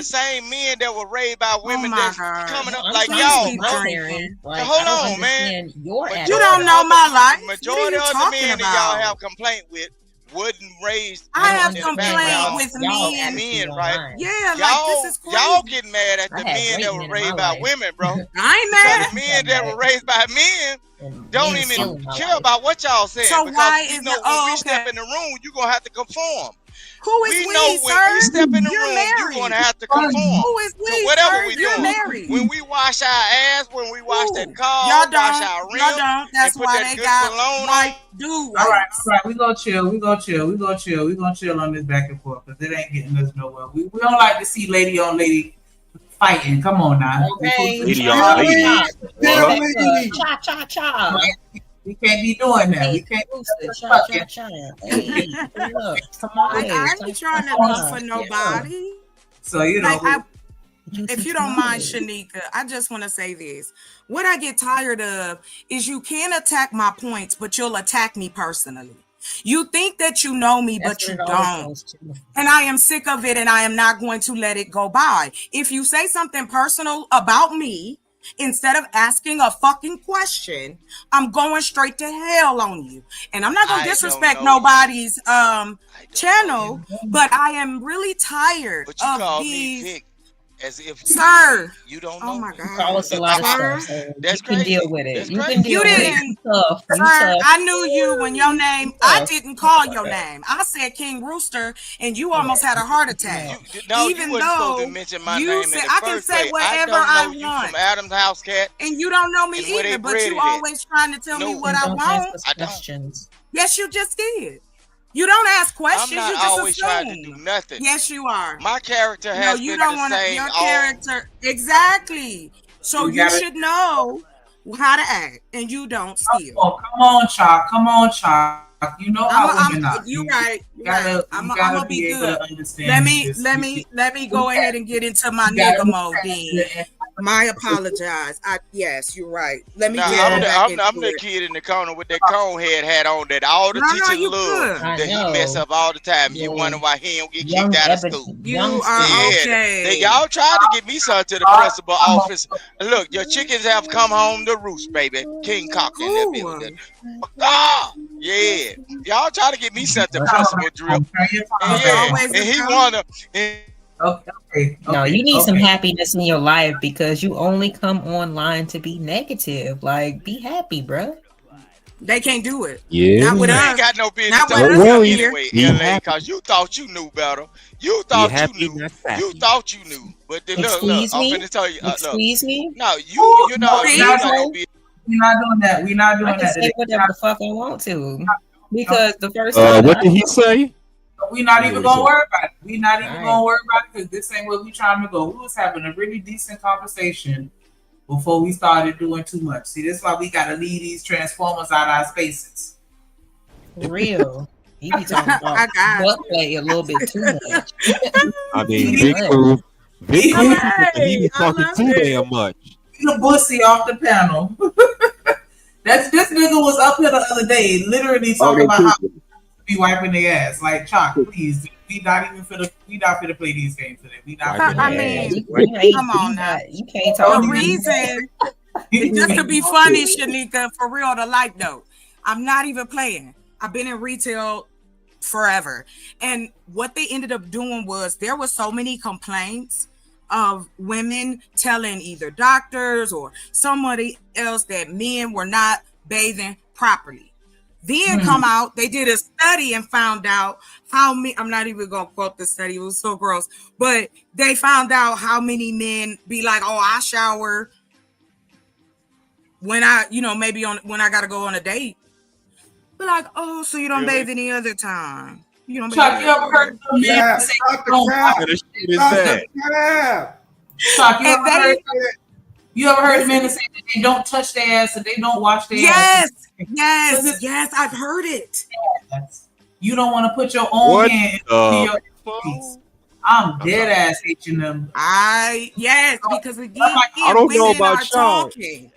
same men that were raised by women that's coming up like y'all, bro. Hold on, man. You don't know my life. Majority of the men that y'all have complaint with wasn't raised. I have complained with men, right? Yeah, like this is crazy. Y'all get mad at the men that were raised by women, bro. I ain't mad. The men that were raised by men don't even care about what y'all saying. So because why is when we step in the room, you're gonna have to conform. Who is we know when sir? we step in the You're room, married. you're gonna have to conform. Who is we, to whatever sir? we You're doing. married. When we wash our ass, when we wash that car, y'all wash our rim, y'all don't. That's why they got white dudes. All right. We gonna chill. We gonna chill on this back and forth because it ain't getting us nowhere. We don't like to see lady on lady fighting. Come on now. Okay. Lady on lady. Cha cha cha. We can't be doing that. We can't. Hey, look, come on. I ain't trying to be for nobody. So you know. If you don't mind, Shanika, I just want to say this. What I get tired of is you can't attack my points, but you'll attack me personally. You think that you know me, but you don't. And I am sick of it, and I am not going to let it go by. If you say something personal about me, instead of asking a fucking question, I'm going straight to hell on you. And I'm not going to disrespect nobody's channel, but I am really tired of these. As if you don't know. Oh my God. Call us a lot of stuff. So that's you can deal with it. You can deal with it. Tough. I knew you when your name, I didn't call your name. I said King Rooster, and you almost had a heart attack. Even though you said I can say whatever I want. From Adam's house, cat. And you don't know me either, but you always trying to tell me what I want. Questions. Yes, you just did. You don't ask questions. I'm not you just always assume. trying to do nothing. Yes, you are. My character has been the same. Your character, exactly. So you should know how to act, and you don't still. Oh, come on, Chalk. Come on, Chalk. You know how women are. You're right. I'm gonna be good. Let me go ahead and get into my nigga mode, then. My apologize. Yes, you're right. Let me get back into I'm the kid in the corner with that cone head hat on that all the teachers love. That he mess up all the time. You wonder why he don't get kicked out of school. You are okay. Y'all tried to get me sent to the principal office. Look, your chickens have come home to roost, baby. King Cock in that building. Yeah. Y'all try to get me sent to principal drip. And he wanna Okay. No, you need some okay. happiness in your life because you only come online to be negative. Like, be happy, bro. They can't do it. Yeah. Not with You us. ain't got no business Not with talking us to up me here. anyway, Be LA, happy. because you thought you knew better. You Be thought you happy, knew. not You sappy. thought you knew. But then look, Excuse I'm me? finna tell you. Look, Excuse me? no, No, you we're ain't not got no doing. business. We're not doing that. We're not I doing can that say today. whatever the fuck I want to. Because the first time What did he say? We're not I even hear what he gonna said. worry about it. We're not even All gonna right. worry about it because this ain't where we trying to go. We was having a really decent conversation before we started doing too much. See, this is why we gotta leave these transformers out our spaces. For real. He be talking about I got butt you. play a little bit too much. I mean, Too Big much. Pooh, Big Leave Pooh, he Hey, was I talking love too it. damn much. the bussy off the panel. This nigga was up here the other day, literally Oh, talking they about how teach be wiping their ass. Like, Chalk, please, we not finna play these games today. We not Wiping finna. I their ass. mean, come on now. You can't The talk to me. reason, just to be funny, Shanika, for real, to like though, I'm not even playing. I've been in retail forever, and what they ended up doing was there were so many complaints of women telling either doctors or somebody else that men were not bathing properly. Then come out, they did a study and found out how many, I'm not even gonna quote the study, it was so gross, but they found out how many men be like, oh, I shower when I, maybe when I gotta go on a date. Be like, oh, so you don't Really? bathe any other time. You don't bathe Chuck, you ever heard some men Yeah, say stop they the don't cap. wash What kind of shit is Stop that? the cap. Chuck, you And ever heard they, you ever heard listen, men that say that they don't touch their ass and they don't wash their yes, ass? yes, I've heard it. You don't want to put your own What hand in the your fuck? I'm dead ass hating them. Yes, because again, I don't know women are about y'all. talking.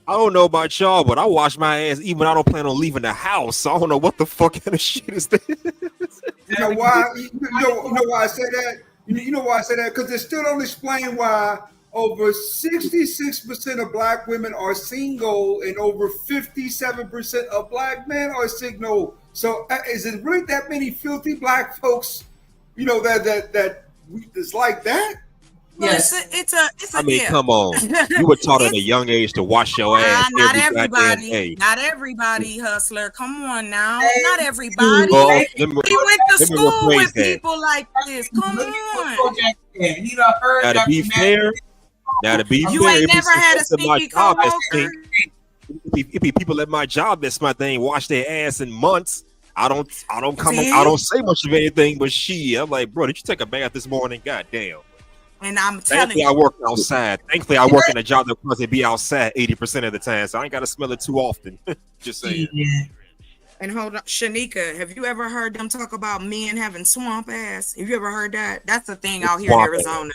I don't know about y'all, but I wash my ass even when I don't plan on leaving the house. So I don't know what the fuck kind of shit is this. You know why? You know why I say that? You know why I say that? Because it still don't explain why over 66% of black women are single and over 57% of black men are single. So is it really that many filthy black folks? It's like that. Well, Yes. it's a I mean, yeah. come on. You were taught at a young age to wash your ass not every goddamn everybody, day. not everybody, hustler. Come on now, not everybody. Well, let me We went to let me school rephrase with that. people like this. Come on. He done heard Now to that be from fair, You ain't it be never some had a folks at my stinky job that coworker. stink. It be people at my job that smell they ain't washed their ass in months. I don't say much of anything, but I'm like, bro, did you take a bath this morning? God damn. And I'm telling Thankfully, I you, work outside. Thankfully, I work in a job that wants to be outside 80% of the time, so I ain't got to smell it too often. Just saying. and hold on, Shanika, have you ever heard them talk about men having swamp ass? Have you ever heard that? That's the thing out here in Swamp Arizona.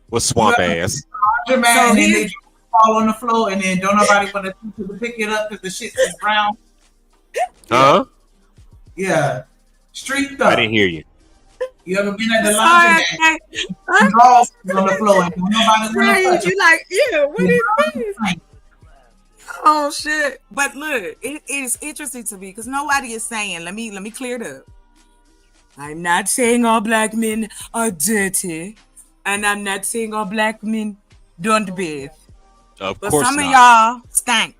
What's swamp ass? Man, So and then he- they just fall on the floor, and then don't nobody want to pick it up because the shit is brown. Huh? Yeah, street I up. didn't hear you. You ever been at the Sorry, laundromat? Drawers on the floor, and don't nobody want Right, to touch you it. like, yeah, what is this? Oh shit! But look, it is interesting to me because nobody is saying. Let me clear it up. I'm not saying all black men are dirty, and I'm not saying all black men don't bathe. Of But course some not. of y'all stank.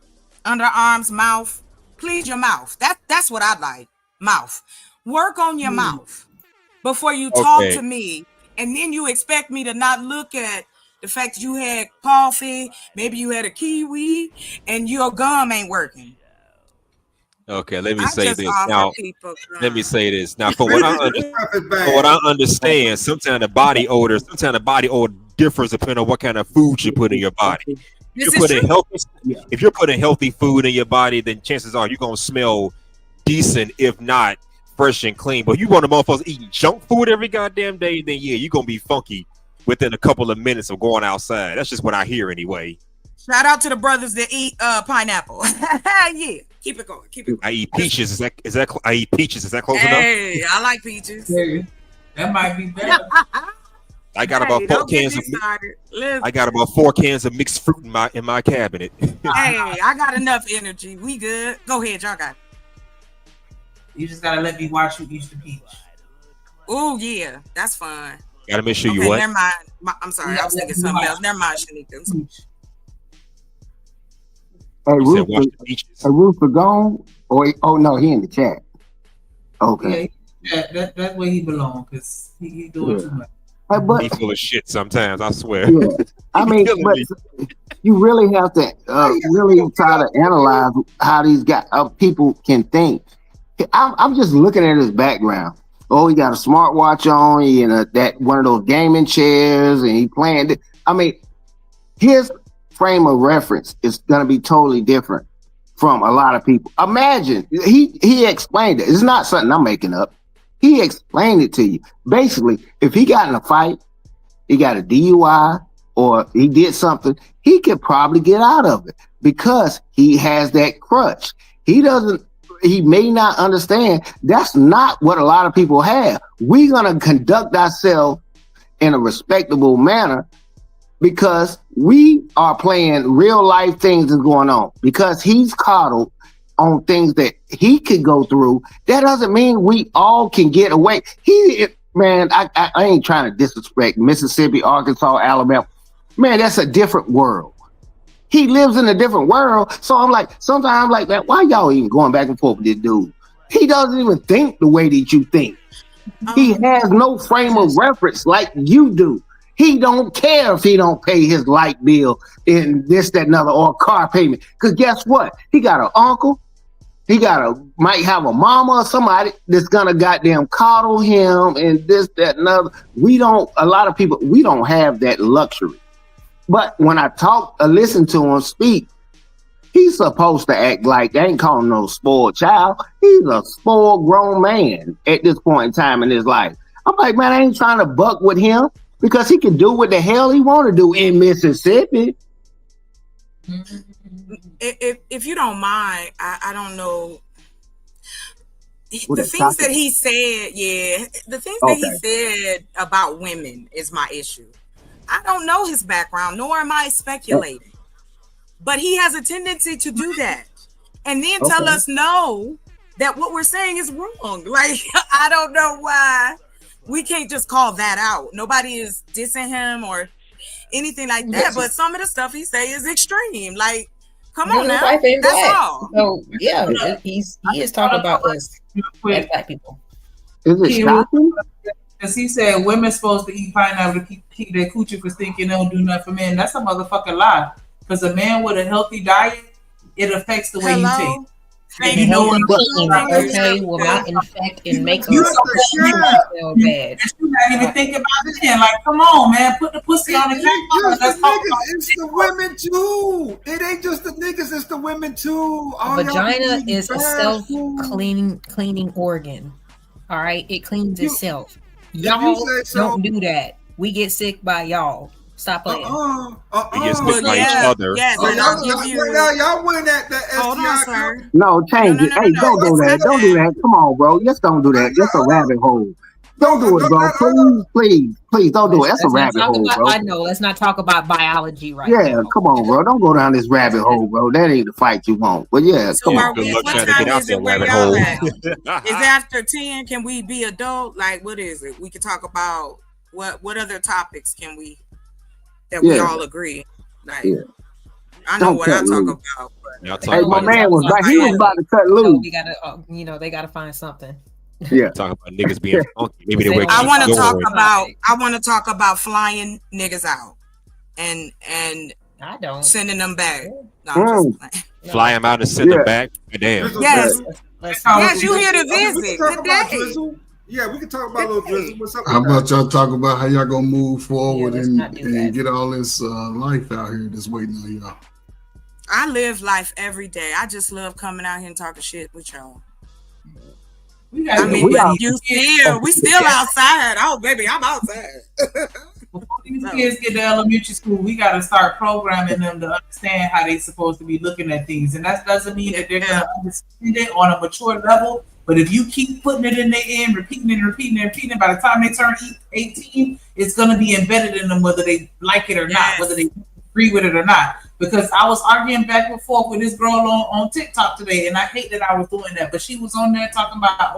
Underarms, mouth. Please your mouth. That's what I like. Mouth. Work on your mouth before you talk Okay. to me, and then you expect me to not look at the fact that you had coffee, maybe you had a kiwi, and your gum ain't working. Okay, let me I say just this offer now. people Let me gum. say this now. For what I understand, sometimes the body odor differs depending on what kind of food you put in your body. This is true. If you're putting healthy food in your body, then chances are you're gonna smell decent, if not fresh and clean. But you want the motherfuckers eating junk food every goddamn day, then yeah, you're gonna be funky within a couple of minutes of going outside. That's just what I hear anyway. Shout out to the brothers that eat pineapple. Yeah, keep it going. Keep it going. I eat peaches. Is that I eat peaches? Is that close Hey, I like peaches. That might be better. I got about 4 don't get cans me of started. Listen. I got about 4 cans of mixed fruit in my cabinet. Hey, I got enough energy. We good. Go ahead, y'all got it. You just gotta let me watch you eat the peach. Oh yeah, that's fun. Gotta make sure you Okay, what? never mind. I'm sorry, I was thinking something else. Never mind, Shanika. Hey, You said Rooster, wash the beaches. hey, Rooster gone? Oh no, he in the chat. Okay. Yeah, that's where he belongs because he doing too much. Hey, He but full of shit sometimes. I swear. yeah, I He mean, killing but me. you really have to really try to analyze how these people can think. I'm just looking at his background. Oh, he got a smartwatch on, that one of those gaming chairs, and he playing. I mean, his frame of reference is going to be totally different from a lot of people. Imagine he explained it. It's not something I'm making up. He explained it to you. Basically, if he got in a fight, he got a DUI, or he did something, he could probably get out of it because he has that crutch. He may not understand that's not what a lot of people have. We're going to conduct ourselves in a respectable manner because we are playing real life things that's going on. Because he's coddled on things that he could go through, that doesn't mean we all can get away. Man, I ain't trying to disrespect Mississippi, Arkansas, Alabama. Man, that's a different world. He lives in a different world. So I'm like, sometimes I'm like, man, why y'all even going back and forth with this dude? He doesn't even think the way that you think. He has no frame of reference like you do. He don't care if he don't pay his light bill and this, that, and other, or car payment. Because guess what? He got an uncle. He might have a mama or somebody that's gonna goddamn coddle him and this, that, and other. A lot of people, we don't have that luxury. But when I talk or listen to him speak, he's supposed to act like, I ain't calling no spoiled child. He's a spoiled grown man at this point in time in his life. I'm like, man, I ain't trying to buck with him because he can do what the hell he want to do in Mississippi. If you don't mind, I don't know. What The a things that topic. he said, the things that he said about women is my issue. I don't know his background, nor am I speculating. But he has a tendency to do that. And then tell us no, that what we're saying is wrong. Like, I don't know why we can't just call that out. Nobody is dissing him or anything like that. But some of the stuff he say is extreme. Like, come on now. That's all. So yeah, he is talking about us as black people. Is it shocking? Because he said women supposed to eat pineapple to keep their coochie for thinking they don't do nothing for men. That's a motherfucking lie. Because a man with a healthy diet, it affects the way you take. Thank And you. healthy eating, will not infect and make us feel bad. You're not even thinking about it. Then. Like, come on, man, put the pussy on the counter. Let's talk about It's the women too. It ain't just the niggas, it's the women too. A vagina is a self-cleaning organ. All right, it cleans itself. Y'all don't do that. We get sick by y'all. Stop playing. We get sick by each other. Yes, y'all win that Hold on, STI. sir. No, change it. Hey, don't do that. Don't do that. Come on, bro. Just don't do that. That's a rabbit hole. Don't do it, bro. Please don't do it. That's a rabbit hole, bro. I know. Let's not talk about biology right Yeah, now. come on, bro. Don't go down this rabbit hole, bro. That ain't the fight you want. But yeah, So come are on. we, what time is it where y'all at? Is it after 10? Can we be adult? Like, what is it? We can talk about what other topics can we that we all agree? Like, I know what I'm talking about. Hey, my man was like, he was about to cut loose. We gotta, they gotta find something. Yeah, talking about niggas being funky. Maybe they I want to talk about flying niggas out and I don't sending them back. No, I'm just playing. Fly them out and send them back. Damn. Yes, you here to visit. Good day. Yeah, we can talk about a little drizzle. What's up? How about y'all talk about how y'all gonna move forward and get all this life out here that's waiting on y'all? I live life every day. I just love coming out here and talking shit with y'all. We still outside. Oh, baby, I'm outside. Before these kids get to elementary school, we got to start programming them to understand how they're supposed to be looking at things. And that doesn't mean that they're going to understand it on a mature level. But if you keep putting it in their end, repeating it, by the time they turn 18, it's going to be embedded in them whether they like it or not, whether they agree with it or not. Because I was arguing back and forth with this girl on TikTok today, and I hate that I was doing that. But she was on there talking about,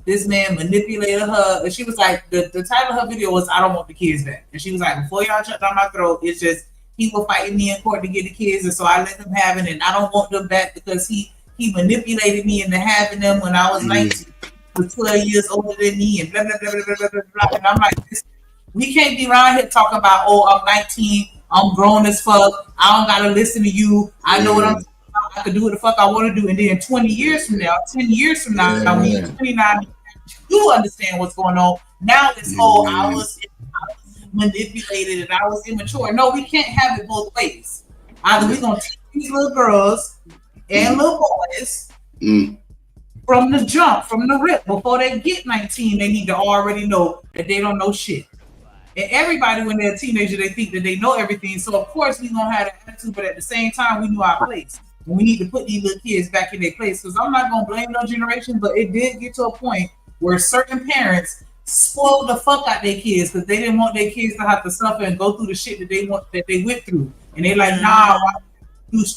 this man manipulated her. And she was like, the title of her video was, I don't want the kids back. And she was like, before y'all shut down my throat, it's just people fighting me in court to get the kids. And so I let them have it. And I don't want them back because he manipulated me into having them when I was 19. Was 12 years older than me and blah, blah, blah, blah, blah, blah, blah. And I'm like, we can't be around here talking about, oh, I'm 19, I'm grown as fuck, I don't gotta listen to you, I know what I'm talking about, I can do what the fuck I want to do. And then 20 years from now, 10 years from now, when you're 29, you understand what's going on. Now it's, oh, I was manipulated and I was immature. No, we can't have it both ways. Either we're going to teach these little girls and little boys from the jump, from the rip, before they get 19, they need to already know that they don't know shit. And everybody, when they're a teenager, they think that they know everything. So of course we're gonna have that attitude, but at the same time, we knew our place. And we need to put these little kids back in their place. Because I'm not gonna blame no generation, but it did get to a point where certain parents spoiled the fuck out their kids because they didn't want their kids to have to suffer and go through the shit that they went through. And they're like, nah,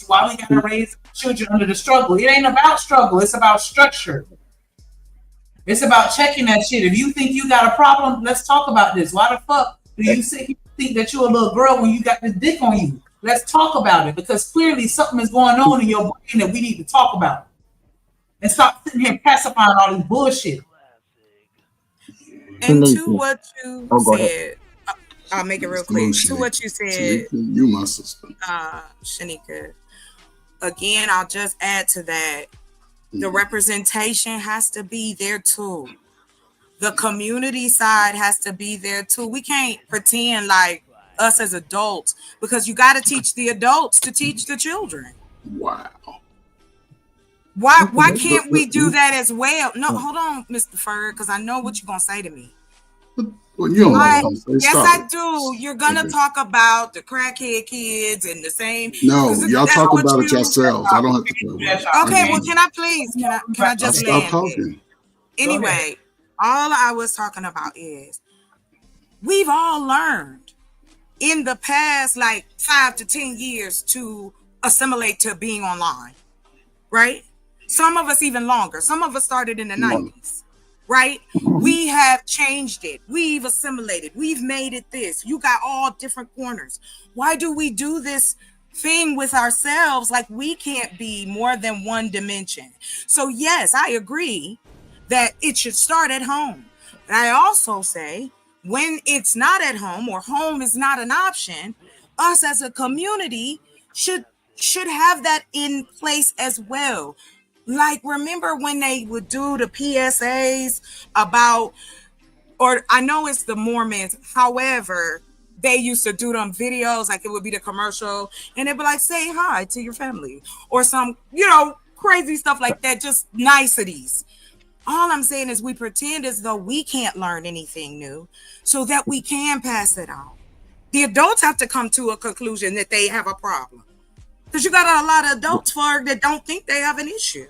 why we gotta raise children under the struggle? It ain't about struggle, it's about structure. It's about checking that shit. If you think you got a problem, let's talk about this. Why the fuck do you think that you're a little girl when you got this dick on you? Let's talk about it, because clearly something is going on in your brain that we need to talk about. And stop sitting here pacifying all this bullshit. And to what you said, I'll make it real quick. To what you said, you my sister, Shanika. Again, I'll just add to that. The representation has to be there too. The community side has to be there too. We can't pretend like us as adults, because you got to teach the adults to teach the children. Wow. Why can't we do that as well? No, hold on, Mr. Ferg, because I know what you're gonna say to me. Well, you don't know yes, I do. You're gonna talk about the crackhead kids and the same. No, y'all talk about it yourselves. I don't have to talk about it. Okay, well, can I please? Can I just stop talking? Anyway, all I was talking about is we've all learned in the past, like 5 to 10 years, to assimilate to being online, right? Some of us even longer. Some of us started in the 90s. Right? We have changed it. We've assimilated. We've made it this. You got all different corners. Why do we do this thing with ourselves like we can't be more than one dimension? So yes, I agree that it should start at home. But I also say when it's not at home, or home is not an option, us as a community should have that in place as well. Like, remember when they would do the PSAs about, or I know it's the Mormons, however, they used to do them videos, like it would be the commercial, and they'd be like, say hi to your family, or some, crazy stuff like that, just niceties. All I'm saying is we pretend as though we can't learn anything new so that we can pass it on. The adults have to come to a conclusion that they have a problem. Because you got a lot of adults that don't think they have an issue.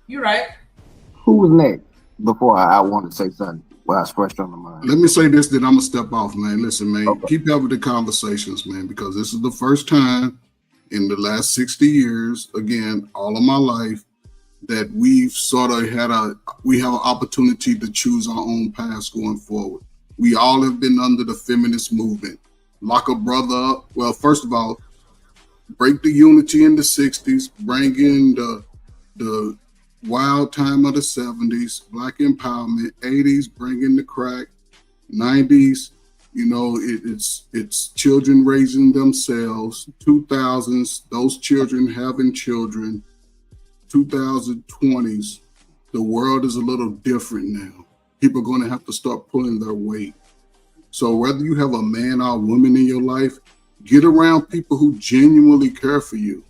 You're right. Who was next before I want to say something? Well, I expressed on the mind. Let me say this, then I'm going to step off, man. Listen, man, keep having the conversations, man, because this is the first time in the last 60 years, again, all of my life, that we've sort of we have an opportunity to choose our own paths going forward. We all have been under the feminist movement. Lock a brother up. Well, first of all, break the unity in the 60s, bring in the wild time of the 70s, black empowerment, 80s, bring in the crack, 90s, it's children raising themselves, 2000s, those children having children, 2020s, the world is a little different now. People are going to have to start pulling their weight. So whether you have a man or a woman in your life, get around people who genuinely care for you.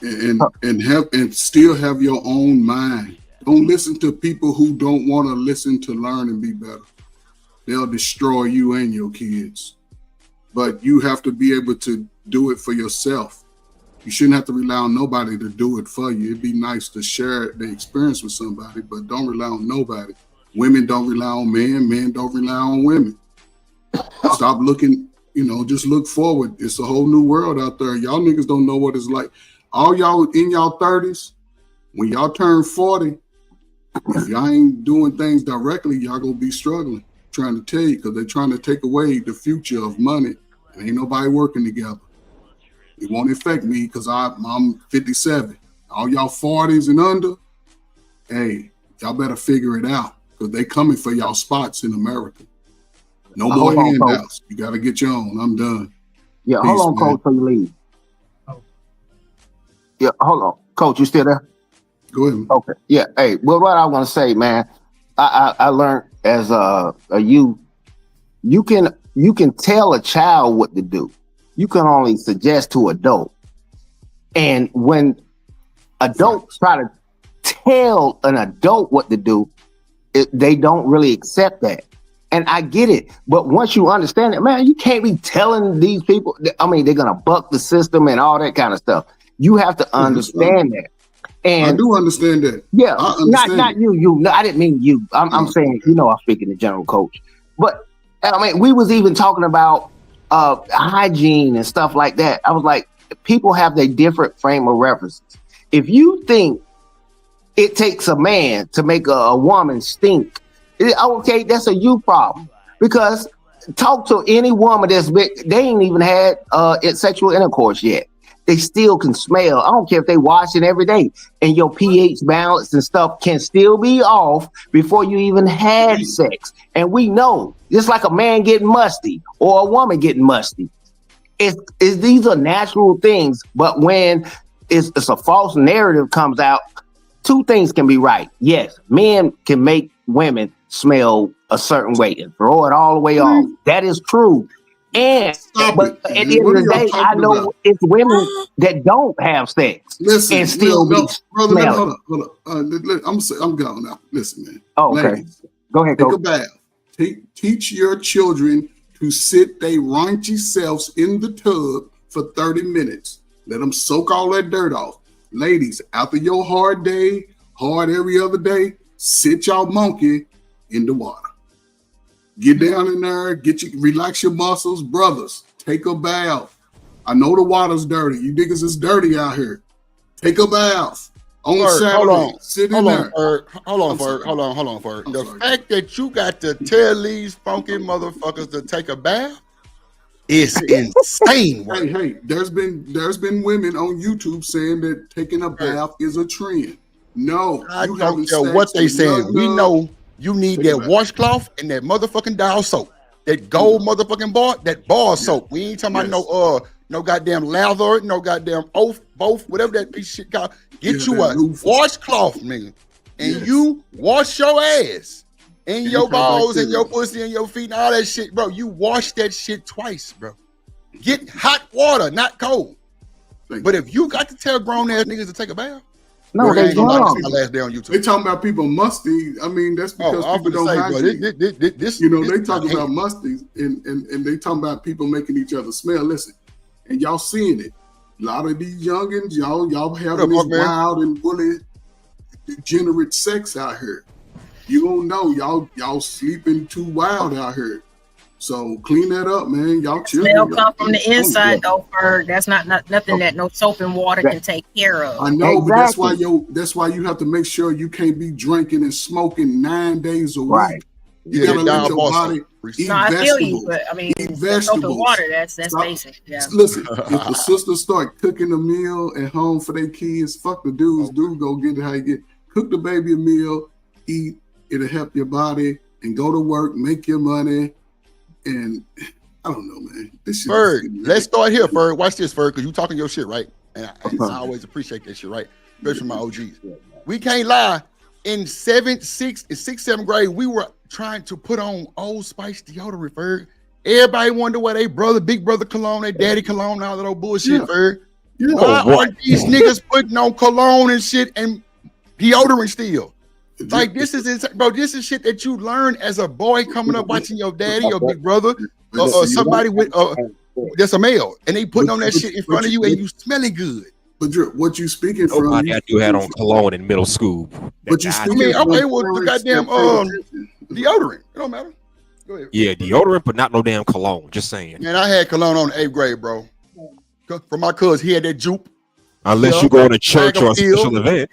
And still have your own mind. Don't listen to people who don't want to listen to learn and be better. They'll destroy you and your kids. But you have to be able to do it for yourself. You shouldn't have to rely on nobody to do it for you. It'd be nice to share the experience with somebody, but don't rely on nobody. Women don't rely on men. Men don't rely on women. Stop looking, just look forward. It's a whole new world out there. Y'all niggas don't know what it's like. All y'all in y'all 30s, when y'all turn 40, If y'all ain't doing things directly, y'all gonna be struggling. Trying to tell you, because they're trying to take away the future of money. And ain't nobody working together. It won't affect me because I'm 57. All y'all 40s and under, hey, y'all better figure it out because they coming for y'all spots in America. No more handouts. You got to get your own. I'm done. Yeah, Peace, hold on, man. Coach, so you leave. Yeah, hold on. Coach, you still there? Go ahead. Okay. Yeah. Hey, well, what I want to say, man, I learned as a youth, you can tell a child what to do. You can only suggest to adult. And when adults try to tell an adult what to do, they don't really accept that. And I get it. But once you understand it, man, you can't be telling these people, I mean, they're going to buck the system and all that kind of stuff. You have to understand that. And I do understand that. Yeah, I understand not you. No, I didn't mean you. I'm saying, I'm speaking to general coach. But I mean, we was even talking about hygiene and stuff like that. I was like, people have their different frame of references. If you think it takes a man to make a woman stink, okay, that's a you problem. Because talk to any woman they ain't even had sexual intercourse yet. They still can smell. I don't care if they washing every day, and your pH balance and stuff can still be off before you even had sex. And we know, just like a man getting musty or a woman getting musty, these are natural things. But when it's a false narrative comes out, two things can be right. Yes, men can make women smell a certain way and throw it all the way off. That is true. But at the end of the day, I know it's women that don't have sex and still be smelling. Hold on. I'm going now. Listen, man. Oh, okay. Ladies, go ahead, take Coach. a bath. Teach your children to sit their raunchy selves in the tub for 30 minutes. Let them soak all that dirt off. Ladies, after your hard day, hard every other day, sit y'all monkey in the water. Get down in there, relax your muscles. Brothers, take a bath. I know the water's dirty. You niggas is dirty out here. Take a bath. On Saturday, hold on. sit in there. Hold on, Ferg. The fact that you got to tell these funky motherfuckers to take a bath is insane. Hey, there's been women on YouTube saying that taking a bath is a trend. No, I don't care what they saying. We know you need that washcloth and that motherfucking dial soap. That gold motherfucking bar, that bar soap. We ain't talking about no goddamn lather, no goddamn both, whatever that piece of shit called. Get you a washcloth, nigga. And you wash your ass and your balls and your pussy and your feet and all that shit, bro. You wash that shit twice, bro. Get hot water, not cold. But if you got to tell grown ass niggas to take a bath, no, they my last day on YouTube. They talking about people musty. I mean, that's because people don't hygiene. They talking about musties and they talking about people making each other smell. Listen, and y'all seeing it. A lot of these youngins, y'all having this wild and bully, degenerate sex out here. You don't know, y'all sleeping too wild out here. So clean that up, man. Y'all children. Smell come from the inside, though, Ferg. That's not nothing that no soap and water can take care of. I know, but that's why you have to make sure you can't be drinking and smoking 9 days a week. Right. You gotta let your body eat I vegetables. feel you, but I mean, soap and water, that's basic. Yeah. Listen, if the sisters start cooking a meal at home for their kids, fuck the dudes. Dudes go get it how you get. Cook the baby a meal, eat. It'll help your body, and go to work, make your money. And I don't know, man. This shit. Ferg, let's start here, Ferg. Watch this, Ferg, because you talking your shit, right? And I always appreciate that shit, right? Especially from my OGs. We can't lie. In 7th, 6th, and 6th, 7th grade, we were trying to put on Old Spice deodorant, Ferg. Everybody wonder why they big brother cologne, their daddy cologne, all that old bullshit, Ferg. Yeah. Why aren't these niggas putting on cologne and shit and deodorant still? Like, this is insane, bro. This is shit that you learn as a boy coming up watching your daddy or big brother or somebody with that's a male, and they putting on that shit in front of you and you smelling good. But what you speaking from? Nobody had on cologne in middle school. But you speaking okay, well, the goddamn deodorant. It don't matter. Go ahead. Yeah, deodorant, but not no damn cologne. Just saying. Man, I had cologne on 8th grade, bro. From my cousin, he had that jupe. Unless you go to church or a special event.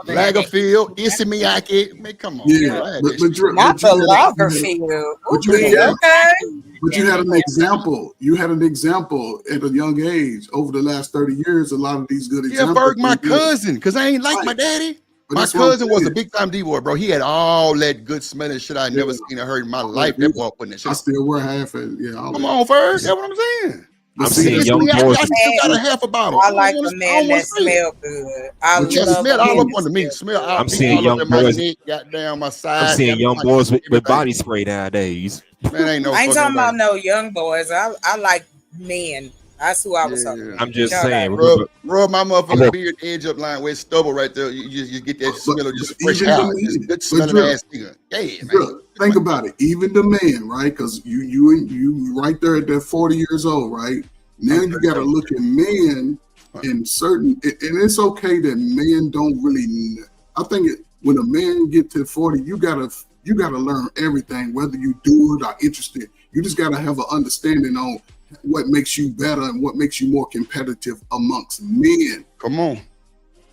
Lagerfield, Issey Miyake. Man, come on. Yeah, Man, but you Not the had, Lagerfield. but you had, Okay. but you had an example. You had an example at a young age. Over the last 30 years, a lot of these good Yeah, examples. Ferg, my cousin, because I ain't like my daddy. But My that's what I'm cousin was a saying. big time D-boy, bro. He had all that good smelling shit I never seen or heard in my life. That boy putting that shit. I still wear half of it. Yeah, Come on, Ferg. That's what I'm saying. But I'm see, seeing this young is- boys. I still got a half a bottle. I like don't a wanna- I man don't wanna that say it. smell good. I But you love Smell a all man up that under me. smell Smell good. all, I'm seeing all young up in my boys. neck, goddamn my I'm side. seeing goddamn young my boys with everything. body spray nowadays. Man, ain't no I ain't fucking talking way. about no young boys. I like men. That's who I was talking about. I'm just Y'all saying. got it. Rub my motherfucking Look. beard edge up line where it's stubble right there. You get that smell of just fresh even the out. Just men- good but smelling Drew, ass nigga. Yeah, man. Drew, think about it. Even the man, right? Because you right there at that 40 years old, right? Now you got to look at men in certain, and it's okay that men don't really. I think when a man get to 40, you gotta learn everything, whether you do it or interested. You just gotta have an understanding on what makes you better and what makes you more competitive amongst men. Come on.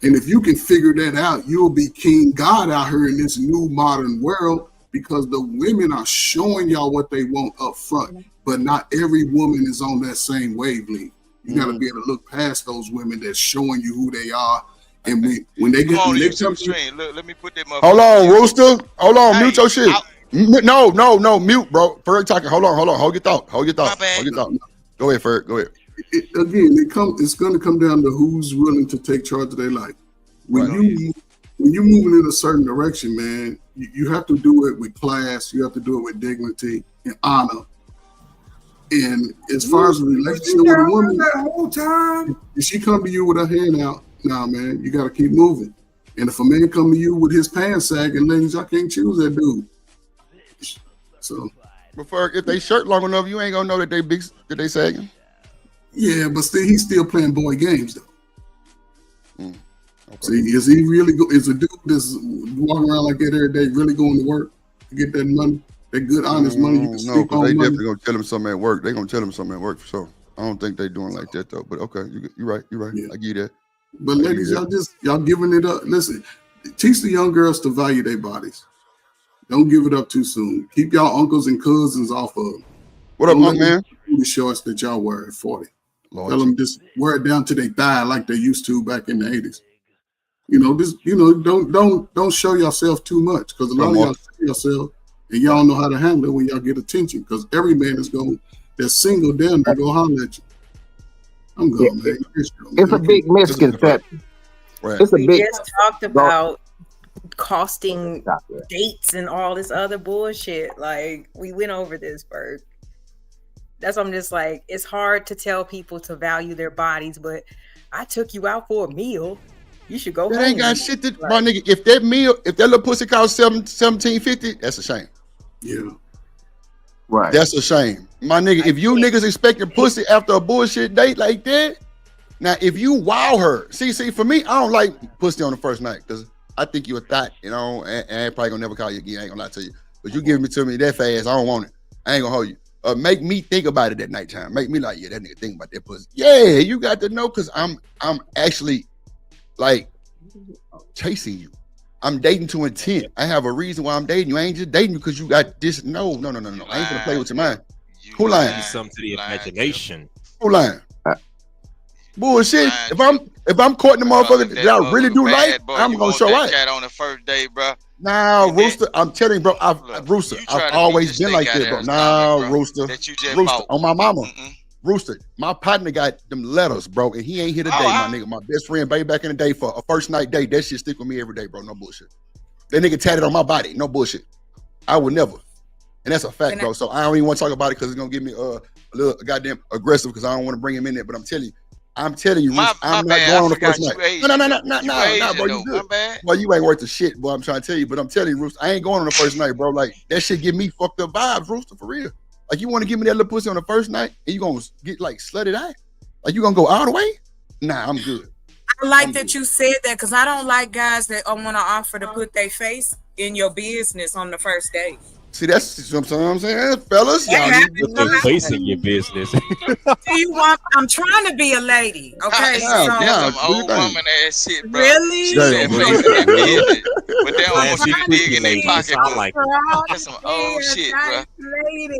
And if you can figure that out, you'll be King God out here in this new modern world, because the women are showing y'all what they want up front, but not every woman is on that same wavelength. You got to be able to look past those women that's showing you who they are. And when they Come get on, when they YouTube come stream. Look, let me put that motherfucker. Hold on, Rooster. Hold on, Hey, mute your shit. No, mute, bro. Ferg talking. Hold on. Hold your thought. Hold your thought. Go ahead, Ferg. Go ahead. It's going to come down to who's willing to take charge of their life. When you're moving in a certain direction, man, you have to do it with class. You have to do it with dignity and honor. And as far as a relationship with a woman, that whole time, if she come to you with her hand out, nah, man, you got to keep moving. And if a man come to you with his pants sagging, ladies, I can't choose that dude. So, but Ferg, if they shirt long enough, you ain't gonna know that they big, that they sagging. yeah, but still, he's still playing boy games though. Okay. See, is he really is a dude that's walking around like that every day, really going to work to get that money, that good honest money? You can No, sleep because they on money. definitely gonna tell him something at work. They gonna tell him something at work for sure. I don't think they doing like that though. But okay, you're right. Yeah. I give you that. But ladies, y'all giving it up. Listen, teach the young girls to value their bodies. Don't give it up too soon. Keep y'all uncles and cousins off of them. What up, Monk Man? The shorts that y'all wear at 40. Lord, Tell them just wear it down to their thigh like they used to back in the 80s. Don't show yourself too much, because a lot of y'all show yourself and y'all know how to handle it when y'all get attention, because every man that's single down there go holler at you. I'm going, man. It's a big misconception. Right. It's a We big. just talked about costing dates and all this other bullshit. Like, we went over this, Berg. That's why I'm just like, it's hard to tell people to value their bodies, but I took you out for a meal. You should go That home. ain't got shit to, my nigga. If that little pussy costs $17.50, that's a shame. Yeah. Right. That's a shame. My nigga, if you niggas expecting pussy after a bullshit date like that, now if you wow her, see, for me, I don't like pussy on the first night, because I think you a thot, and I probably gonna never call you again. I ain't gonna lie to you. But you giving it to me that fast, I don't want it. I ain't gonna hold you. Make me think about it at nighttime. Make me like, yeah, that nigga think about that pussy. Yeah, you got to know, because I'm actually like chasing you. I'm dating to intent. I have a reason why I'm dating you. I ain't just dating you because you got this. No. I ain't gonna play with your mind. Who lying? Something to the imagination. Who lying? Bullshit. If I'm courting the motherfucker that I really do like, I'm gonna show right. Cat on the first day, bro. Nah, Rooster. I'm telling you, bro. Rooster. I've always been like that, bro. Nah, Rooster. Rooster on my mama. Rooster. My partner got them letters, bro, and he ain't here today, my nigga. My best friend, baby, back in the day for a first night date. That shit stick with me every day, bro. No bullshit. That nigga tatted on my body. No bullshit. I would never. And that's a fact, bro. So I don't even want to talk about it because it's gonna get me a little goddamn aggressive, because I don't want to bring him in there. But I'm telling you, Rooster, I'm not going on the first night. No, bro. You good. Well, you ain't worth the shit, boy. I'm trying to tell you, but I'm telling you, Rooster, I ain't going on the first night, bro. Like, that shit give me fucked up vibes, Rooster, for real. Like, you want to give me that little pussy on the first night and you gonna get like slutted out? Like, you gonna go all the way? Nah, I'm good. I like that you said that, because I don't like guys that want to offer to put their face in your business on the first date. See, that's what I'm saying, fellas. Y'all need to Put your place in your business. Do you want? I'm trying to be a lady, okay? Now, So now, Some do your old thing. woman ass shit, bro. really, She Damn, said bro. face in their business, but they don't Glad want she you to dig in their lady. That's how I pocketbook. like it. proud That's to some be old a shit, bro. nice lady.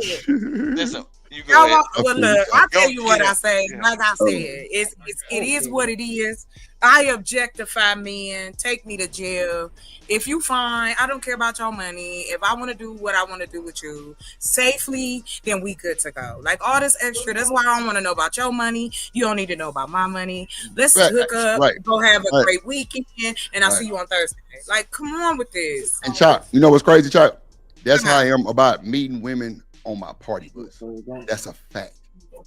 That's some. You go Y'all ahead. want, well, look, I'll Go tell you what get I him. say. Yeah. Like I said, it is what it is. I objectify men. Take me to jail. If you fine, I don't care about your money. If I want to do what I want to do with you safely, then we good to go. Like all this extra, that's why I don't want to know about your money. You don't need to know about my money. Let's Right, hook up, right, go have a right, great weekend, and I'll right. see you on Thursday. Like, come on with this. And Chop, you know what's crazy, Chop? That's Come how on. I am about meeting women on my party bus. That's a fact.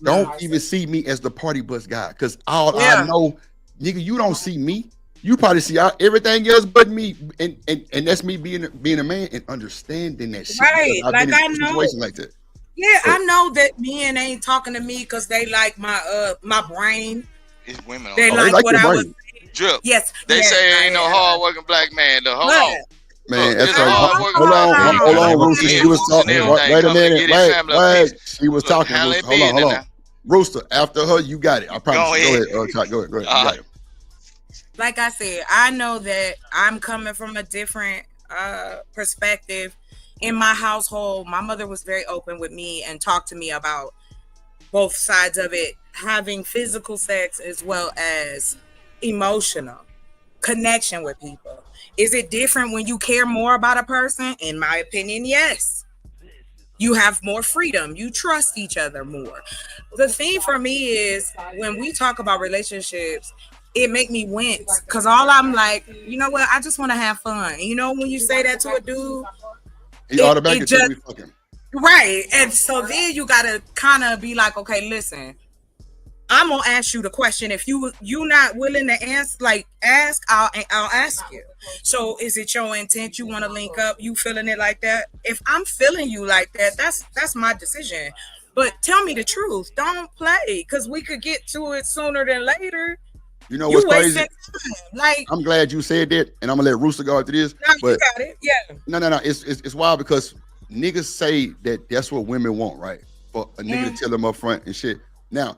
Don't even see me as the party bus guy, because all I Yeah. know, nigga, you don't see me. You probably see everything else but me, and that's me being a man and understanding that shit. Right. Because I've Like been I in know. situations like that. Yeah, So, I know that men ain't talking to me because they like my brain. It's women on They oh, there. they like like what your I was brain, saying. Drip. Yes. They yes, say ain't no hard-working black man. Though. Hold on. man. Look, That's there's a crazy. hard-working Hold black on, man. hold Got on, a Rooster. She kid, was boots, and talking. everything. Wait a Coming to minute. get his family a piece. She was Look, talking. handle Rooster. their Hold business on. Rooster, after her, you got it. I promise. Go you. ahead. Go ahead. Chop, go ahead. You got it. Like I said, I know that I'm coming from a different perspective. In my household, my mother was very open with me and talked to me about both sides of it, having physical sex as well as emotional connection with people. Is it different when you care more about a person? In my opinion, yes. You have more freedom. You trust each other more. The thing for me is when we talk about relationships, it make me wince because all I'm like, you know what? I just want to have fun. And you know when you say that to a dude, He automatically just think we fucking. right. And so then you gotta kind of be like, okay, listen, I'm gonna ask you the question. If you not willing to ask, I'll ask you. So is it your intent you want to link up? You feeling it like that? If I'm feeling you like that, that's my decision. But tell me the truth. Don't play, because we could get to it sooner than later. You know what's crazy? Time. Like, I'm glad you said that, and I'm gonna let Rooster go after this. No, but you got it. Yeah. No. It's wild because niggas say that that's what women want, right? For a nigga to tell them up front and shit. Now,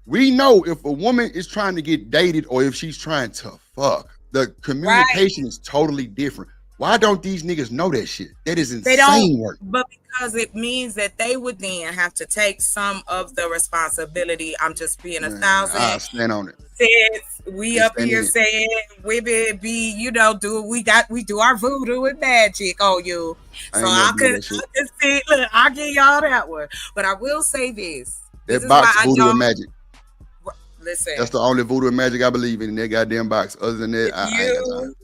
we know if a woman is trying to get dated or if she's trying to fuck, the communication is totally different. Why don't these niggas know that shit? That is insane they don't work. But because it means that they would then have to take some of the responsibility. I'm just being 1,000. I stand on it. We up here saying women be, we do our voodoo and magic on you. So I can see, look, I'll give y'all that one. But I will say this. That box voodoo and magic. Listen. That's the only voodoo and magic I believe in that goddamn box. Other than that, I ain't got time.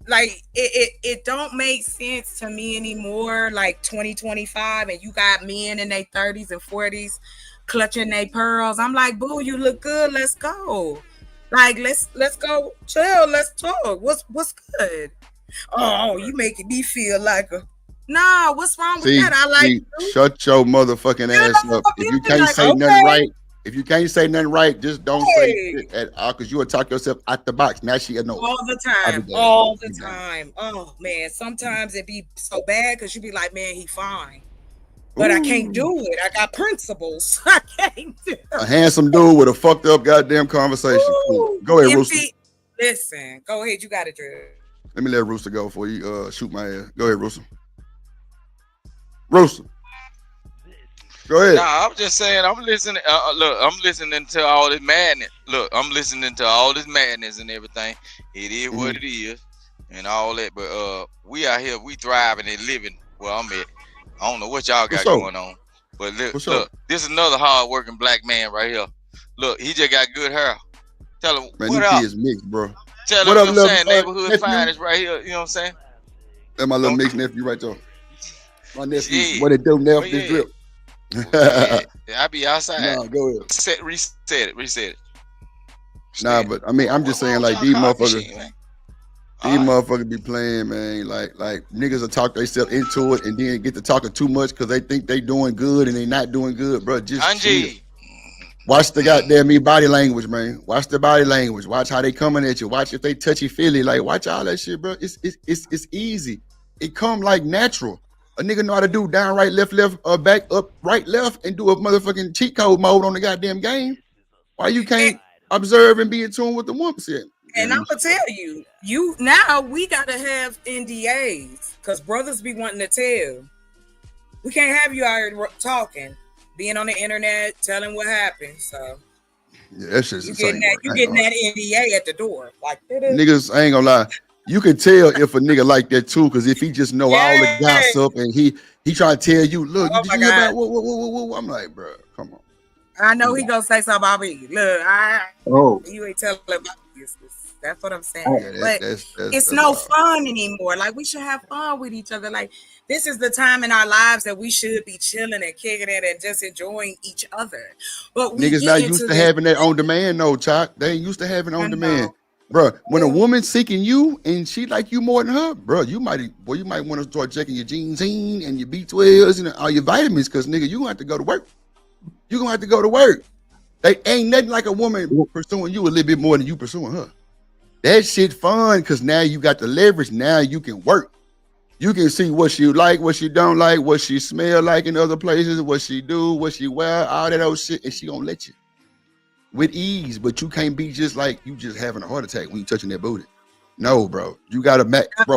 Like it don't make sense to me anymore. Like 2025, and you got men in their 30s and 40s clutching their pearls. I'm like, boo, you look good. Let's go. Like let's go chill. Let's talk. What's good? Oh, you making me feel like a nah. What's wrong with that? I like you. Shut your motherfucking ass up. If you can't say nothing right. If you can't say nothing right, just don't say shit at all, because you will talk yourself out the box. Now she knows. All the time. All the time. Oh, man. Sometimes it be so bad because you be like, man, he fine. But I can't do it. I got principles. I can't do it. A handsome dude with a fucked up goddamn conversation. Cool. Go ahead, Rooster. Listen. Go ahead. You got it, Drew. Let me let Rooster go before you shoot my ass. Go ahead, Rooster. Rooster. Go ahead. Nah, I'm just saying. I'm listening. Look, I'm listening to all this madness. Look, I'm listening to all this madness and everything. It is what it is, and all that. But we out here, we thriving and living where I'm at. I don't know what y'all got going on, but look, this is another hard-working black man right here. Look, he just got good hair. Tell him man, what up. Is mixed, bro. Tell him what I'm saying. Neighborhood finest right here. You know what I'm saying? That's my little mixed nephew right there. My nephew. What it do, nephew? This drip. I be outside. Nah, go ahead. Reset it. Nah, but I mean, I'm just saying, like, these motherfuckers be playing, man. Like niggas will talk themselves into it and then get to talking too much because they think they doing good and they not doing good, bro. Just chill. Watch the goddamn body language, man. Watch the body language. Watch how they coming at you. Watch if they touchy feely. Like, watch all that shit, bro. It's easy. It come like natural. A nigga know how to do down, right, left, back, up, right, left, and do a motherfucking cheat code mode on the goddamn game. Why you can't observe and be in tune with the 1%? And I'm gonna tell you now we gotta have NDAs because brothers be wanting to tell. We can't have you out here talking, being on the internet, telling what happened. So yeah, that's just you getting that NDA at the door. Like niggas, I ain't gonna lie. You can tell if a nigga like that too, because if he just know all the gossip and he try to tell you, look, did you hear about what? I'm like, bro, come on. I know he gonna say something about me. Look, you ain't telling about this. That's what I'm saying. But it's no fun anymore. Like we should have fun with each other. Like this is the time in our lives that we should be chilling and kicking it and just enjoying each other. But niggas not used to having that on demand, no, Chalk. They ain't used to having on demand. Bro, when a woman's seeking you and she like you more than her, bro, you might want to start checking your genes and your B12s and all your vitamins, because nigga, you gonna have to go to work. You gonna have to go to work. They ain't nothing like a woman pursuing you a little bit more than you pursuing her. That shit fun because now you got the leverage. Now you can work. You can see what she like, what she don't like, what she smell like in other places, what she do, what she wear, all that old shit, and she gonna let you with ease. But you can't be just like you just having a heart attack when you touching that booty. No, bro. You gotta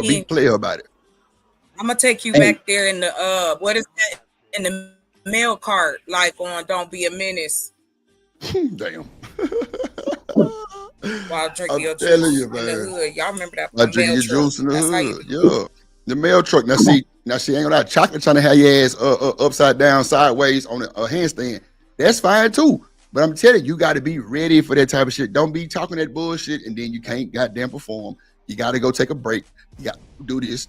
be clear about it. I'm gonna take you back there in the what is that in the mail cart, like on "Don't Be a Menace." Damn. While drinking your telling juice you, in man. the hood. Y'all remember that? Like drinking your juice in the hood. Yeah. The mail truck. Now she ain't gonna lie. Chocolate trying to have your ass upside down, sideways on a handstand. That's fine too. But I'm telling you, you got to be ready for that type of shit. Don't be talking that bullshit and then you can't goddamn perform. You got to go take a break. You got to do this.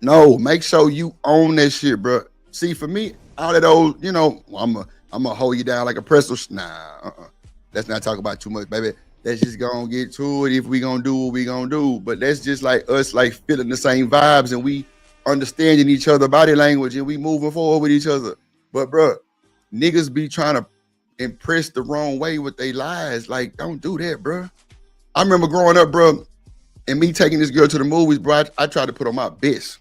No, make sure you own that shit, bro. See, for me, all of those, you know, I'm gonna hold you down like a pretzel. Nah, let's not talk about too much, baby. Let's just gonna get to it. If we gonna do what we gonna do, but that's just like us, like feeling the same vibes and we understanding each other body language and we moving forward with each other. But bro, niggas be trying to impress the wrong way with their lies. Like, don't do that, bro. I remember growing up, bro, and me taking this girl to the movies, bro. I tried to put on my best.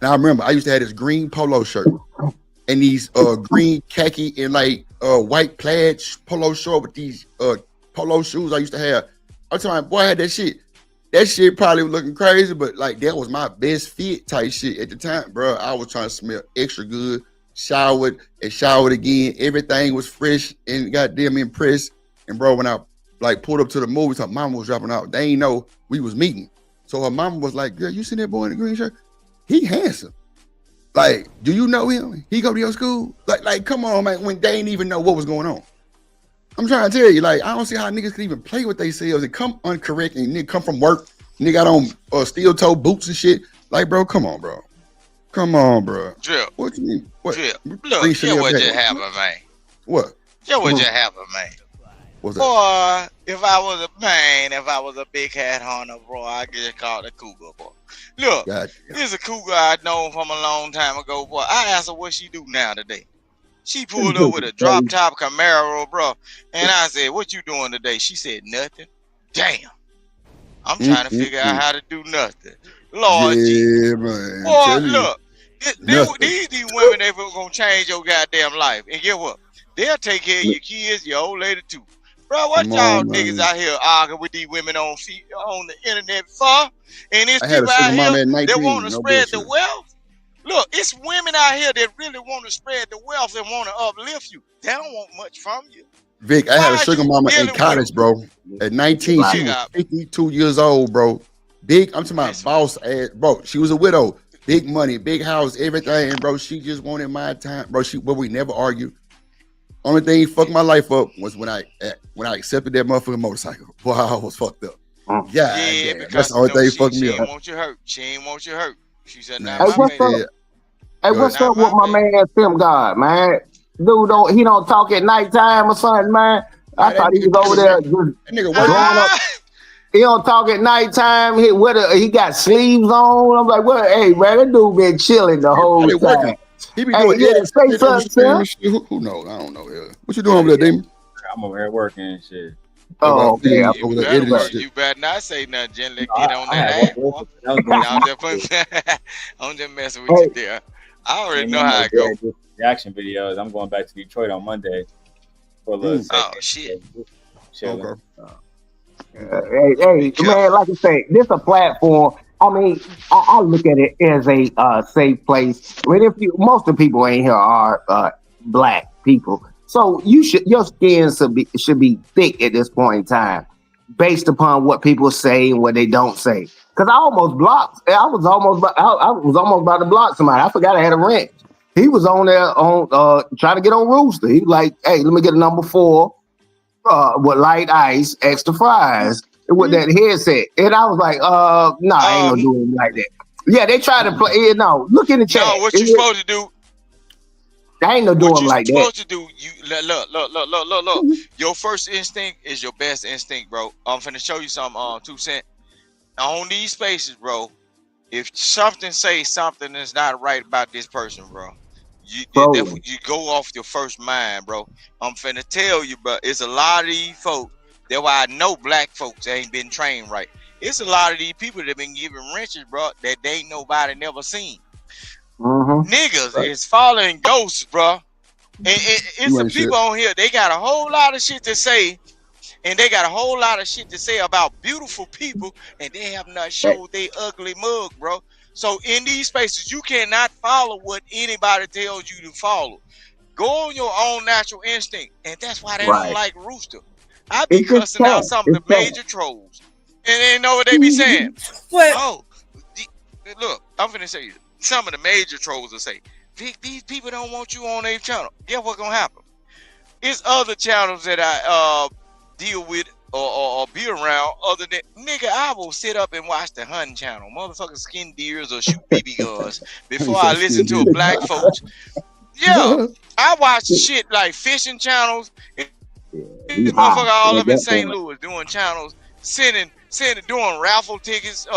Now I remember I used to have this green polo shirt and these green khaki and like white plaid polo short with these polo shoes I used to have. I'm talking, boy, I had that shit. That shit probably was looking crazy, but like that was my best fit type shit at the time, bro. I was trying to smell extra good, showered again. Everything was fresh and goddamn impressed. And bro, when I like pulled up to the movies, her mama was dropping out. They ain't know we was meeting. So her mama was like, girl, you see that boy in the green shirt? He handsome. Like, do you know him? He go to your school? Like, come on, man, when they ain't even know what was going on. I'm trying to tell you, like, I don't see how niggas can even play with themselves and come uncorrect and nigga come from work, nigga got on steel toe boots and shit. Like, bro, come on, bro. Come on, bro. Drip. What you mean? What? Drip. Look, yeah, what just happened, man. What? Yeah, what just happened, man. What's that? Boy, if I was a big hat hunter, bro, I just called a cougar, boy. Look, This is a cougar I known from a long time ago, boy. I asked her what she do now today. She pulled up with a drop top Camaro, bro. And I said, what you doing today? She said, nothing. Damn. I'm trying to figure out how to do nothing. Lord Jesus. Man. Boy, look. These women, they gonna change your goddamn life. And get what? They'll take care of your kids, your old lady too. Bro, what y'all niggas out here arguing with these women on the internet for? And it's people out here that want to spread the wealth. Look, it's women out here that really want to spread the wealth and want to uplift you. They don't want much from you. Vic, I had a sugar mama in college, bro. At 19, she was 52 years old, bro. Big, I'm talking about boss ass, bro. She was a widow. Big money, big house, everything, bro. She just wanted my time, bro. But we never argued. Only thing fucked my life up was when I accepted that motherfucking motorcycle. Boy, I was fucked up. Yeah, because that's the only thing fucked me up. She ain't want you hurt. She ain't want you hurt. She said, "Nah, what's up with my man Tim God, man? Dude, he don't talk at nighttime or something, man. I thought he was over there just growing up. He don't talk at nighttime. He got sleeves on. I'm like, what? Hey, man, that dude been chilling the whole time. He be doing say something. Who knows? I don't know. What you doing over there, Damon? I'm over here working and shit. Oh yeah, You over the better editing work. shit. You better not say nothing, gently. No, Get on I that had ass, one boy. person that was doing I'm just I'm just messing with you hey, there. I already me know and how my it go. dad do reaction videos. I'm going back to Detroit on Monday for a little Oh second. shit. So, chilling. Okay. Be hey, man, careful. like I say, this a platform. I mean, I look at it as a safe place. I mean, if you, most of the people in here are black people, so your skin should be thick at this point in time, based upon what people say and what they don't say. Because I was almost about to block somebody. I forgot I had a wrench. He was on there on trying to get on Rooster. He was like, "Hey, let me get a number 4." With light ice, extra fries, with that headset. And I was like, nah, I ain't no doing it like that. Yeah, they try to play, no, look in the chat. No, what you supposed to do? I ain't no What doing you like that. supposed to do? You look. Your first instinct is your best instinct, bro. I'm finna show you some 2 cent on these spaces, bro. If something say something is not right about this person, bro, Bro, you go off your first mind, bro. I'm finna tell you, bro. It's a lot of these folks. That's why I know black folks ain't been trained right. It's a lot of these people that been giving wrenches, bro, that they ain't nobody never seen. Niggas right. is following ghosts, bro. And it's You some ain't shit. people on here. They got a whole lot of shit to say, and they got a whole lot of shit to say about beautiful people, and they have not showed they ugly mug, bro. So in these spaces, you cannot follow what anybody tells you to follow. Go on your own natural instinct, and that's why they don't Right. like Rooster. I be It's just cussing out tough. some of It's the tough. major trolls, and they know what they be saying. But Oh, look, I'm finna say you. Some of the major trolls will say, Vic, these people don't want you on their channel. Yeah, what's gonna happen? It's other channels that I deal with or be around other than nigga. I will sit up and watch the hunting channel, motherfucking skin deers or shoot BB guns He before I said listen skin to a deep. black folks. Yeah, I watch shit like fishing channels. He This high motherfucker all at up in that St. point. Louis doing channels, doing raffle tickets,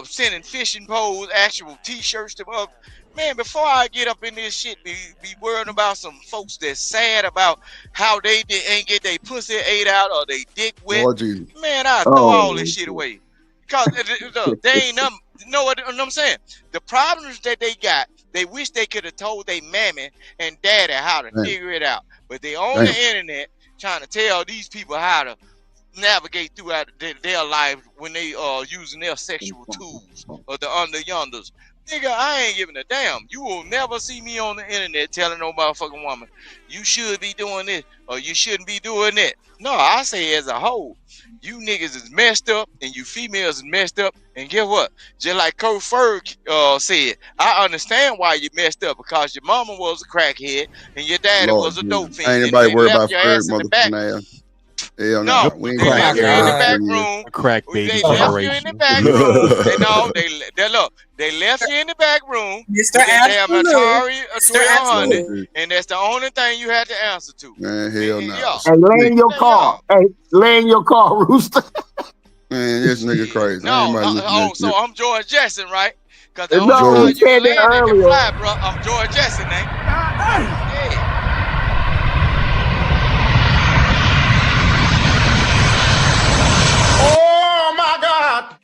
sending fishing poles, actual T-shirts to up. Man, before I get up in this shit, be worrying about some folks that's sad about how ain't get their pussy ate out or they dick wet. Lord Jesus. Man, I throw all this Oh, shit away because look, they ain't nothing. Know what I'm saying? The problems that they got, they wish they could have told their mammy and daddy how to Damn. figure it out, but they on Damn. the internet trying to tell these people how to navigate throughout their life when they are using their sexual tools or the under yonders. Nigga, I ain't giving a damn. You will never see me on the internet telling no motherfucking woman you should be doing this or you shouldn't be doing that. No, I say as a whole, you niggas is messed up and you females is messed up. And guess what? Just like Kurt Ferg said, I understand why you messed up because your mama was a crackhead and your daddy Lord was a Jesus. dope Ain't fiend and anybody they worried left about your Ferg ass in the back. motherfucking ass. Hell No, no. We ain't they been Oh my back left you there in the in God. back 10 years. room. Crack baby They left you in the generation. back room. And no, they left you in the back room Mr. with that damn Absolute. Atari Mr. 1200, Lord Absolute. Jesus. and that's the only thing you had to answer to. Man, hell no. Yeah, hey, lay in your yeah. car. Hey, lay in your car, Rooster. Man, this nigga Shit. crazy. I ain't No, about to listen to that so shit. I'm George Jetson, right? Because the only No, car he George. you said can that land in can earlier. fly, bro. I'm George Jetson, man. Yeah. Oh my God.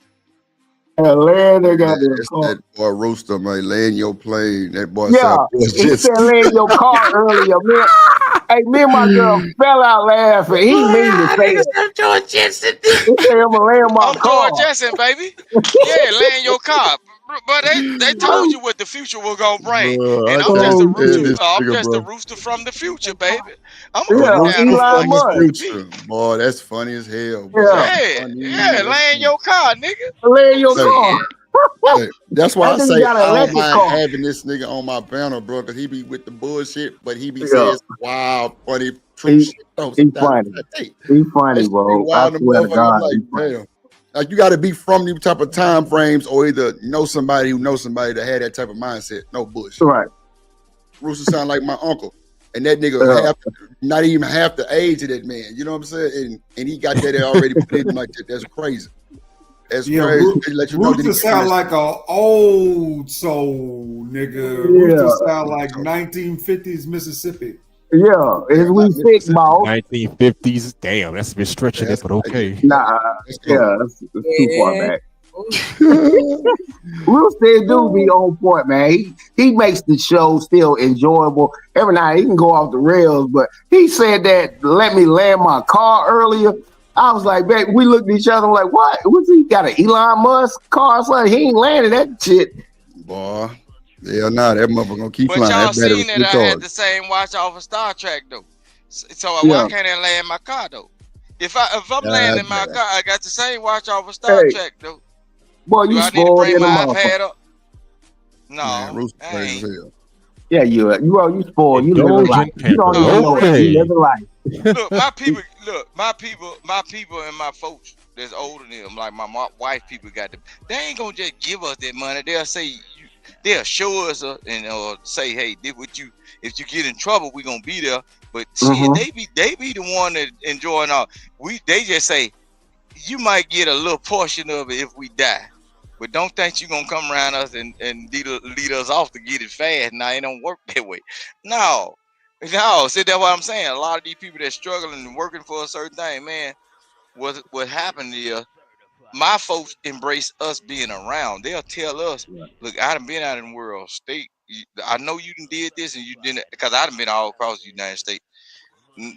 Lay in Man, their goddamn it's car. that boy Rooster, man. Lay in your plane. That boy said, Yeah, boy, he just. said lay in your car earlier. Hey, me and my girl fell out laughing. He mean to say it. I'm George Jensen. He said I'm gonna lay in my I'm George car. Jetson, baby. Yeah, land your car. But they told you what the future was gonna bring, Bro, and I I'm can't just a Oh stand rooster. shit. this I'm nigga, just a bro. rooster from the future, baby. I'm gonna A put it Yeah, down rooster to you Elon like from the it's Musk. supposed to be. future. Boy, that's funny as hell, boy. Yeah, That's Yeah, funny. yeah, That's land funny. your car, nigga. lay in your Hey, car. Shit. hey, that's why That I nigga say got an I don't electric mind car. having this nigga on my banner, bro, because he be with the bullshit, but he be Yeah, saying some wild, funny, true he shit, though. he Sometimes funny. I think He that funny, shit be bro. I wild and swear to motherfucker. I'm God, like, he funny. damn. Like, you got to be from them type of time frames or either know somebody who knows somebody that had that type of mindset. No bullshit. Right. Rooster sound like my uncle. And that nigga Yeah. not even half the age of that man. You know what I'm saying? And he got that already put in him like that. That's crazy. That's Yeah, crazy. They let you know that he Rooster came sound in like a old soul nigga. Yeah. Rooster sound like 1950s Mississippi. Yeah, Yeah, is we not sick, Mississippi. boss? 1950s. Damn, that's a bit Yeah, stretching it, but okay. Nah, that's close. yeah, it's too far Yeah. back. Rooster do be on point, man. He makes the show still enjoyable. Every night he can go off the rails, but he said that let me land my car earlier. I was like, babe, we looked at each other like, what? What's he got an Elon Musk car? Son, he ain't landed that shit. Boy, yeah, nah, that motherfucker gonna keep But flying. y'all That battery seen that still I had charged. the same watch off of Star Trek though. So Yeah. why can't I land my car though? If I'm God landing my damn. car, I got the same watch off of Star Hey, Trek though. boy, Do you I need to spoiled bring in a my motherfucker. iPad up? Man, No, Rooster I crazy as ain't. hell. Yeah, you spoiled. You living life. Indulgent You don't pampered. even know it. You Okay. living life. Look, my people, and my folks that's older than them, like my wife people got them. They ain't gonna just give us that money. They'll say they'll show us and say, hey, did what you. If you get in trouble, we gonna be there. But shit, they be the one that enjoying all. They just say you might get a little portion of it if we die. But don't think you gonna come around us and lead us off to get it fast. Now it don't work that way. No. See, that's what I'm saying. A lot of these people that's struggling and working for a certain thing, man, what happened is my folks embrace us being around. They'll tell us, look, I done been out in the world. I know you done did this and you didn't, because I done been all across the United States.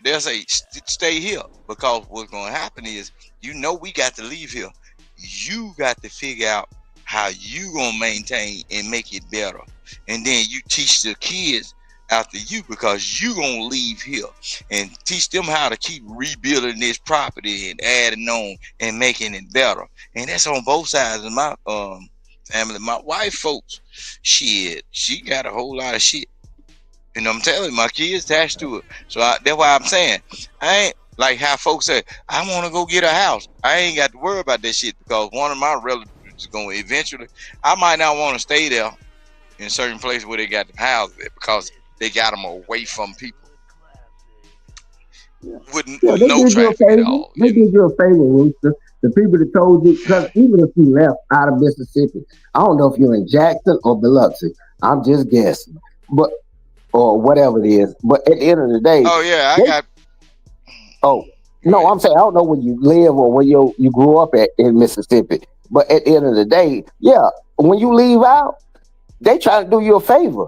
They'll say, stay here, because what's going to happen is, we got to leave here. You got to figure out how you going to maintain and make it better. And then you teach the kids after you, because you going to leave here, and teach them how to keep rebuilding this property and adding on and making it better. And that's on both sides of my family. My wife folks, she got a whole lot of shit. And I'm telling you, my kids attached to it. So that's why I'm saying, I ain't like how folks say, I want to go get a house. I ain't got to worry about that shit, because one of my relatives is going to eventually, I might not want to stay there in certain places where they got the houses at, because they got them away from people with Yeah, they no did you a traffic at favor. all. They did you a favor, Rooster. The people that told you, because even if you left out of Mississippi, I don't know if you're in Jackson or Biloxi. I'm just guessing, but or whatever it is. But at the end of the day, Oh yeah, no, I'm saying I don't know where you live or where you grew up at in Mississippi. But at the end of the day, yeah, when you leave out, they try to do you a favor.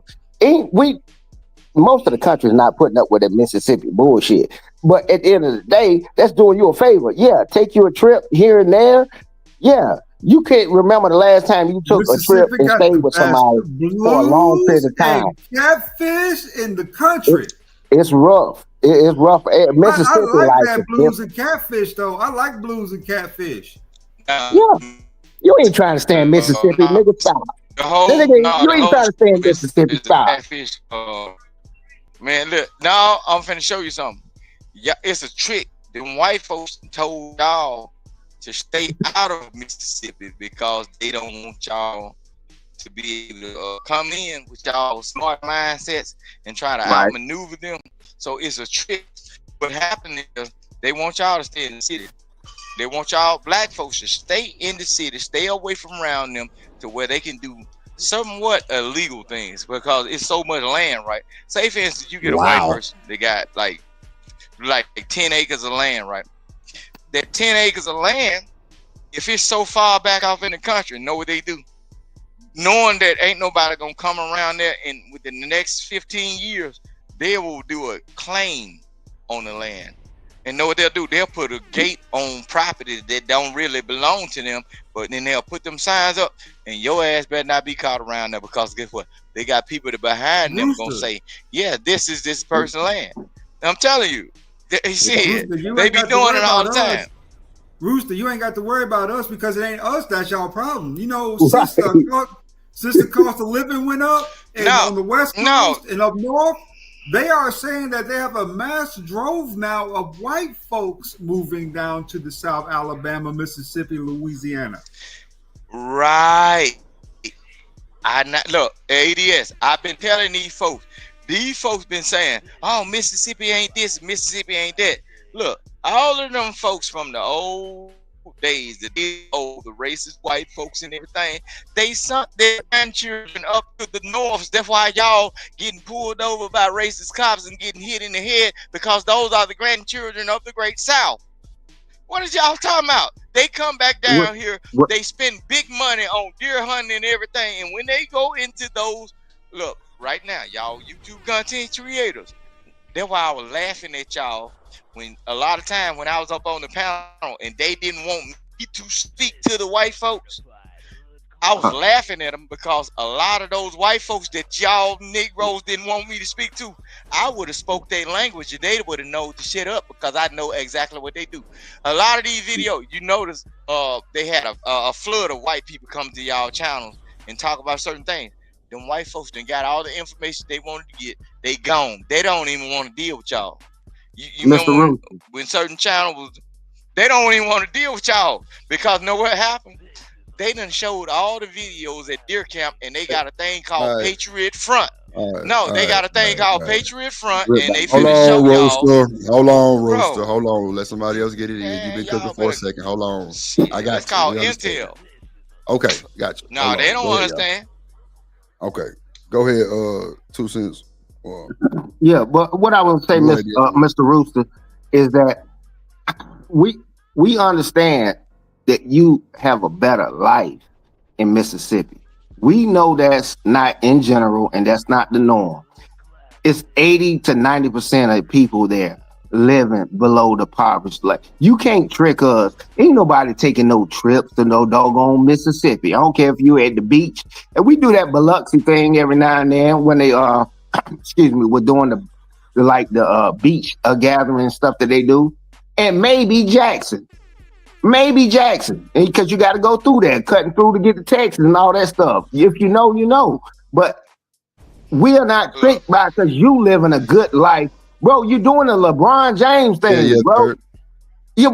Most of the country is not putting up with that Mississippi bullshit. But at the end of the day, that's doing you a favor. Yeah, take you a trip here and there. Yeah, you can't remember the last time you took a trip and got stayed the with best somebody for a long period blues of time. and catfish in the country. It's rough. It's rough. Mississippi I like life that is blues different. and catfish, though. I like blues and catfish. Yeah, you ain't trying to stay in Mississippi, nigga. Stop. You ain't trying to stay in Mississippi. Is a Stop. catfish. Man, look, now I'm finna show you something. Yeah, it's a trick. The white folks told y'all to stay out of Mississippi because they don't want y'all to be able to come in with y'all smart mindsets and try to outmaneuver them. So it's a trick. What happened is they want y'all to stay in the city. They want y'all black folks to stay in the city, stay away from around them, to where they can do somewhat illegal things, because it's so much land, right? Say for instance, you get a white person, they got like 10 acres of land, right? That 10 acres of land, if it's so far back off in the country, know what they do? Knowing that ain't nobody gonna come around there, and within the next 15 years, they will do a claim on the land. And know what they'll do? They'll put a gate on property that don't really belong to them, but then they'll put them signs up, and your ass better not be caught around there, because guess what? They got people that behind them gonna say, yeah, this is this person's land. And I'm telling you, they be doing it all the time. Rooster, you ain't got to worry about us, because it ain't us that's y'all problem. You know, since the cost of living went up on the West Coast and up north, they are saying that they have a mass drove now of white folks moving down to the South, Alabama, Mississippi, Louisiana. Right. Look, ADS, I've been telling these folks been saying, oh, Mississippi ain't this, Mississippi ain't that. Look, all of them folks from the old days, the racist white folks and everything, they sent their grandchildren up to the north. That's why y'all getting pulled over by racist cops and getting hit in the head, because those are the grandchildren of the Great South. What is y'all talking about? They come back down here, they spend big money on deer hunting and everything, and when they go into those, look, right now, y'all YouTube content creators, that's why I was laughing at y'all when a lot of time when I was up on the panel and they didn't want me to speak to the white folks. I was laughing at them because a lot of those white folks that y'all Negroes didn't want me to speak to, I would have spoke their language and they would have known to shut up, because I know exactly what they do. A lot of these videos, you notice, they had a flood of white people come to y'all channels and talk about certain things. Them white folks done got all the information they wanted to get. They gone. They don't even want to deal with y'all. You remember when certain channels, they don't even want to deal with y'all, because know what happened? They done showed all the videos at deer camp, and they got a thing called Patriot Front. They got a thing called Patriot Front, and they finna show y'all. Hold on, Roaster. Hold on. Let somebody else get it in. You've been cooking for a second. Hold on. I got That's called intel. Okay, got you. No, they don't understand. Okay, go ahead. 2 cents. Yeah, but what I will say, Mr. Rooster, is that we understand that you have a better life in Mississippi. We know that's not in general, and that's not the norm. It's 80 to 90% of people there living below the poverty line. You can't trick us. Ain't nobody taking no trips to no doggone Mississippi. I don't care if you at the beach. And we do that Biloxi thing every now and then when they excuse me, we're doing the beach gathering stuff that they do. And maybe Jackson, because you got to go through that, cutting through to get to Texas and all that stuff. If you know, you know. But we are not tricked by, because you living a good life, bro. You're doing a LeBron James thing, bro. You're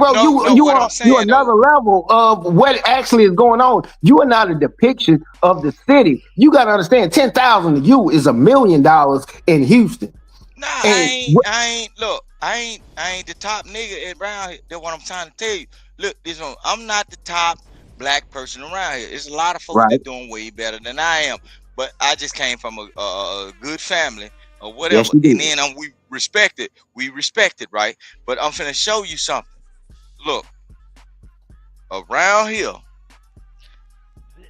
another level of what actually is going on. You are not a depiction of the city. You got to understand, 10,000 to you is $1 million in Houston. Nah, I ain't the top nigga around here. That's what I'm trying to tell you. Look, I'm not the top black person around here. There's a lot of folks that doing way better than I am. But I just came from a good family or whatever. Yes, and then we respect it. We respect it, right? But I'm finna show you something. Look, around here,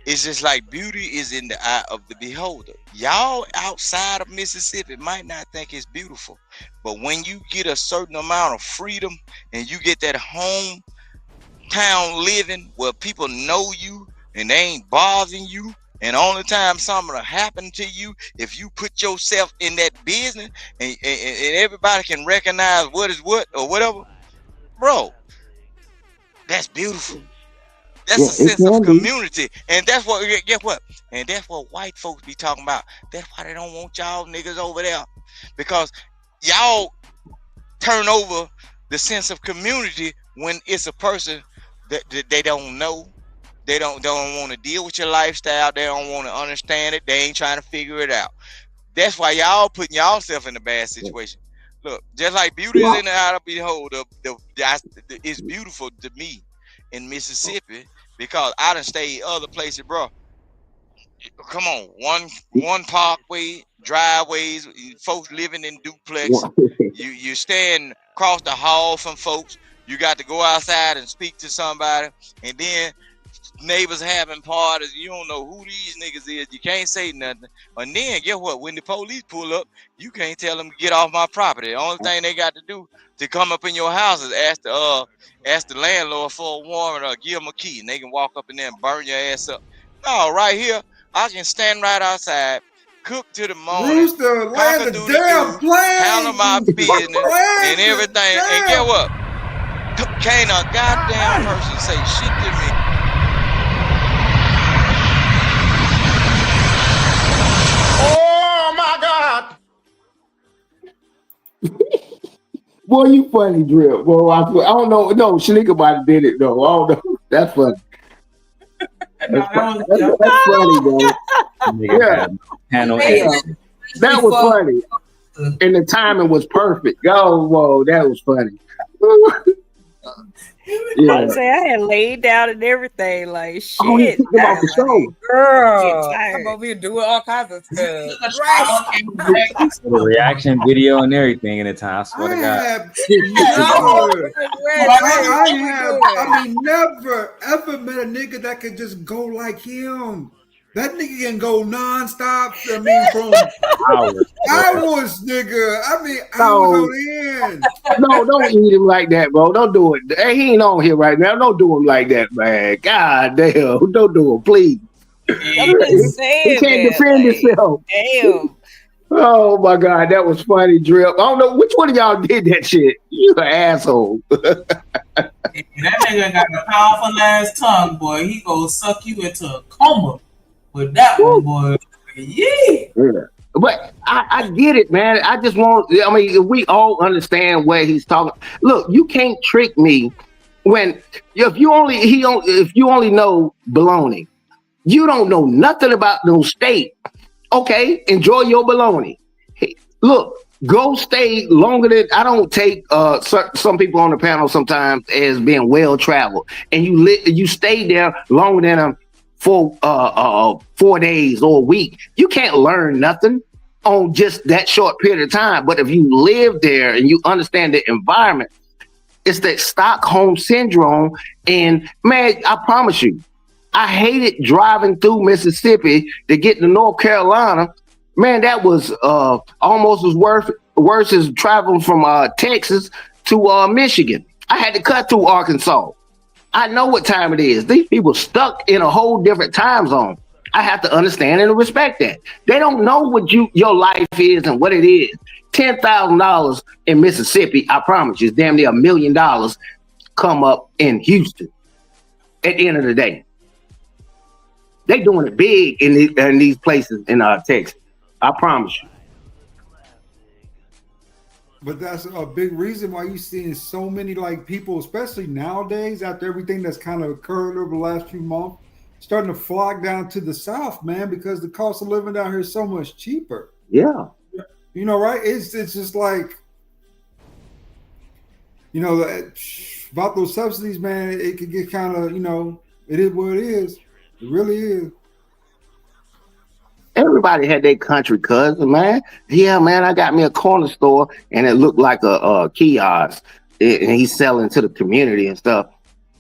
it's just like beauty is in the eye of the beholder. Y'all outside of Mississippi might not think it's beautiful, but when you get a certain amount of freedom and you get that hometown living where people know you and they ain't bothering you, and the only time something will happen to you if you put yourself in that business and everybody can recognize what is what or whatever, bro, that's beautiful. That's a sense of community. And that's what, guess what? And that's what white folks be talking about. That's why they don't want y'all niggas over there. Because y'all turn over the sense of community when it's a person that they don't know. They don't want to deal with your lifestyle. They don't want to understand it. They ain't trying to figure it out. That's why y'all putting y'allself in a bad situation. Look, just like beauty is in the eye of the beholder, it's beautiful to me in Mississippi because I done stayed other places, bro. Come on, one parkway, driveways, folks living in duplex. You stand across the hall from folks. You got to go outside and speak to somebody, and then neighbors having parties. You don't know who these niggas is. You can't say nothing. And then guess what? When the police pull up, you can't tell them to get off my property. The only thing they got to do to come up in your house is ask the landlord for a warrant or give them a key, and they can walk up in there and burn your ass up. No, right here, I can stand right outside, cook to the morning, Rooster, land the damn plane, handle my business and everything. And get what? Can't a goddamn person say shit to me. Oh my God! Boy, you funny, Drip. Boy, I don't know. No, Shanika might have did it though. I don't know. That's funny. That's funny, bro. Yeah. That was funny. And the timing was perfect. Oh, whoa, that was funny. I say I had laid down and everything, like Oh, he shit. took them off the show. Girl, I'm Tired. over here doing all kinds of stuff. The reaction video and everything in the time. I swear to God. have No, never, I mean, never ever met a nigga that could just go like him. That nigga can go nonstop. I mean, from hours, nigga. I mean, hours on end. No, don't eat him like that, bro. Don't do it. Hey, he ain't on here right now. Don't do him like that, man. God damn. Don't do him, please. I'm just saying, he can't defend himself. Damn. Oh my God, that was funny, Drip. I don't know which one of y'all did that shit. You an asshole. That nigga got a powerful ass tongue, boy. He gonna suck you into a coma with that one, boy. Yeah. But I get it, man. I just want. I mean, we all understand where he's talking. Look, you can't trick me when if you only know baloney, you don't know nothing about no state. Okay, enjoy your baloney. Hey, look, go stay longer than I don't take some people on the panel sometimes as being well traveled, and you stay there longer than for 4 days or a week. You can't learn nothing on just that short period of time. But if you live there and you understand the environment, it's that Stockholm syndrome. And man, I promise you, I hated driving through Mississippi to get to North Carolina. Man, that was almost as worse as traveling from Texas to Michigan. I had to cut through Arkansas. I know what time it is. These people stuck in a whole different time zone. I have to understand and respect that. They don't know what your life is and what it is. $10,000 in Mississippi, I promise you, damn near $1 million come up in Houston at the end of the day. They doing it big in these places in Texas. I promise you. But that's a big reason why you're seeing so many like people, especially nowadays, after everything that's kind of occurred over the last few months, starting to flock down to the South, man, because the cost of living down here is so much cheaper. Yeah. You know, right? It's just like, you know, about those subsidies, man, it could get kind of, you know, it is what it is. It really is. Everybody had their country cousin, man. Yeah, man, I got me a corner store and it looked like a kiosk. And he's selling to the community and stuff.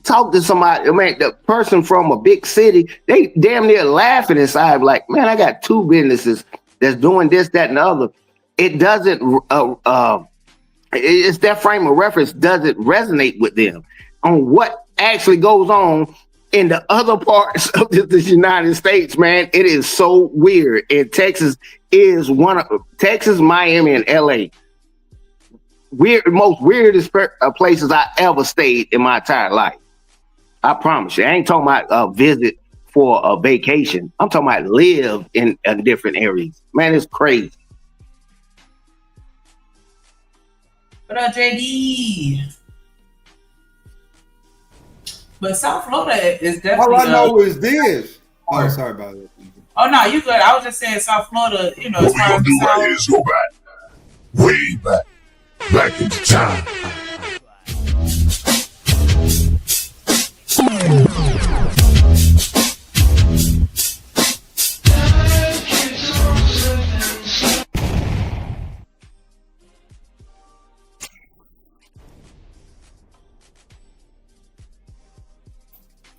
Talk to somebody, man, the person from a big city, they damn near laughing inside, like, man, I got 2 businesses that's doing this, that, and the other. It doesn't, it's that frame of reference doesn't resonate with them on what actually goes on in the other parts of the United States, man. It is so weird. And Texas is Texas, Miami, and LA. Most weirdest places I ever stayed in my entire life. I promise you. I ain't talking about a visit for a vacation. I'm talking about live in different areas. Man, it's crazy. What up, JD? But South Florida is definitely. All I know is this. Oh, sorry about it. Oh no, you good. I was just saying South Florida, you know, as far as the South. Go back. Way back. Back into time.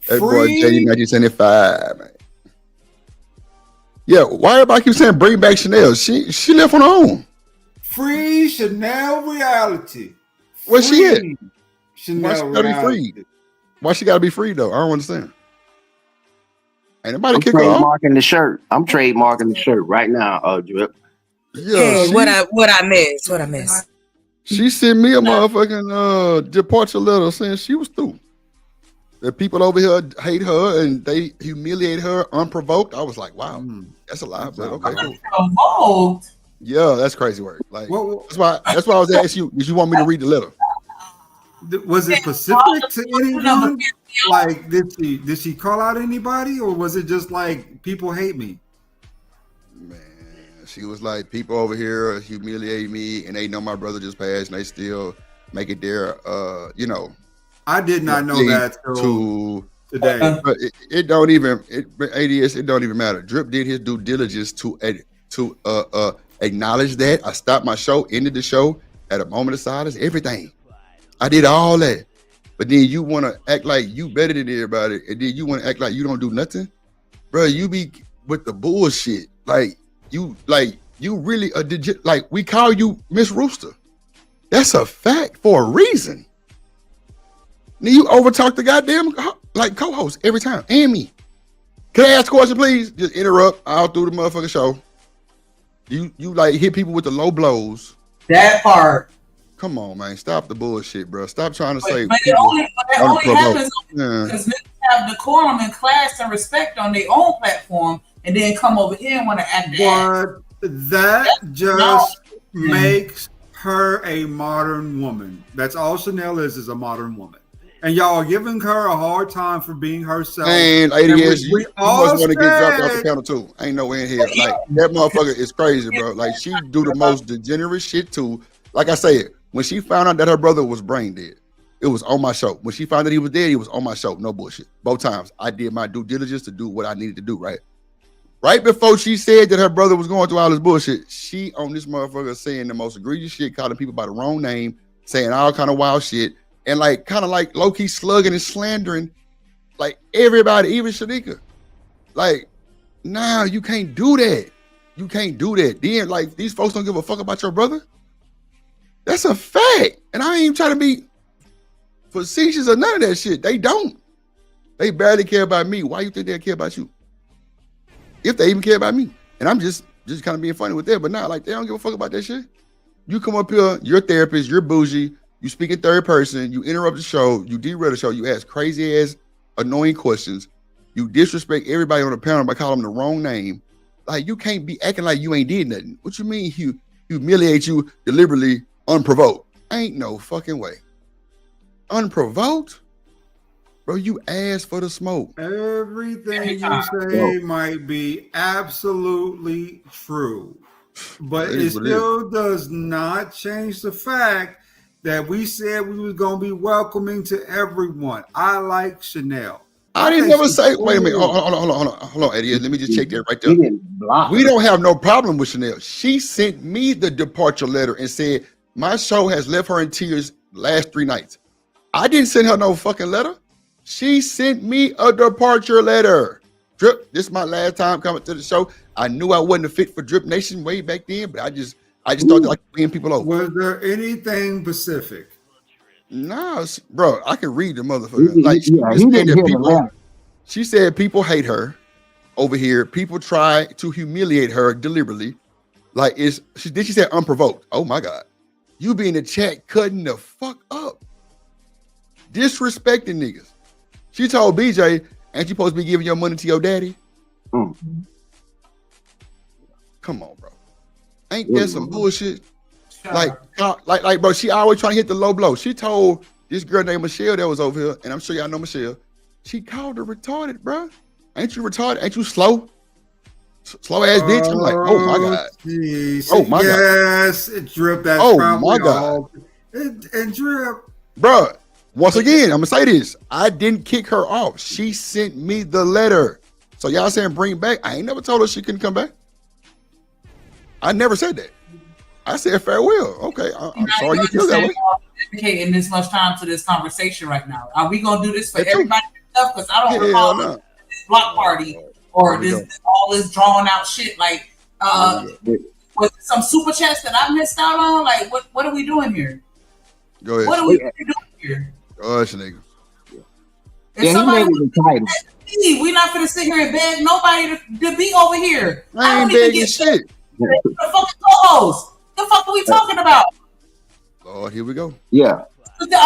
Hey, boy, J1975, man. Yeah, why everybody keep saying bring back Chanel? She left on her own. Free Chanel reality. Where's she at? Chanel Why she gotta be free? Why she gotta be free though? I don't understand. Ain't nobody kick her off. I'm trademarking the shirt right now, Drip. Yeah, Hey, what I missed? She sent me a motherfucking departure letter saying she was through. The people over here hate her and they humiliate her unprovoked. I was like, wow, that's a lie. But okay, cool. Provoked? Yeah, that's crazy work. Like that's why I was asking you. Did you want me to read the letter? Was it specific to anyone? Like, did she call out anybody, or was it just like people hate me? Man, she was like, people over here humiliate me, and they know my brother just passed, and they still make it their, I did not know that till today. But it don't even ADS. It don't even matter. Drip did his due diligence to acknowledge that. I stopped my show, ended the show at a moment of silence. Everything. I did all that. But then you want to act like you better than everybody, and then you want to act like you don't do nothing, bro. You be with the bullshit. Like you really a digit. Like we call you Miss Rooster. That's a fact for a reason. Then you overtalk the goddamn like co-host every time, and me. Can I ask a question, please? Just interrupt all through the motherfucking show. You like hit people with the low blows. That part. Come on, man. Stop the bullshit, bro. Stop trying to say. But it only happens because niggas have decorum and class and respect on their own platform, and then come over here and want to act. But that just makes her a modern woman. That's all Chanel is a modern woman. And y'all are giving her a hard time for being herself. And ADS, you must want to get dropped off the panel too. Ain't no way in here. Like that motherfucker is crazy, bro. Like she do the most degenerate shit too. Like I said, when she found out that her brother was brain dead, it was on my show. When she found that he was dead, he was on my show. No bullshit. Both times I did my due diligence to do what I needed to do. Right before she said that her brother was going through all this bullshit, she on this motherfucker saying the most egregious shit, calling people by the wrong name, saying all kind of wild shit. And like kind of like low-key slugging and slandering like everybody, even Shanika. Like, nah, you can't do that. You can't do that. Then like these folks don't give a fuck about your brother. That's a fact. And I ain't even trying to be facetious or none of that shit. They don't. They barely care about me. Why you think they care about you? If they even care about me. And I'm just kind of being funny with that, but not like they don't give a fuck about that shit. You come up here, you're a therapist, you're bougie. You speak in third person, you interrupt the show, you derail the show, you ask crazy ass, annoying questions, you disrespect everybody on the panel by calling them the wrong name. Like you can't be acting like you ain't did nothing. What you mean you humiliate you deliberately, unprovoked? Ain't no fucking way. Unprovoked? Bro, you asked for the smoke. Everything you say might be absolutely true, but it still does not change the fact that we said we was gonna be welcoming to everyone. I like Chanel. I didn't never say. Wait a minute. Hold on, Eddie. Let me just check that right there. We don't have no problem with Chanel. She sent me the departure letter and said my show has left her in tears last 3 nights. I didn't send her no fucking letter. She sent me a departure letter. Drip, this is my last time coming to the show. I knew I wasn't a fit for Drip Nation way back then, but I just thought like bringing people over. Was there anything specific? Nah, bro, I can read the motherfucker. Like she said people hate her over here. People try to humiliate her deliberately. Like she said unprovoked. Oh my God. You be in the chat cutting the fuck up. Disrespecting niggas. She told BJ, ain't you supposed to be giving your money to your daddy? Come on, bro. Ain't that some bullshit? Like, bro, she always trying to hit the low blow. She told this girl named Michelle that was over here, and I'm sure y'all know Michelle. She called her retarded, bro. Ain't you retarded? Ain't you slow? Slow ass bitch. I'm like, oh my God. Geez. Oh my God. Yes, it Drip. That's my God. And Drip. Bro, once again, I'm gonna say this. I didn't kick her off. She sent me the letter. So y'all saying bring back? I ain't never told her she couldn't come back. I never said that. I said farewell. Okay, I'm sorry you feel that way. Dedicating this much time to this conversation right now. Are we gonna do this for everybody? Because I don't recall this block party or this all this drawn out shit. Like, with some super chats that I missed out on. Like, what are we doing here? Go ahead. What are we doing here? Gosh, nigga. If somebody we're not gonna sit here and beg nobody to be over here. I ain't begging shit. The fucking co-host. The fuck are we talking about? Oh, here we go. Yeah. Because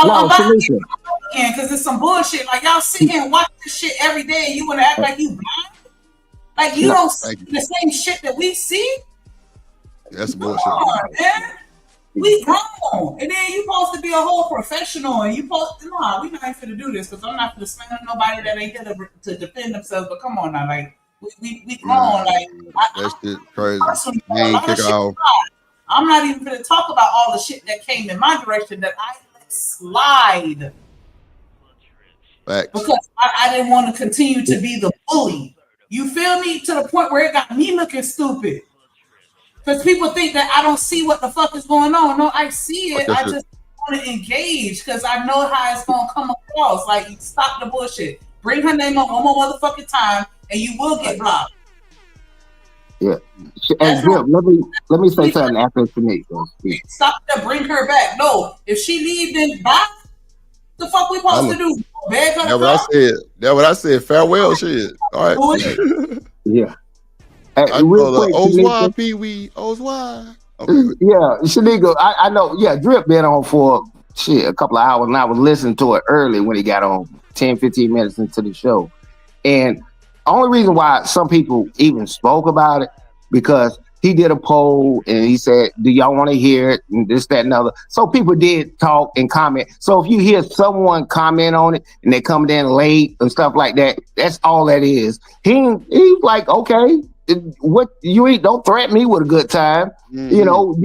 it's some bullshit. Like y'all sit here and watch this shit every day, and you want to act like you blind? Like you don't see the same shit that we see? That's bullshit. Come on, man. We grown, and then you supposed to be a whole professional, and you supposed to we not even to do this because I'm not gonna slam nobody that ain't here to defend themselves. But come on now, like we grown. Like that's just crazy. I'm not even gonna talk about all the shit that came in my direction that I let slide. Facts. Because I didn't want to continue to be the bully. You feel me? To the point where it got me looking stupid. Because people think that I don't see what the fuck is going on. No, I see it. I just want to engage because I know how it's going to come across. Like, stop the bullshit. Bring her name up one more motherfucking time, and you will get blocked. Yeah. And Jim, let me say something after Shanique. Stop to bring her back. No, if she leave, then bye. The fuck we supposed to do? Beg her. That's what I said. That's what I said. Farewell, shit. All right. Yeah. I real quick, Oswald, Pee Wee, Oswald. Okay. Yeah, Shanika, I know. Yeah, Drip been on for a couple of hours, and I was listening to it early when he got on 10, 15 minutes into the show. And only reason why some people even spoke about it, because he did a poll and he said, do y'all want to hear it? And this, that, and other. So people did talk and comment. So if you hear someone comment on it and they come in late and stuff like that, that's all that is. He's like, okay, what you eat, don't threaten me with a good time. Mm-hmm. You know,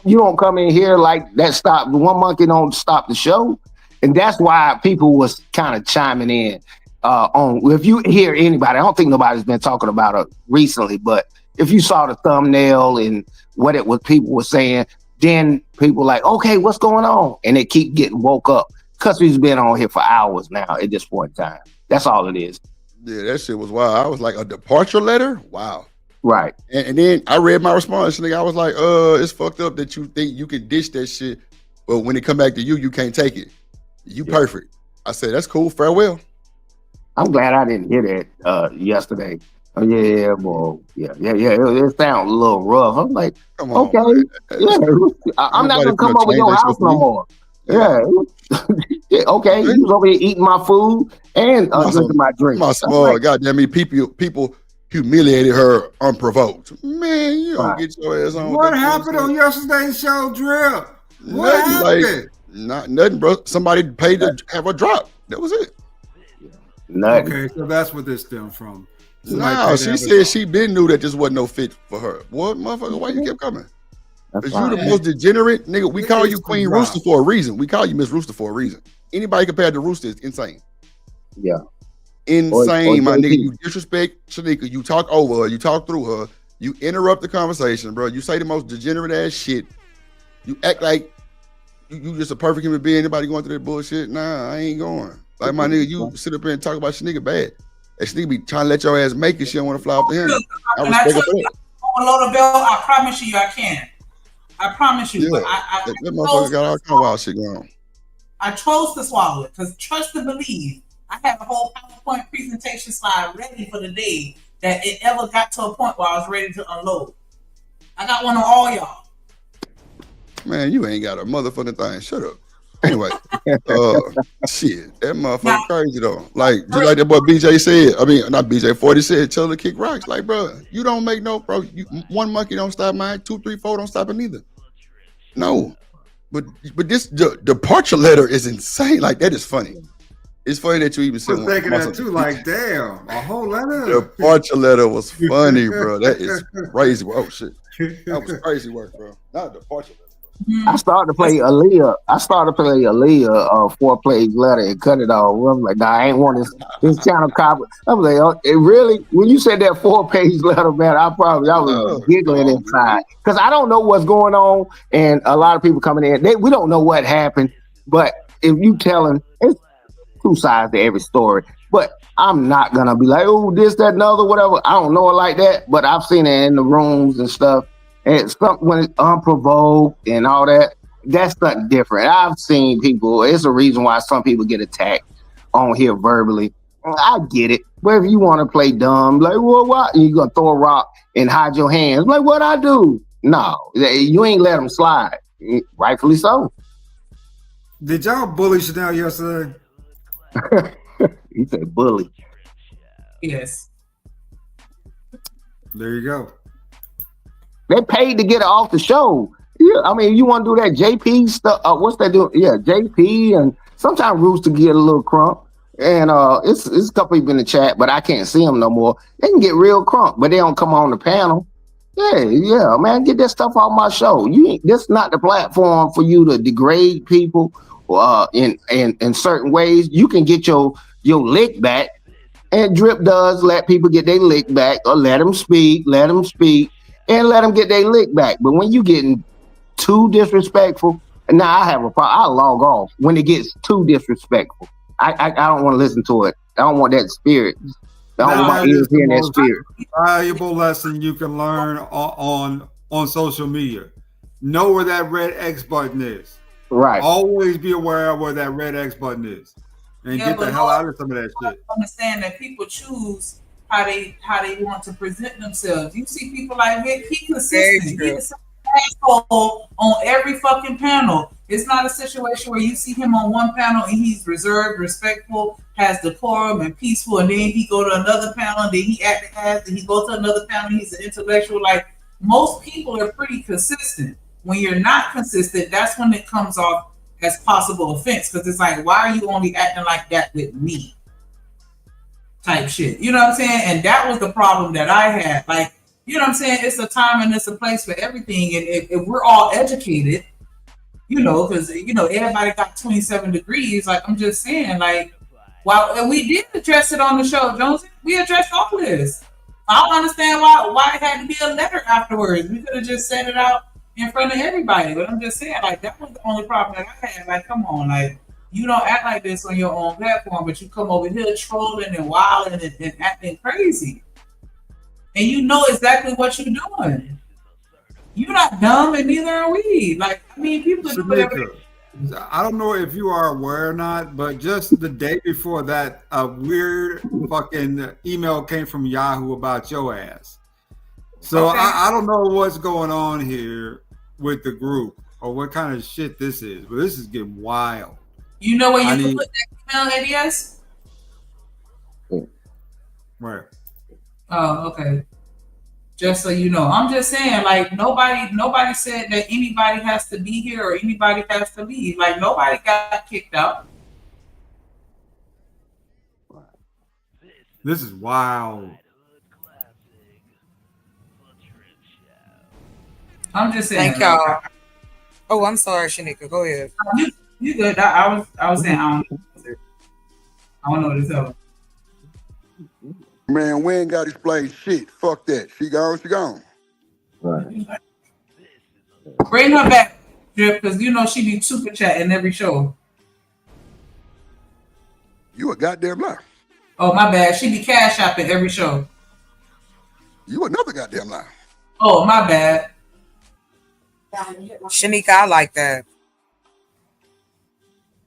you don't come in here like that. Stop one monkey don't stop the show. And that's why people was kind of chiming in on, if you hear anybody, I don't think nobody's been talking about it recently, but if you saw the thumbnail and what it was, people were saying, then people like, okay, what's going on? And they keep getting woke up because he's been on here for hours now at this point in time. That's all it is. Yeah, that shit was wild. I was like, a departure letter? Wow. Right. And then I read my response, and I was like, it's fucked up that you think you can dish that shit, but when it come back to you, you can't take it. You perfect. I said, that's cool. Farewell. I'm glad I didn't hear that yesterday. Oh, yeah, well, yeah. It sounds a little rough. I'm like, come on, okay, yeah. I'm not gonna come over your house no more. Yeah. Okay, you was over here eating my food and drinking my drink. My small, goddamn me, people humiliated her unprovoked. Man, you don't get your ass on. What happened on yesterday's show, Drip? What happened? Nothing, bro. Somebody paid to have a drop. That was it. Nothing. Okay, so that's what this stemmed from. No, she said she been knew that this wasn't no fit for her. What, motherfucker? Why you kept coming? Because you the most degenerate nigga. We call you Queen Rooster for a reason. We call you Miss Rooster for a reason. Anybody compared to Rooster is insane. Yeah. Insane, my nigga. You disrespect Shanika. You talk over her. You talk through her. You interrupt the conversation, bro. You say the most degenerate ass shit. You act like you just a perfect human being. Anybody going through that bullshit? Nah, I ain't going. Like, my nigga, you sit up here and talk about Shanika bad. And Shanika be trying to let your ass make it. She don't want to fly off the hand. I respect her. Load a bell. I promise you, I can. I promise you. Yeah, but that motherfucker got all kind of wild shit going on. I chose to swallow it because trust and believe. I have a whole PowerPoint presentation slide ready for the day that it ever got to a point where I was ready to unload. I got one on all y'all. Man, you ain't got a motherfucking thing. Shut up. Anyway, shit, that motherfucker crazy though. Like, just like that boy BJ said. I mean, not BJ. 40 said, tell her to kick rocks. Like, bro, you don't make no, bro. One monkey don't stop mine. 2, 3, 4 don't stop it neither. No, but this departure letter is insane. Like, that is funny. It's funny that you even said. I was thinking that too. Like, damn, a whole letter. Departure letter was funny, bro. That is crazy. Oh shit, that was crazy work, bro. Not a departure letter. I started to play Aaliyah. Aaliyah 4-page letter and cut it off. I'm like, nah, I ain't want this channel copy. I'm like, oh, it really? When you said that 4-page letter, man, I was giggling inside because I don't know what's going on, and a lot of people coming in, we don't know what happened. But if you telling, it's two sides to every story. But I'm not gonna be like, oh, this, that, and other, whatever. I don't know it like that, but I've seen it in the rooms and stuff. And when it's unprovoked and all that, that's something different. I've seen people, it's a reason why some people get attacked on here verbally. I get it. But if you want to play dumb, like, well, what? You're going to throw a rock and hide your hands. Like, what I do? No, you ain't let them slide. Rightfully so. Did y'all bully Chanel yesterday? He said bully. Yes. There you go. They paid to get it off the show. Yeah, I mean, you want to do that JP stuff? What's that doing? Yeah, JP, and sometimes Rooster get a little crunk. And it's a couple people in the chat, but I can't see them no more. They can get real crunk, but they don't come on the panel. Yeah, man, get that stuff off my show. This is not the platform for you to degrade people in certain ways. You can get your your lick back. And Drip does let people get their lick back, or let them speak, and let them get their lick back. But when you getting too disrespectful, and now I have a problem. I log off when it gets too disrespectful. I don't want to listen to it. I don't want that spirit. I don't want my That is ears the hearing that most spirit. valuable lesson you can learn on social media. Know where that red X button is. Right. Always be aware of where that red X button is, and get the hell out of some of that shit. Understand that people choose how they want to present themselves. You see people like Vic, he consistent. He's an asshole on every fucking panel. It's not a situation where you see him on one panel and he's reserved, respectful, has decorum, and peaceful, and then he go to another panel, and then he act as, and he go to another panel, and he's an intellectual. Like, most people are pretty consistent. When you're not consistent, that's when it comes off as possible offense, because it's like, why are you only acting like that with me? Type shit. You know what I'm saying? And that was the problem that I had. Like, you know what I'm saying? It's a time and it's a place for everything. And if we're all educated, you know, because, you know, everybody got 27 degrees. Like, I'm just saying, like, while and we did address it on the show, Jones, we addressed all this. I don't understand why it had to be a letter afterwards. We could have just said it out in front of everybody. But I'm just saying, like, that was the only problem that I had. Like, come on, like, you don't act like this on your own platform, but you come over here trolling and wilding and acting crazy. And you know exactly what you're doing. You're not dumb, and neither are we. Like, I mean, people do whatever. I don't know if you are aware or not, but just the day before that, a weird fucking email came from Yahoo about your ass. So Okay. I don't know what's going on here with the group or what kind of shit this is, but this is getting wild. You know where you can put that email, ADS? Where? Oh, okay. Just so you know, I'm just saying, like, nobody said that anybody has to be here or anybody has to leave. Like, nobody got kicked out. This is wild. I'm just saying. Thank y'all. Oh, I'm sorry, Shanika. Go ahead. You good? I was saying I don't know what to tell them. Man, we ain't got to explain shit. Fuck that. She gone, she gone. Right. Bring her back, Drip, because you know she be super chatting every show. You a goddamn lie. Oh, my bad. She be cash shopping every show. You another goddamn lie. Oh, my bad. Shanika, I like that.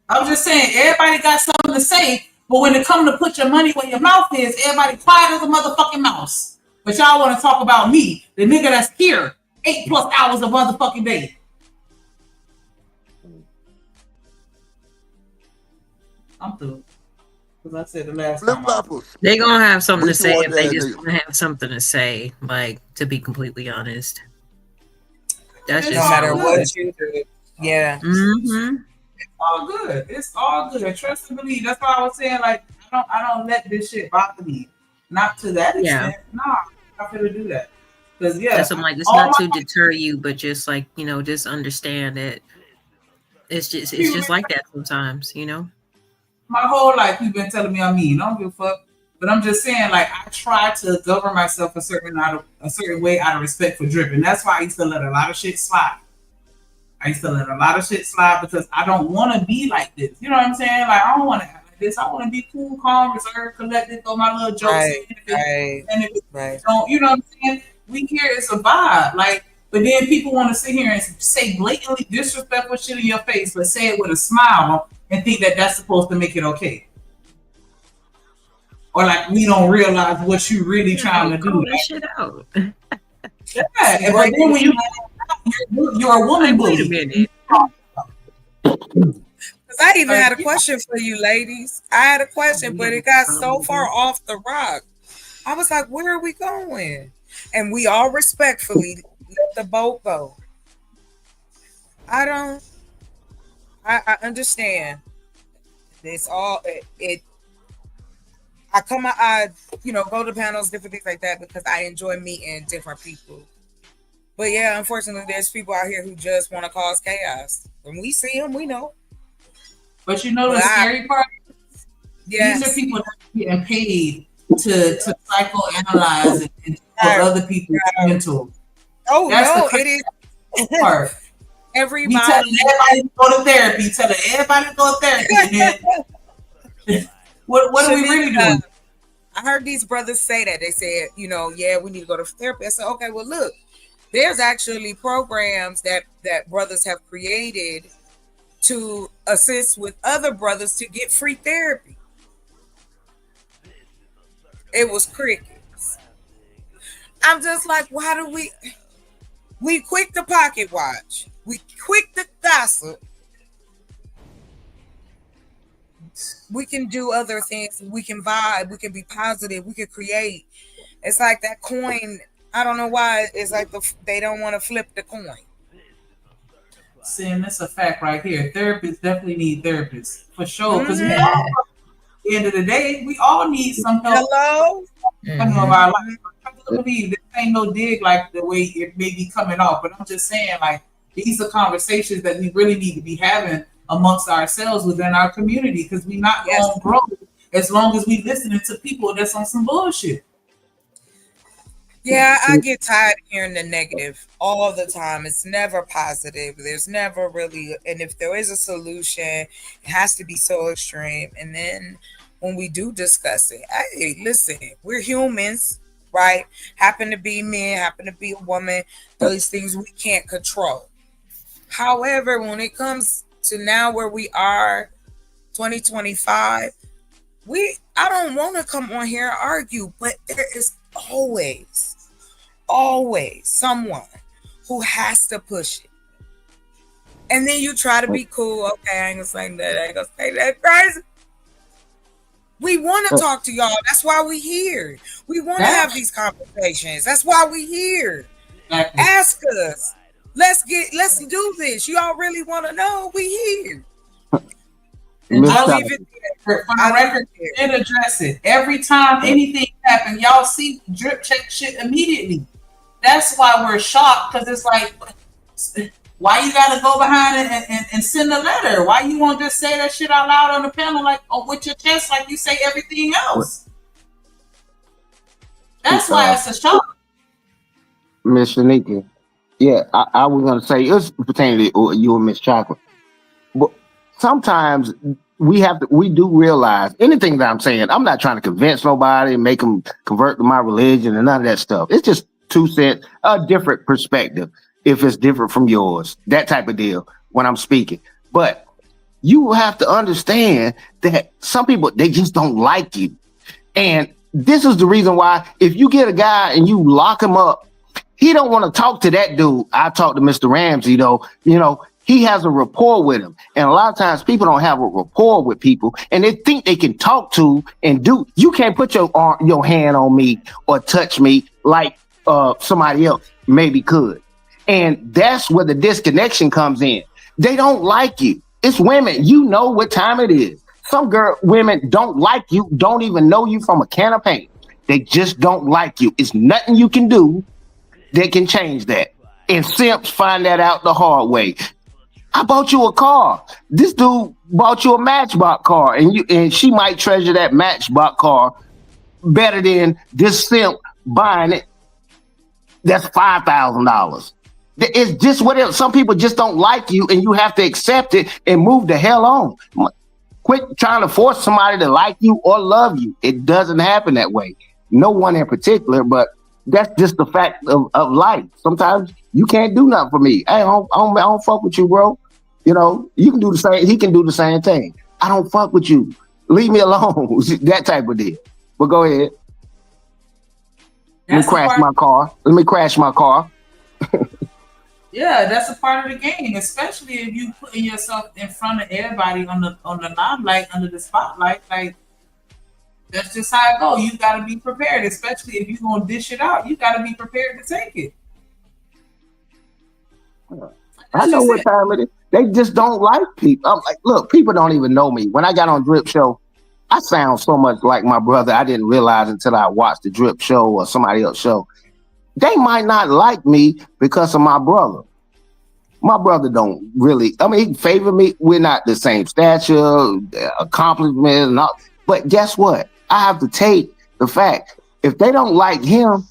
I'm just saying, everybody got something to say, but when it comes to put your money where your mouth is, everybody quiet as a motherfucking mouse. But y'all want to talk about me, the nigga that's here 8+ hours a motherfucking day. I'm through. Because I said the last time. They're going to have something to We say want if they that just nigga. want to have something to say, like, to be completely honest. That's It's just No matter all what good. you do. Yeah. Mm-hmm. It's all good. It's all good. Trust and believe. That's why I was saying, like, I don't let this shit bother me. Not to that Yeah. extent. Nah, I'm not gonna do that. Because That's what I'm like. It's all not my to deter you, but just like, you know, just understand that it's just like that sometimes, you know. my whole life you've been telling me I'm mean. I don't give a fuck. But I'm just saying, like, I try to govern myself a certain way out of respect for Drip. And that's why I used to let a lot of shit slide. Because I don't want to be like this. You know what I'm saying? Like, I don't want to act like this. I want to be cool, calm, reserved, collected, throw my little jokes in. And if it don't, you know what I'm saying? We here, it's a vibe. Like, but then people want to sit here and say blatantly disrespectful shit in your face, but say it with a smile and think that that's supposed to make it okay. Or like we don't realize what you really trying to do. Call that shit out. Yeah, but then when you're a woman bully. Wait a minute. Because I even had a question for you, ladies. I had a question, but it got so far off the rock. I was like, where are we going? And we all respectfully let the boat go. I understand. It's all I go to panels, different things like that because I enjoy meeting different people. But yeah, unfortunately, there's people out here who just want to cause chaos. When we see them, we know. But you know the scary part? Yes. These are people that are getting paid to psychoanalyze and for other people's mental. Oh That's no, the it is part. everybody. We telling everybody to go to therapy. Telling everybody to go to therapy. And then, what are we really doing? I heard these brothers say that. They said, you know, yeah, we need to go to therapy. I said, okay, well, look, there's actually programs that brothers have created to assist with other brothers to get free therapy. It was crickets. I'm just like, why do we quick to pocket watch? We quick to gossip. We can do other things. We can vibe. We can be positive. We can create. It's like that coin. I don't know why. It's like they don't want to flip the coin. See, and that's a fact right here. Therapists definitely need therapists for sure. Because we all, at the end of the day, we all need some help. Hello. Of our life. I believe this ain't no dig like the way it may be coming off, but I'm just saying, like, these are conversations that we really need to be having amongst ourselves within our community, because we're not going to grow as long as we listening to people that's on some bullshit. Yeah, I get tired of hearing the negative all the time. It's never positive. There's never really, and if there is a solution, it has to be so extreme. And then when we do discuss it, hey, listen, we're humans, right? Happen to be men, happen to be a woman. Those things we can't control. However, when it comes to now where we are, 2025, I don't want to come on here and argue, but there is always someone who has to push it. And then you try to be cool. Okay, I ain't gonna say that. I ain't gonna say that crazy. We want to talk to y'all. That's why we here. We want to have these conversations. That's why we here. Ask us. Let's do this. Y'all really want to know? We here. And I'll leave it there. For the record, and address it. Every time anything happens, y'all see drip check shit immediately. That's why we're shocked, because it's like, why you gotta go behind it and send a letter? Why you won't just say that shit out loud on the panel, like, oh, with your chest, like you say everything else? That's why it's a shock. Miss Shanika, yeah, I was gonna say it's pertaining to you and Miss Chocolate, but sometimes we do realize anything that I'm saying. I'm not trying to convince nobody and make them convert to my religion and none of that stuff. It's just 2 cents, a different perspective. If it's different from yours, that type of deal when I'm speaking. But you have to understand that some people, they just don't like you. And this is the reason why if you get a guy and you lock him up, he don't want to talk to that dude. I talked to Mr. Ramsey though, you know, he has a rapport with him. And a lot of times people don't have a rapport with people and they think they can talk to and do. You can't put your hand on me or touch me like somebody else maybe could. And that's where the disconnection comes in. They don't like you. It's women. You know what time it is. Some women don't like you, don't even know you from a can of paint. They just don't like you. It's nothing you can do that can change that. And simps find that out the hard way. I bought you a car. This dude bought you a Matchbox car, and she might treasure that Matchbox car better than this simp buying it. That's $5,000. It's just what some people just don't like you, and you have to accept it and move the hell on. Quit trying to force somebody to like you or love you. It doesn't happen that way. No one in particular, but that's just the fact of life. Sometimes you can't do nothing for me. Hey, I don't fuck with you, bro. You know, you can do the same. He can do the same thing. I don't fuck with you. Leave me alone. That type of deal. But go ahead. Let me crash my car. Yeah, that's a part of the game, especially if you putting yourself in front of everybody on the limelight, under the spotlight. Like, that's just how it goes. You got to be prepared, especially if you're gonna dish it out. You got to be prepared to take it. I know what time it is. They just don't like people. I'm like, look, people don't even know me. When I got on Drip Show, I sound so much like my brother. I didn't realize until I watched the Drip Show or somebody else's show. They might not like me because of my brother. My brother don't really, he can favor me. We're not the same stature, accomplishments, But guess what? I have to take the fact if they don't like him,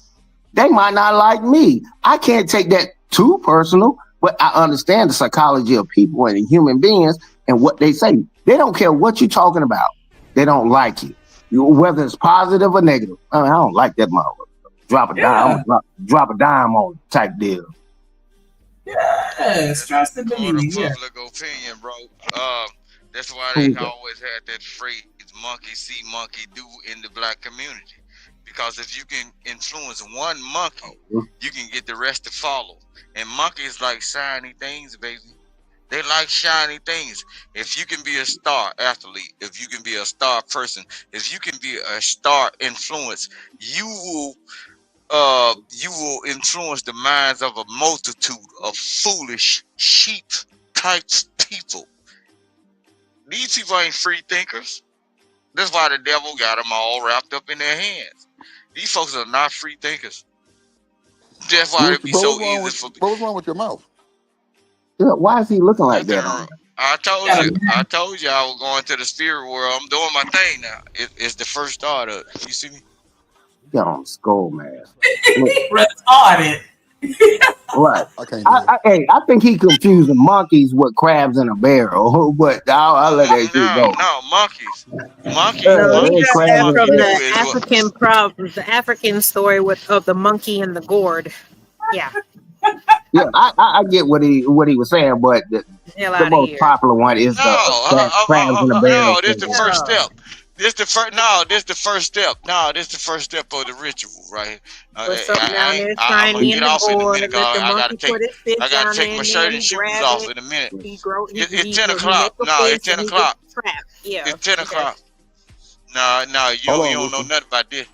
they might not like me. I can't take that too personal, but I understand the psychology of people and human beings and what they say. They don't care what you're talking about. They don't like you. Whether it's positive or negative. I don't like that motherfucker. Drop a dime, drop a dime on type deal. Yes, trust and For the believe. Yeah. public opinion, bro. That's why they always had that phrase, monkey see, monkey do in the black community. Because if you can influence one monkey, you can get the rest to follow. And monkeys like shiny things, baby. They like shiny things. If you can be a star athlete, if you can be a star person, if you can be a star influence, you will influence the minds of a multitude of foolish sheep types people. These people ain't free thinkers. That's why the devil got them all wrapped up in their hands. These folks are not free thinkers. That's why it be so easy for Bro, what's wrong with your mouth? Yeah, why is he looking like that? I told you I was going to the spirit world. I'm doing my thing now. It's the first start of it. You see me? Get on skull, man. Retarded. Right. I can't do it. I think he confusing monkeys with crabs in a barrel, but I'll let that shit go. No, monkeys. No, he got that from the is African problems, the African story of the monkey and the gourd. Yeah. Yeah, I get what he was saying, but the most popular one is the crabs in a barrel. No, this the first step. This the first step. No, this the first step of the ritual, right? I'm gonna get off in a minute. I gotta take my shirt and shoes off in a minute. It's 10 o'clock. No, it's 10 o'clock. Yeah, it's 10 o'clock. No, you don't know nothing about this.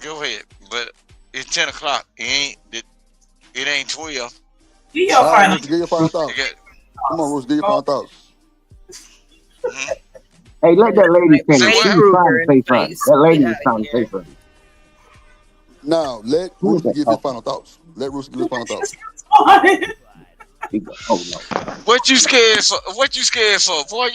Go ahead, but it's 10 o'clock. It ain't 12. Get your final thoughts. Come on, Rooster, get your final thoughts. Hey, let that lady finish. She's trying to say something. That lady is trying to say something. Now, let Rooster give his final thoughts. Let Rooster give his final thoughts. Oh, no. What you scared for? What you scared for? Boy,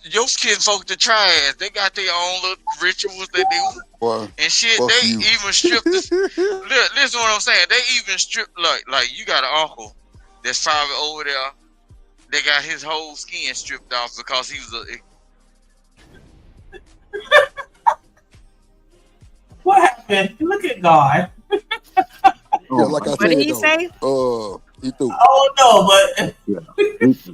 your skin folk the trash. They got their own little rituals they do. Boy, and shit, they even strip this. Listen what I'm saying. They even strip like you got an uncle that's probably over there. They got his whole skin stripped off because he was a. What happened? Look at God. Yeah, like I said, what did he say? He threw. Oh no, but this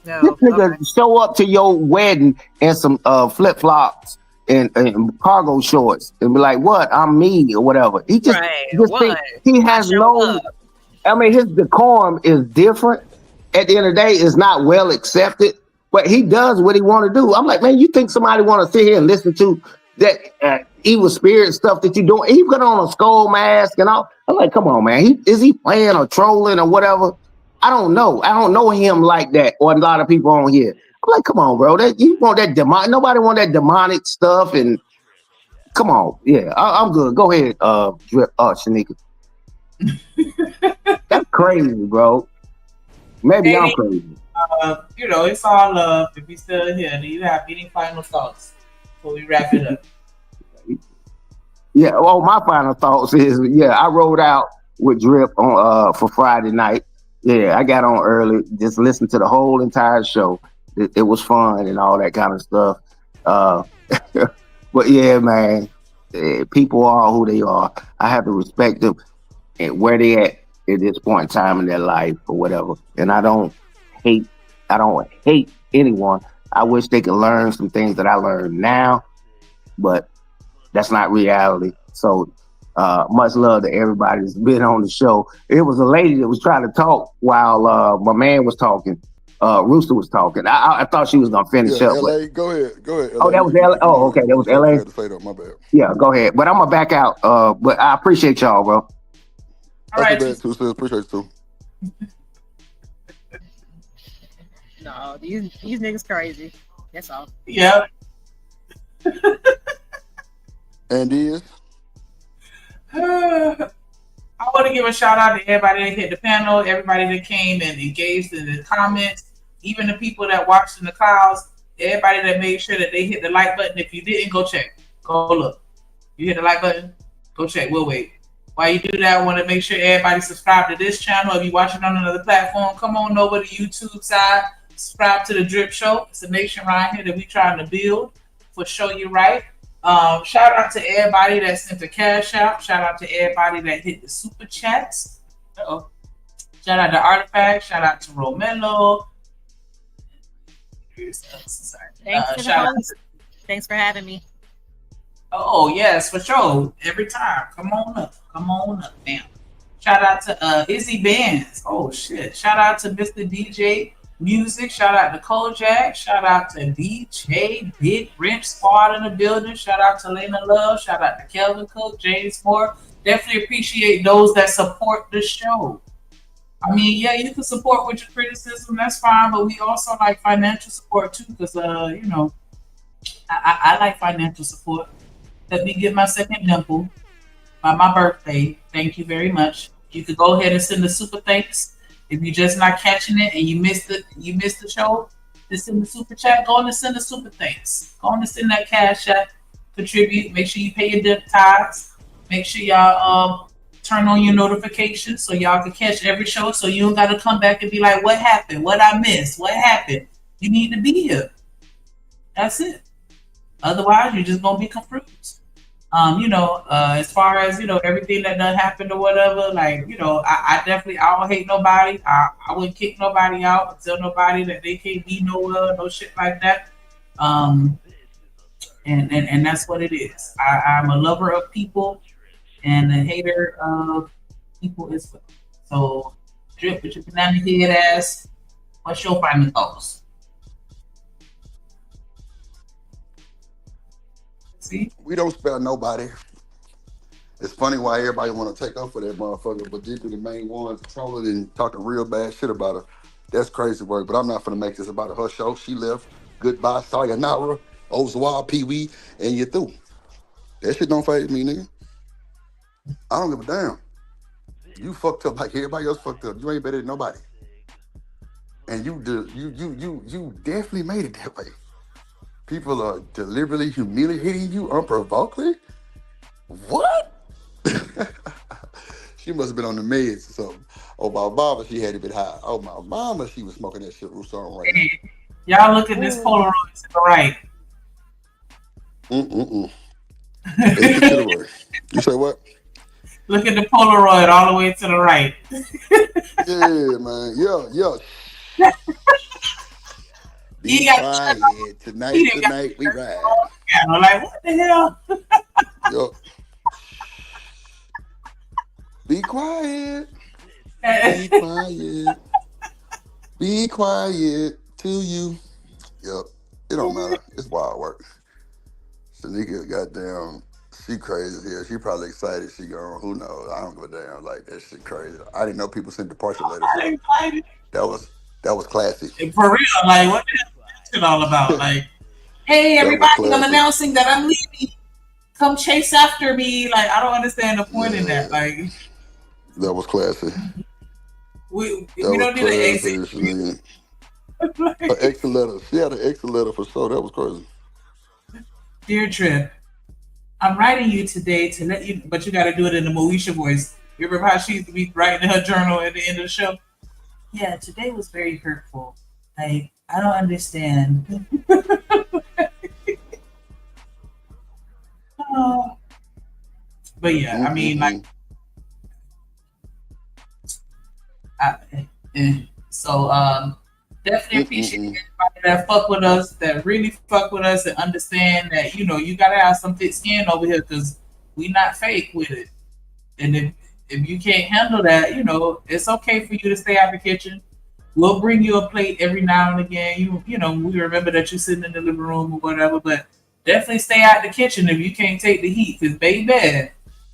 nigga show up to your wedding in some flip flops and cargo shorts and be like, "What? I'm me" or whatever. He just think he has no. I mean, his decorum is different. At the end of the day, it's not well accepted. But he does what he want to do. I'm like, man, you think somebody want to sit here and listen to that evil spirit stuff that you doing? He put on a skull mask and all. I'm like, come on, man. Is he playing or trolling or whatever? I don't know. I don't know him like that or a lot of people on here. I'm like, come on, bro. You want that demonic? Nobody want that demonic stuff. And come on, yeah, I'm good. Go ahead, Shanika. That's crazy, bro. Maybe I'm crazy. It's all love. If you're still here, do you have any final thoughts before we wrap it up? Yeah, well, my final thoughts is, I rode out with Drip on for Friday night. Yeah, I got on early, just listened to the whole entire show. It was fun and all that kind of stuff. But yeah, man, people are who they are. I have to respect them and where they at this point in time in their life or whatever. And I don't hate anyone. I wish they could learn some things that I learned now, but that's not reality. So much love to everybody that's been on the show. It was a lady that was trying to talk while my man was talking. Rooster was talking. I thought she was gonna finish up. LA, go ahead. Oh, that was LA. Oh, okay, that was LA. I had to say that, my bad. Yeah, go ahead. But I'm gonna back out. But I appreciate y'all, bro. All right. Too, sis. Appreciate it too. No, these niggas crazy. That's all. Yeah. And is. I want to give a shout out to everybody that hit the panel, everybody that came and engaged in the comments, even the people that watched in the clouds. everybody that made sure that they hit the like button. If you didn't, go check. Go look. You hit the like button, go check. We'll wait. While you do that, I want to make sure everybody subscribe to this channel. If you're watching on another platform, come on over to YouTube side. Subscribe to the Drip Show. It's a nation right here that we trying to build for Show You Right. Shout out to everybody that sent the cash out. Shout out to everybody that hit the super chats. Uh-oh. Shout out to Artifact. Shout out to Romelo. Thanks for having me. Oh, yes, for sure. Every time. Come on up, man. Shout out to Izzy Bands. Oh, shit. Shout out to Mr. DJ Music. Shout out to Kojak. Shout out to DJ Big Rich Squad in the building. Shout out to Lena Love. Shout out to Kelvin Cook, James Moore. Definitely appreciate those that support the show. I mean, yeah, you can support with your criticism. That's fine. But we also like financial support, too, because, you know, I like financial support. Let me get my second dimple by my birthday. Thank you very much. You could go ahead and send the super thanks. If you're just not catching it and you missed the show, just send the super chat. Go on and send the super thanks. Go on and send that cash out. Contribute. Make sure you pay your dip tithes. Make sure y'all turn on your notifications so y'all can catch every show. So you don't got to come back and be like, what happened? What I missed? What happened? You need to be here. That's it. Otherwise, you're just gonna be confused. You know, as far as, you know, everything that done happened or whatever, like, you know, I definitely, I don't hate nobody. I wouldn't kick nobody out, tell nobody that they can't be nowhere, no shit like that. And that's what it is. I'm a lover of people and a hater of people as well. So, Drip with your banana head ass, what's your final thoughts? See? We don't spare nobody. It's funny why everybody want to take up for that motherfucker, but these are the main ones trolling and talking real bad shit about her. That's crazy work, but I'm not gonna make this about her show. She left. Goodbye, sayonara, Ozawa, Pee Wee, and you're through. That shit don't faze me, nigga. I don't give a damn. You fucked up like everybody else fucked up. You ain't better than nobody. And you definitely made it that way. People are deliberately humiliating you unprovokedly? What? She must have been on the meds or something. Oh, my mama, she had a bit high. Oh, my mama, she was smoking that shit Rousseau right now. Y'all look at this Polaroid to the right. Take it to the right. You say what? Look at the Polaroid all the way to the right. Yeah, man. Yeah. Be quiet. Tonight we ride. I'm like, what the hell? Yo. Be quiet. Be quiet. Be quiet to you. Yep. It don't matter. It's wild work. Shanika, goddamn, she crazy here. She probably excited she gone. Who knows? I don't give a damn. Like, that shit crazy. I didn't know people sent departure letters. That was classy. For real, like, what the hell is it all about? Like, hey, everybody, I'm announcing that I'm leaving. Come chase after me. Like, I don't understand the point in that. Like, that was classy. We don't need an exit. An extra letter. She had an extra letter for sure. That was crazy. Dear Trip, I'm writing you today to let you, but you got to do it in the Moesha voice. You remember how she used to be writing in her journal at the end of the show? Yeah, today was very hurtful. Like, I don't understand. But yeah, I mean, like, definitely appreciate everybody that fuck with us, that really fuck with us, and understand that, you know, you gotta have some thick skin over here because we not fake with it. And if you can't handle that, you know, it's okay for you to stay out the kitchen. We'll bring you a plate every now and again. You know, we remember that you're sitting in the living room or whatever, but definitely stay out the kitchen if you can't take the heat. Because, baby,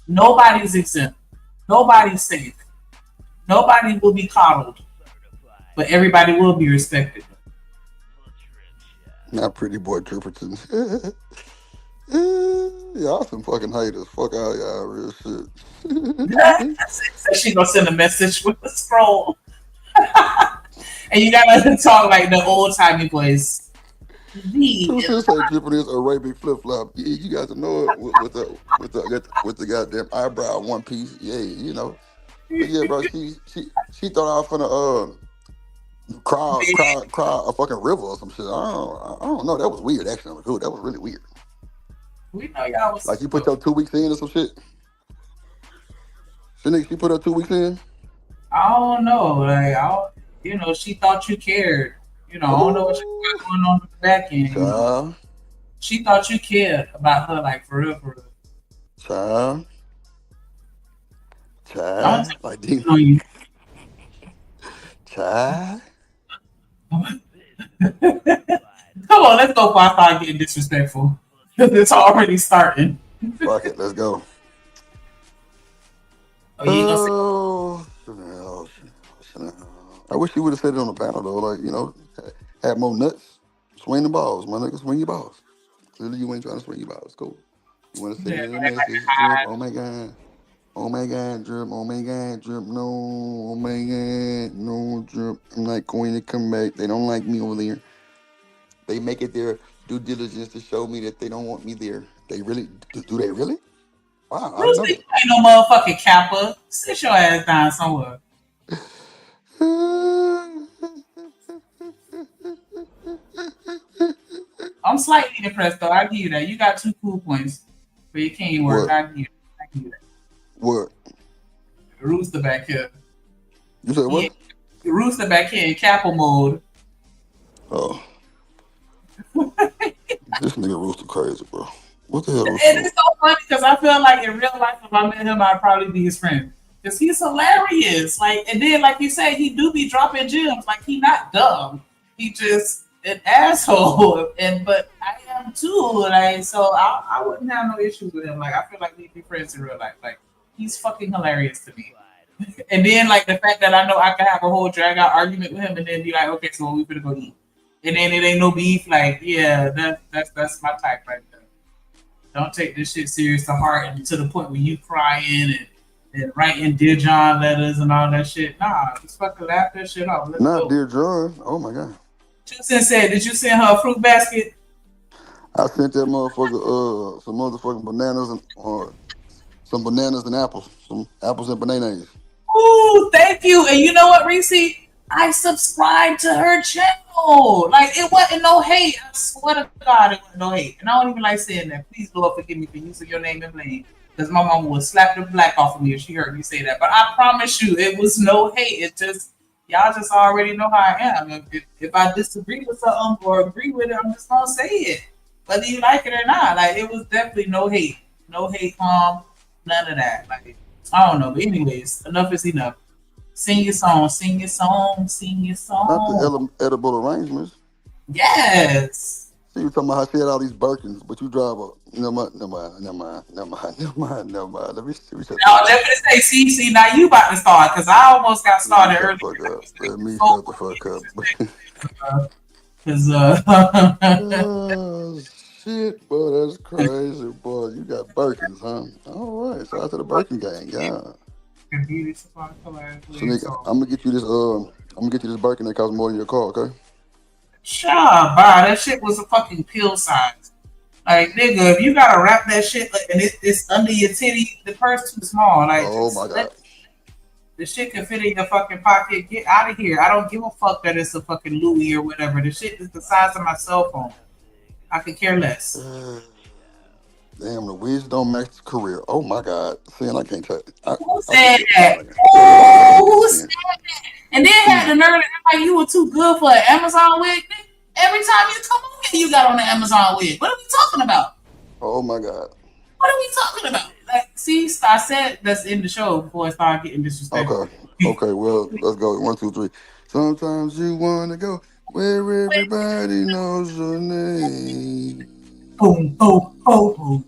nobody's exempt. Nobody's safe. Nobody will be coddled. But everybody will be respected. Not pretty boy Tripperton. Y'all some fucking haters. Fuck out y'all, real shit. She gonna send a message with a scroll. And you gotta talk like the old timey voice. Two cents say dripping is Arabic flip flop. Yeah, you got to know it with the goddamn eyebrow one piece. Yeah, you know. But yeah, bro, she thought I was finna cry a fucking river or some shit. I don't know. That was weird, actually. That was really weird. We know y'all was Like you put your 2 weeks in or some shit. She put her 2 weeks in. I don't know. Like, she thought you cared. I don't know what she got going on in the back end. She thought you cared about her, like for real, for real. Child. Like these. Child. Come on, let's go before I start getting disrespectful. It's already starting. Fuck it, let's go. I wish you would have said it on the panel though. Like, had more nuts. Swing the balls, my nigga. Swing your balls. Clearly, you ain't trying to swing your balls. Cool. You want to send me a message? Drip. Oh my god. Oh my god, drip. Oh my god, drip. No. Oh my god, no drip. I'm not going to come back. They don't like me over there. They make it their due diligence to show me that they don't want me there. They really do. They really? Wow. Bruce, you ain't no motherfucking Kappa. Sit your ass down somewhere. I'm slightly impressed though. I give you that. You got 2 cool points for your king work. I give you that. What? Rooster back here. You said what? Yeah, Rooster back here in Kappa mode. Oh. This nigga Rooster crazy, bro. What the hell? And it's so funny because I feel like in real life, if I met him, I'd probably be his friend. Because he's hilarious. Like, and then, like you said, he do be dropping gems. Like, he not dumb. He just an asshole. But I am too. Like, so I wouldn't have no issues with him. Like, I feel like we'd be friends in real life. Like, he's fucking hilarious to me. And then, like, the fact that I know I can have a whole drag out argument with him and then be like, okay, so we finna go eat. And then it ain't no beef. Like, yeah, that's my type right there. Don't take this shit serious to heart and to the point where you crying and writing Dear John letters and all that shit. Nah, just fucking laugh that shit off. Let's Not go. Dear John. Oh my god. Tucson said, did you send her a fruit basket? I sent that motherfucker some motherfucking bananas and some bananas and apples. Some apples and bananas. Ooh, thank you. And you know what, Reese? I subscribed to her channel. Like, it wasn't no hate. I swear to God, it wasn't no hate. And I don't even like saying that. Please, Lord, forgive me for using your name in vain. Because my mama would slap the black off of me if she heard me say that. But I promise you, it was no hate. It just, y'all just already know how I am. If I disagree with something or agree with it, I'm just going to say it. Whether you like it or not. Like, it was definitely no hate. No hate, none of that. Like, I don't know. But anyways, enough is enough. Sing your song, sing your song, sing your song. Not the edible arrangements. Yes. See, you talking about how she had all these Birkins, but you drive up. Never mind. Let me see. No, let me say, see, now you about to start, because I almost got started early. Let me shut the fuck up. Oh, shit, boy, that's crazy, boy. You got Birkins, huh? All right, shout out to the Birkin gang, yeah. So nigga, I'm gonna get you this Birkin that costs more than your car, okay? Sure, bye. That shit was a fucking pill size. Like, nigga, if you gotta wrap that shit and it's under your titty, the purse too small. Like, oh my god, the shit can fit in your fucking pocket. Get out of here. I don't give a fuck that it's a fucking Louis or whatever. The shit is the size of my cell phone. I could care less. Damn, the wigs don't match the career. Oh my god, saying I can't touch it. Who said that? Who said that? And then had the nerve to act like you were too good for an Amazon wig. Every time you come on here, you got on the Amazon wig. What are we talking about? Oh my god. What are we talking about? Like, see, I said that's in the show before I started getting disrespectful. Okay, well, let's go. 1, 2, 3. Sometimes you wanna go where everybody knows your name. Boom, boom, boom, boom.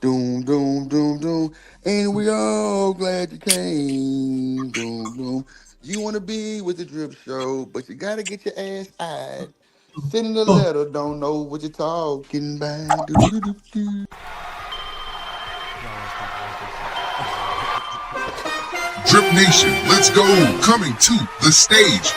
Doom, doom, doom, doom. And we all glad you came. Doom, doom. You want to be with the Drip Show, but you got to get your ass eyed. Sending a letter, don't know what you're talking about. Drip Nation, let's go. Coming to the stage.